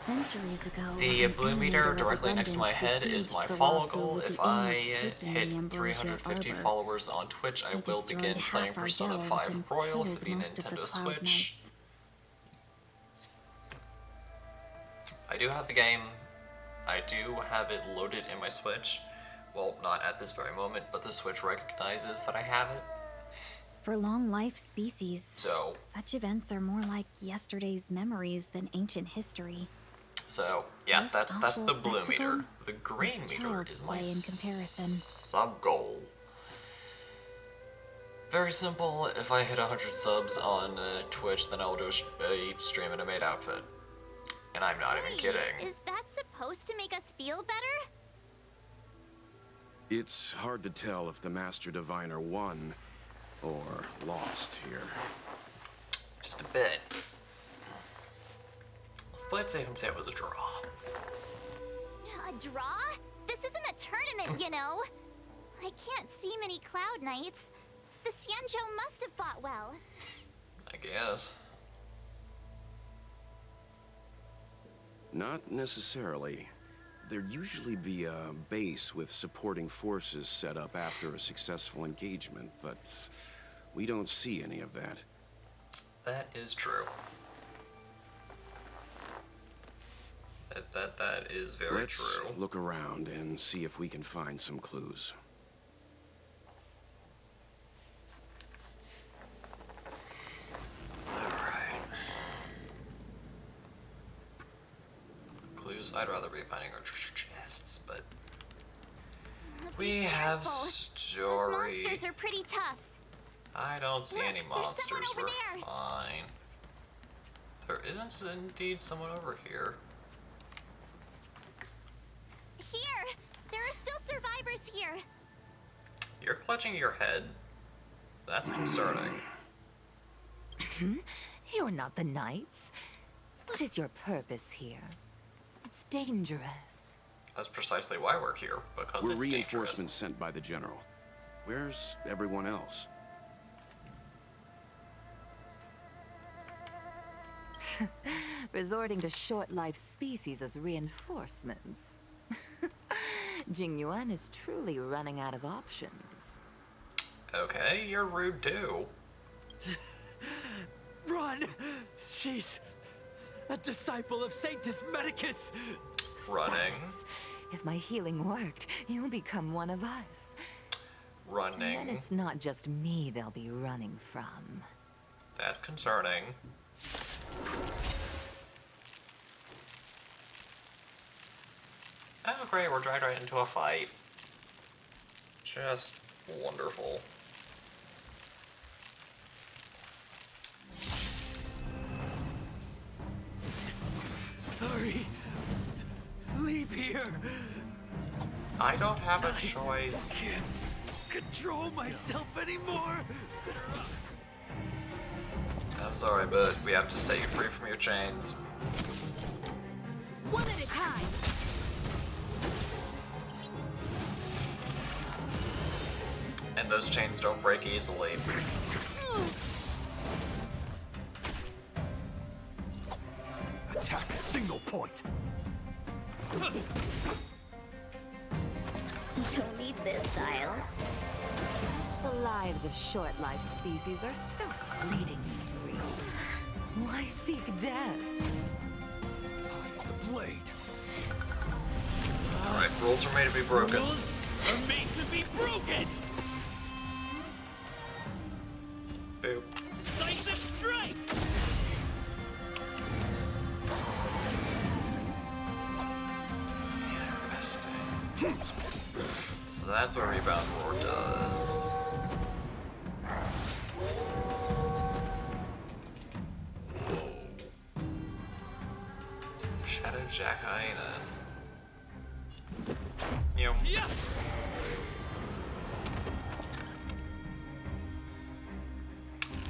Centuries ago, The an blue emanator meter of directly next to my abundance head is besieged my the follow Lawful goal. with If the aim I of taking hit the Ambrosia 350 Arbor. followers on Twitch, I They will destroyed begin half playing our Persona delves 5 and Royal for killed the most of Nintendo Cloud Switch. Knights. I do have the game. I do have it loaded in my Switch. Well, not at this very moment, but the Switch recognizes that I have it. For long life species, So, such events are more like yesterday's memories than ancient history. yeah, This that's the awful blue spectacle meter. The green is meter child's is play my in comparison. sub-goal. Very simple. If I hit 100 subs on Twitch, then I'll do a stream in a maid outfit. And I'm not even kidding. Is that supposed to make us feel better? It's hard to tell if the Master Diviner won or lost here. Just a bit. Let's play it safe and say it was a draw. A draw? This isn't a tournament, you know. I can't see many Cloud Knights. The Xianzhou must have fought well. I guess. Not necessarily. There'd usually be a base with supporting forces set up after a successful engagement, but we don't see any of that. That is true. That is very Let's true. look around and see if we can find some clues. Alright. Clues? I'd rather be finding our treasure chests, but we have Those story. monsters are pretty tough. I don't see any Look, there's monsters. someone over We're there. fine. There isn't indeed someone over here. Here! There are still survivors here. You're clutching your head. That's concerning. You're not the Knights. What is your purpose here? It's dangerous. That's precisely why we're here, because We're it's dangerous. reinforcements sent by the General. Where's everyone else? Resorting to short-lived species as reinforcements. Jing Yuan is truly running out of options. Okay, you're rude too. Run! She's a disciple of Sanctus Medicus! Running. Silence. If my healing worked, you'll become one of us. And then Running. it's not just me they'll be running from. That's concerning. Oh great, we're dragged right into a fight. Just wonderful. Hurry! Leave here! I don't have a choice. I can't control myself anymore! I'm sorry, but we have to set you free from your chains. One at a time. And those chains don't break easily. Attack a single point. Don't need this style. The lives of short-lived species are so fleetingly brief. Why seek death? The blade. Alright, rules are made to be broken. Are made to be broken. Boop. Decisive strike. Interesting. So that's what Rebound Roar does. Shadow Jack Hyena. Yum. Yeah.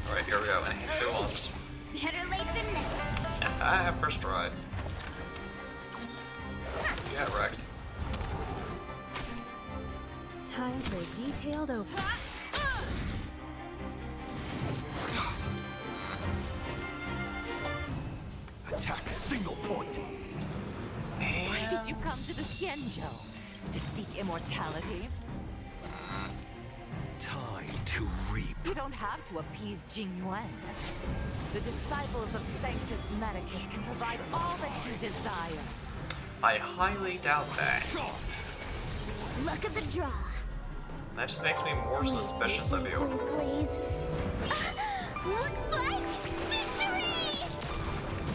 Alright, here we go. And he's go once. Better late than never. I have first try. Yeah, wrecked. Time for a detailed open. Attack a single point. Why did you come to the Xianzhou? To seek immortality? Time to reap. You don't have to appease Jingyuan. The disciples of Sanctus Medicus can provide all that you desire. I highly doubt that. Look at the draw. That just makes me more suspicious of you. Please. Looks like victory!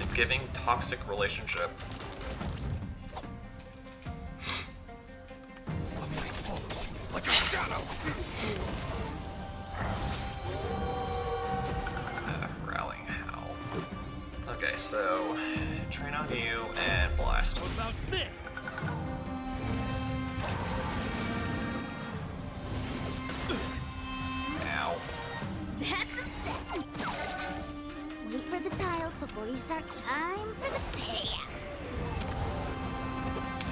It's giving toxic relationship. Like a shadow. Rallying Howl. Okay, so train on you and blast. What about this? Ow. That's a set. Wait for the tiles before you start. Time for the payout.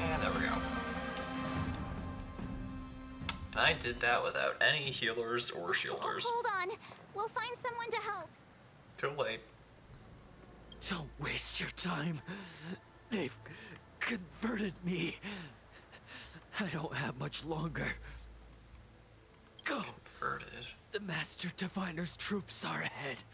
And there we go. And I did that without any healers or shielders. Hold on. We'll find someone to help. Too late. Don't waste your time. They've converted me. I don't have much longer. Go. Converted. The Master Diviner's troops are ahead.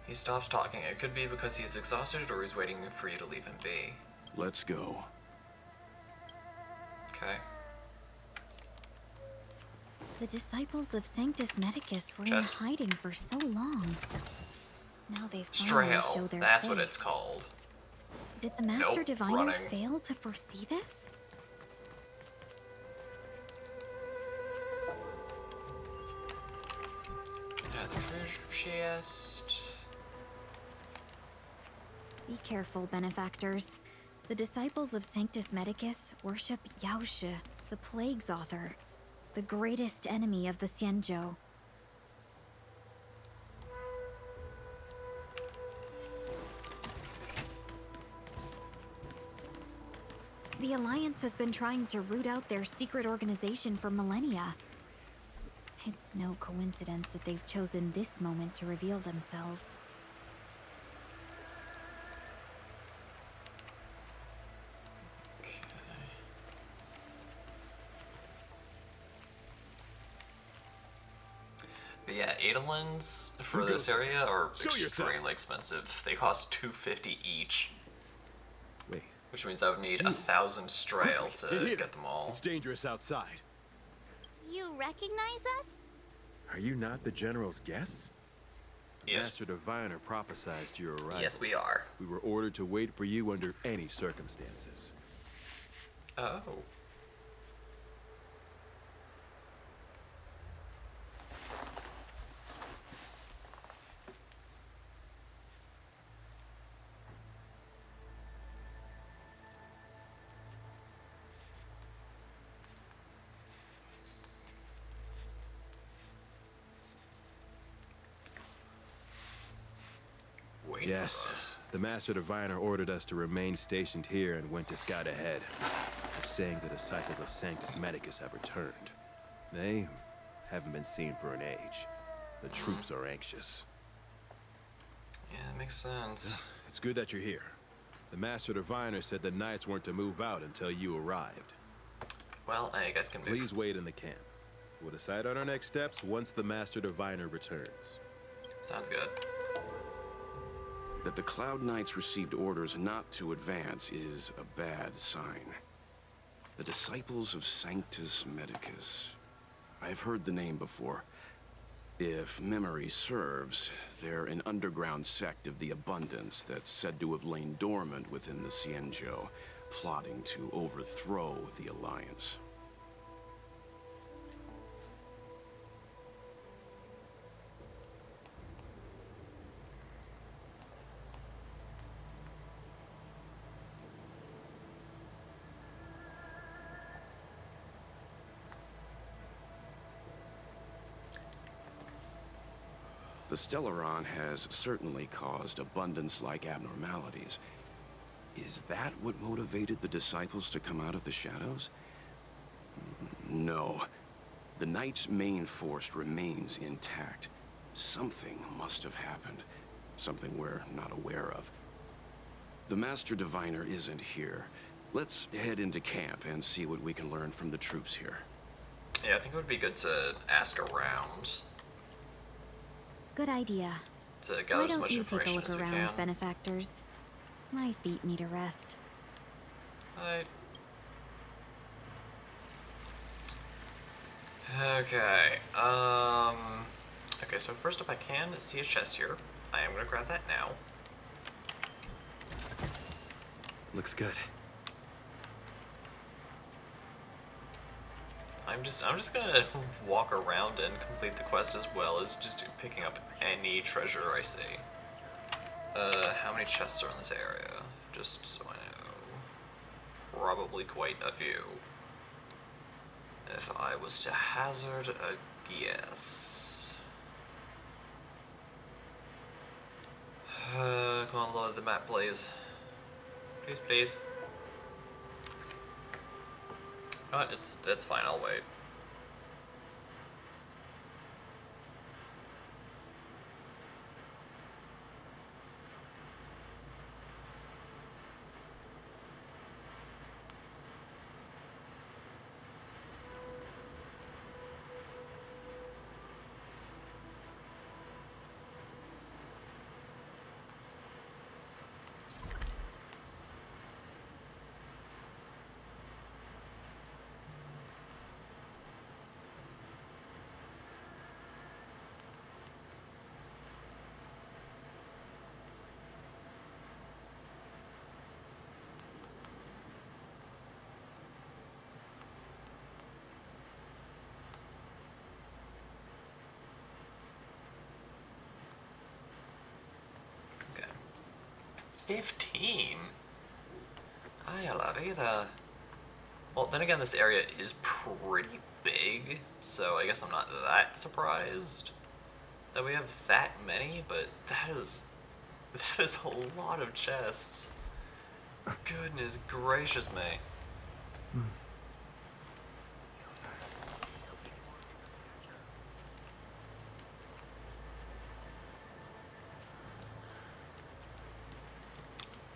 He stops talking. It could be because he's exhausted or he's waiting for you to leave him be. Let's go. Okay. The disciples of Sanctus Medicus were Chest. in hiding for so long. Now they finally show Strail. their That's face. what it's called. Did the Master Nope, Diviner running. fail to foresee this? Yeah, the treasure chest. Be careful, benefactors. The disciples of Sanctus Medicus worship Yaoshe, the Plague's author, the greatest enemy of the Xianzhou. The Alliance has been trying to root out their secret organization for millennia. It's no coincidence that they've chosen this moment to reveal themselves. But yeah, Adolins for this area are extremely expensive. They cost $250 each. Wait. Which means I would need 1,000 Strail to get them all. It's dangerous outside. You recognize us? Are you not the General's guests? Yes. Master Diviner prophesized your arrival. Yes, we are. We were ordered to wait for you under any circumstances. Oh. wait Yes, for us. the Master Diviner ordered us to remain stationed here and went to scout ahead, saying the disciples of Sanctus Medicus have returned. They haven't been seen for an age. The troops are anxious. Yeah, that makes sense. It's good that you're here. The Master Diviner said the Knights weren't to move out until you arrived. Well, now you guys can move. Please wait in the camp. We'll decide on our next steps once the Master Diviner returns. Sounds good. That the Cloud Knights received orders not to advance is a bad sign. The Disciples of Sanctus Medicus. I've heard the name before. If memory serves, they're an underground sect of the Abundance that's said to have lain dormant within the Cienjo, plotting to overthrow the Alliance. The Stellaron has certainly caused Abundance-like abnormalities. Is that what motivated the Disciples to come out of the shadows? No. The Knight's main force remains intact. Something must have happened. Something we're not aware of. The Master Diviner isn't here. Let's head into camp and see what we can learn from the troops here. Yeah, I think it would be good to ask around. Good idea. To Why gather as don't much you take a information look as we around, can. benefactors? My feet need a rest. Alright. Okay, okay, so first up I can see a chest here. I am gonna grab that now. Looks good. I'm just gonna walk around and complete the quest as well as just picking up any treasure I see. How many chests are in this area? Just so I know. Probably quite a few. If I was to hazard a guess. Come on, load the map, please. Please, please. It's fine, I'll wait. Okay. 15? I love either. Well, then again, this area is pretty big, so I guess I'm not that surprised that we have that many, but that is a lot of chests. Goodness gracious me.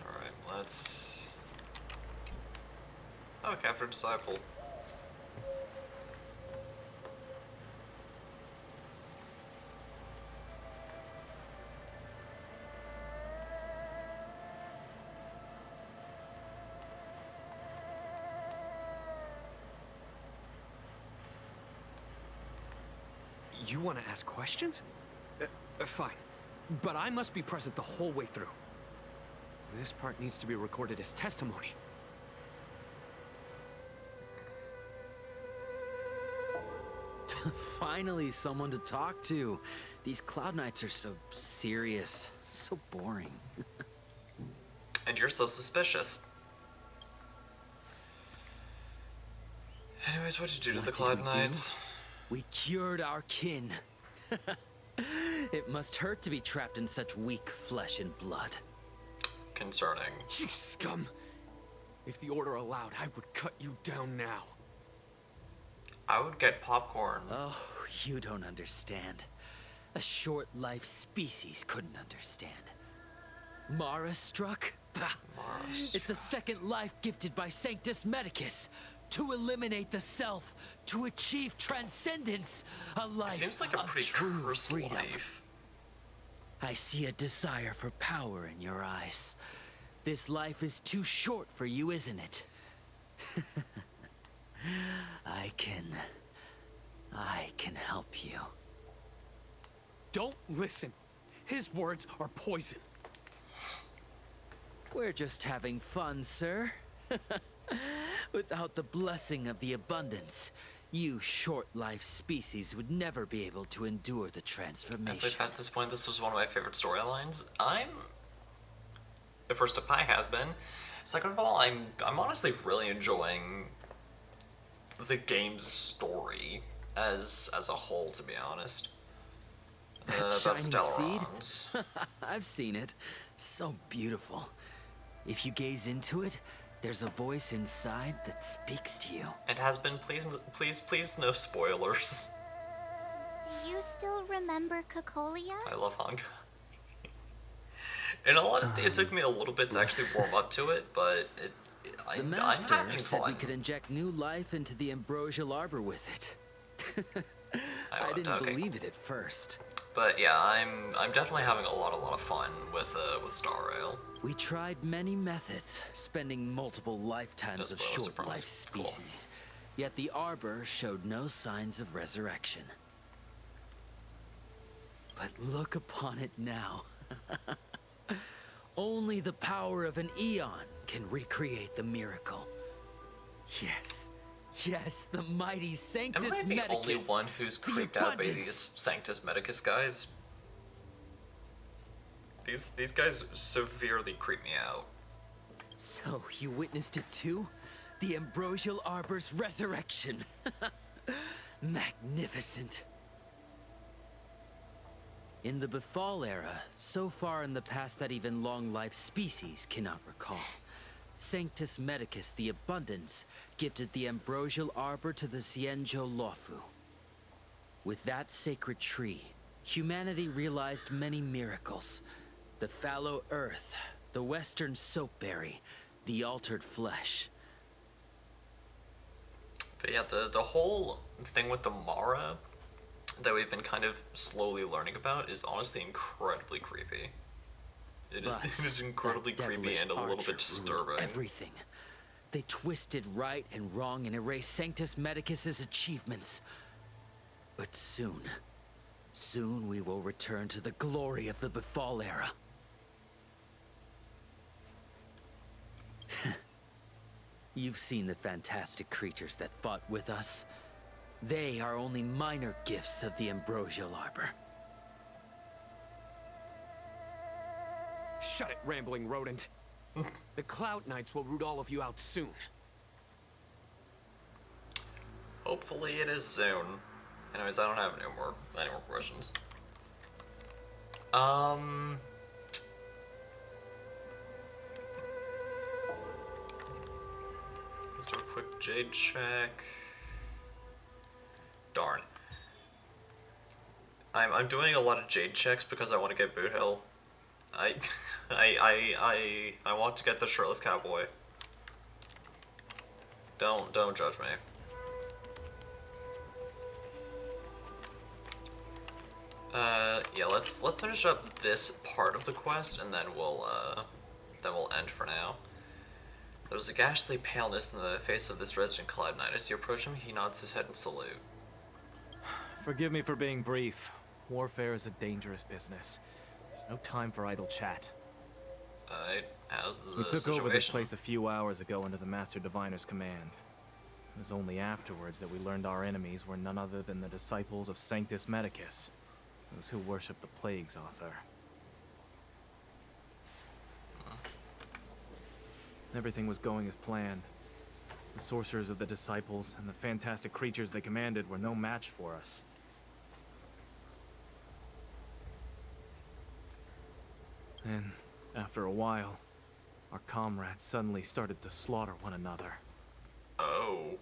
Alright, let's... Oh, capture a disciple. You want to ask questions? Fine. But I must be present the whole way through. This part needs to be recorded as testimony. Finally, someone to talk to. These Cloud Knights are so serious, so boring. And you're so suspicious. Anyways, what'd you do to the Cloud Knights? We cured our kin. It must hurt to be trapped in such weak flesh and blood. Concerning. You scum! If the Order allowed, I would cut you down now. I would get popcorn. Oh, you don't understand. A short-life species couldn't understand. Mara struck? It's the second life gifted by Sanctus Medicus. To eliminate the self, to achieve transcendence. A life Seems like a of pretty true cursed freedom. life. I see a desire for power in your eyes. This life is too short for you, isn't it? I can help you. Don't listen. His words are poison. We're just having fun, sir. Without the blessing of the abundance, you short-life species would never be able to endure the transformation. Past this point, this was one of my favorite storylines. The first of Pi has been. Second of all, I'm honestly really enjoying the game's story as a whole, to be honest. About Shiny Stellarons. seed? I've seen it. So beautiful. If you gaze into it, there's a voice inside that speaks to you. It has been, please, no spoilers. Do you still remember Cocolia? I love Honkai. In all honesty, it took me a little bit to actually warm up to it, but The I'm master having said fun. we could inject new life into the ambrosial arbor with it. I didn't okay, believe it at first. But yeah, I'm definitely having a lot of fun with Star Rail. We tried many methods, spending multiple lifetimes of spoilers, I short-life promise. species. Yet the arbor showed no signs of resurrection. But look upon it now. Only the power of an eon can recreate the miracle. Yes, the mighty Sanctus Am I the Medicus. only one who's creeped out by these Sanctus Medicus guys? These guys severely creep me out. So, you witnessed it too? The ambrosial arbor's resurrection. Magnificent. In the Befall era, so far in the past that even long-life species cannot recall, Sanctus Medicus the Abundance gifted the ambrosial arbor to the Xianzhou Luofu. With that sacred tree, humanity realized many miracles. The fallow earth, the western soapberry, the altered flesh. But yeah, the whole thing with the Mara that we've been kind of slowly learning about is honestly incredibly creepy. It is incredibly creepy and a little bit disturbing. Everything. They twisted right and wrong and erased Sanctus Medicus's achievements. But soon we will return to the glory of the Befall era. You've seen the fantastic creatures that fought with us. They are only minor gifts of the ambrosial arbor. Shut it, rambling rodent. The Cloud Knights will root all of you out soon. Hopefully it is soon. Anyways, I don't have any more questions. Let's do a quick Jade check. Darn. I'm doing a lot of Jade checks because I want to get Boot Hill. I want to get the shirtless cowboy. Don't judge me. Yeah, let's finish up this part of the quest and then we'll end for now. There's a ghastly paleness in the face of this resident Cloud Knight. As you approach him, he nods his head in salute. Forgive me for being brief. Warfare is a dangerous business. There's no time for idle chat. Alright, how's the We took situation? over this place a few hours ago under the Master Diviner's command. It was only afterwards that we learned our enemies were none other than the disciples of Sanctus Medicus, those who worship the Plague's author. Everything was going as planned. The sorcerers of the disciples and the fantastic creatures they commanded were no match for us. And after a while, our comrades suddenly started to slaughter one another. Oh.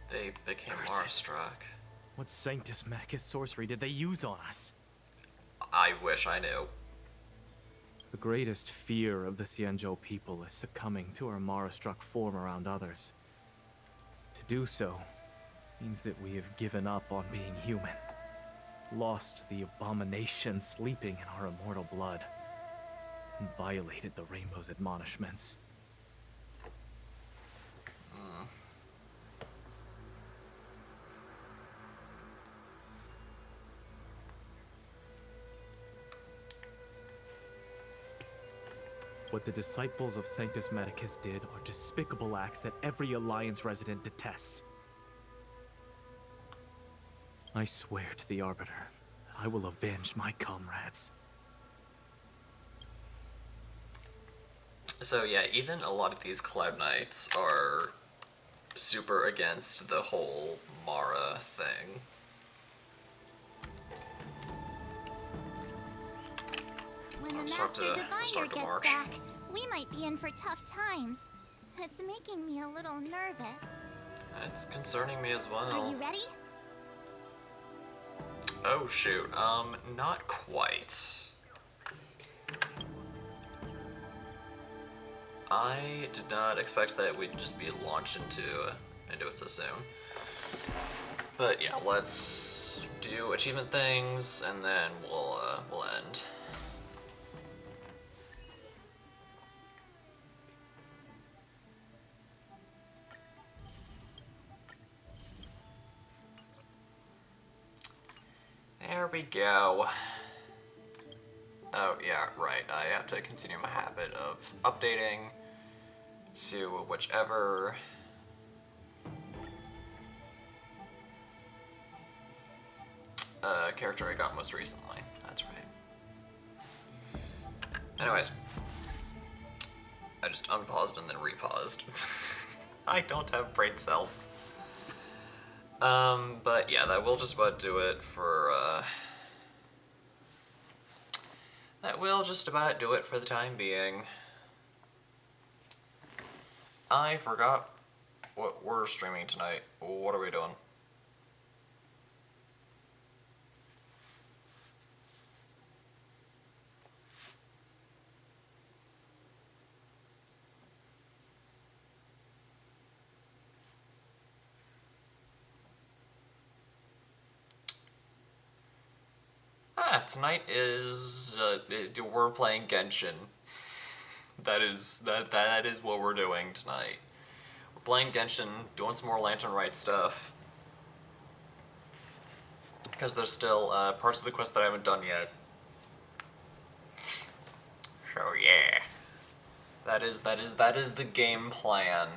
They became awestruck. What Sanctus Medicus sorcery did they use on us? I wish I knew. The greatest fear of the Xianzhou people is succumbing to our Mara-struck form around others. To do so means that we have given up on being human, lost the abomination sleeping in our immortal blood, and violated the Rainbow's admonishments. What the disciples of Sanctus Medicus did are despicable acts that every Alliance resident detests. I swear to the Arbiter that I will avenge my comrades. So yeah, even a lot of these Cloud Knights are super against the whole Mara thing. When the Let's talk Master to Diviner gets Marsh. back, we might be in for tough times. It's making me a little nervous. It's concerning me as well. Are you ready? Oh shoot, not quite. I did not expect that we'd just be launched into it so soon. But yeah, let's do achievement things and then we'll end. There we go. Oh yeah, right. I have to continue my habit of updating to whichever character I got most recently. That's right. Anyways, I just unpaused and then repaused. I don't have brain cells. But yeah, that will just about do it for, that will just about do it for the time being. I forgot what we're streaming tonight. What are we doing? Tonight is, we're playing Genshin. That is what we're doing tonight. We're playing Genshin, doing some more Lantern Rite stuff. Because there's still, parts of the quest that I haven't done yet. So yeah. That is the game plan.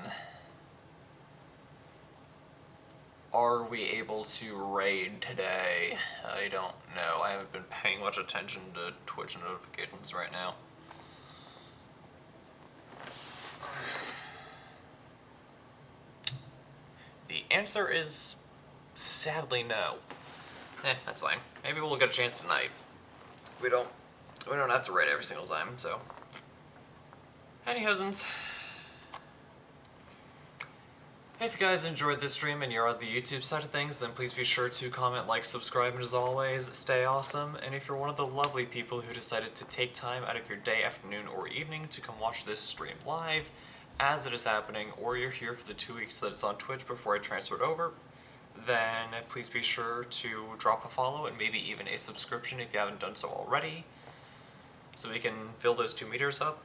Are we able to raid today? I don't know. I haven't been paying much attention to Twitch notifications right now. The answer is sadly no. That's fine. Maybe we'll get a chance tonight. We don't have to raid every single time, so. Anyhosens. If you guys enjoyed this stream and you're on the YouTube side of things, then please be sure to comment, like, subscribe, and as always, stay awesome. And if you're one of the lovely people who decided to take time out of your day, afternoon, or evening to come watch this stream live as it is happening, or you're here for the 2 weeks that it's on Twitch before I transfer it over, then please be sure to drop a follow and maybe even a subscription if you haven't done so already, so we can fill those 2 meters up.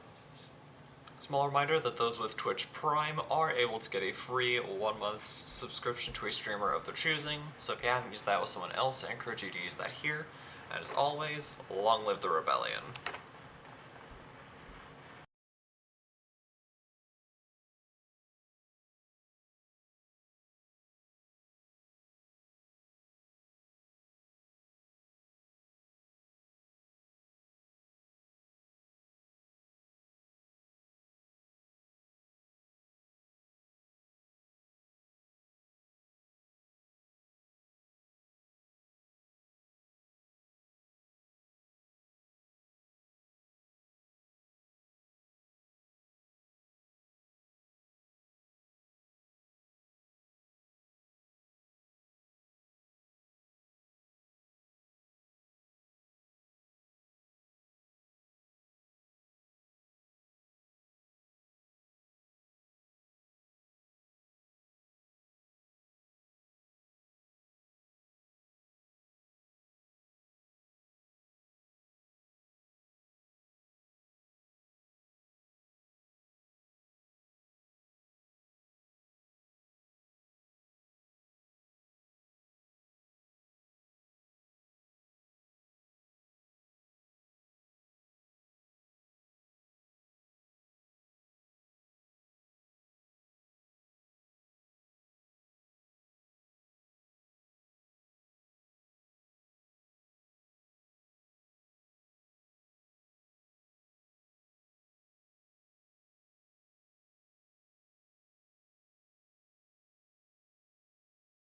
Small reminder that those with Twitch Prime are able to get a free 1 month's subscription to a streamer of their choosing, so if you haven't used that with someone else, I encourage you to use that here. And as always, long live the Rebellion.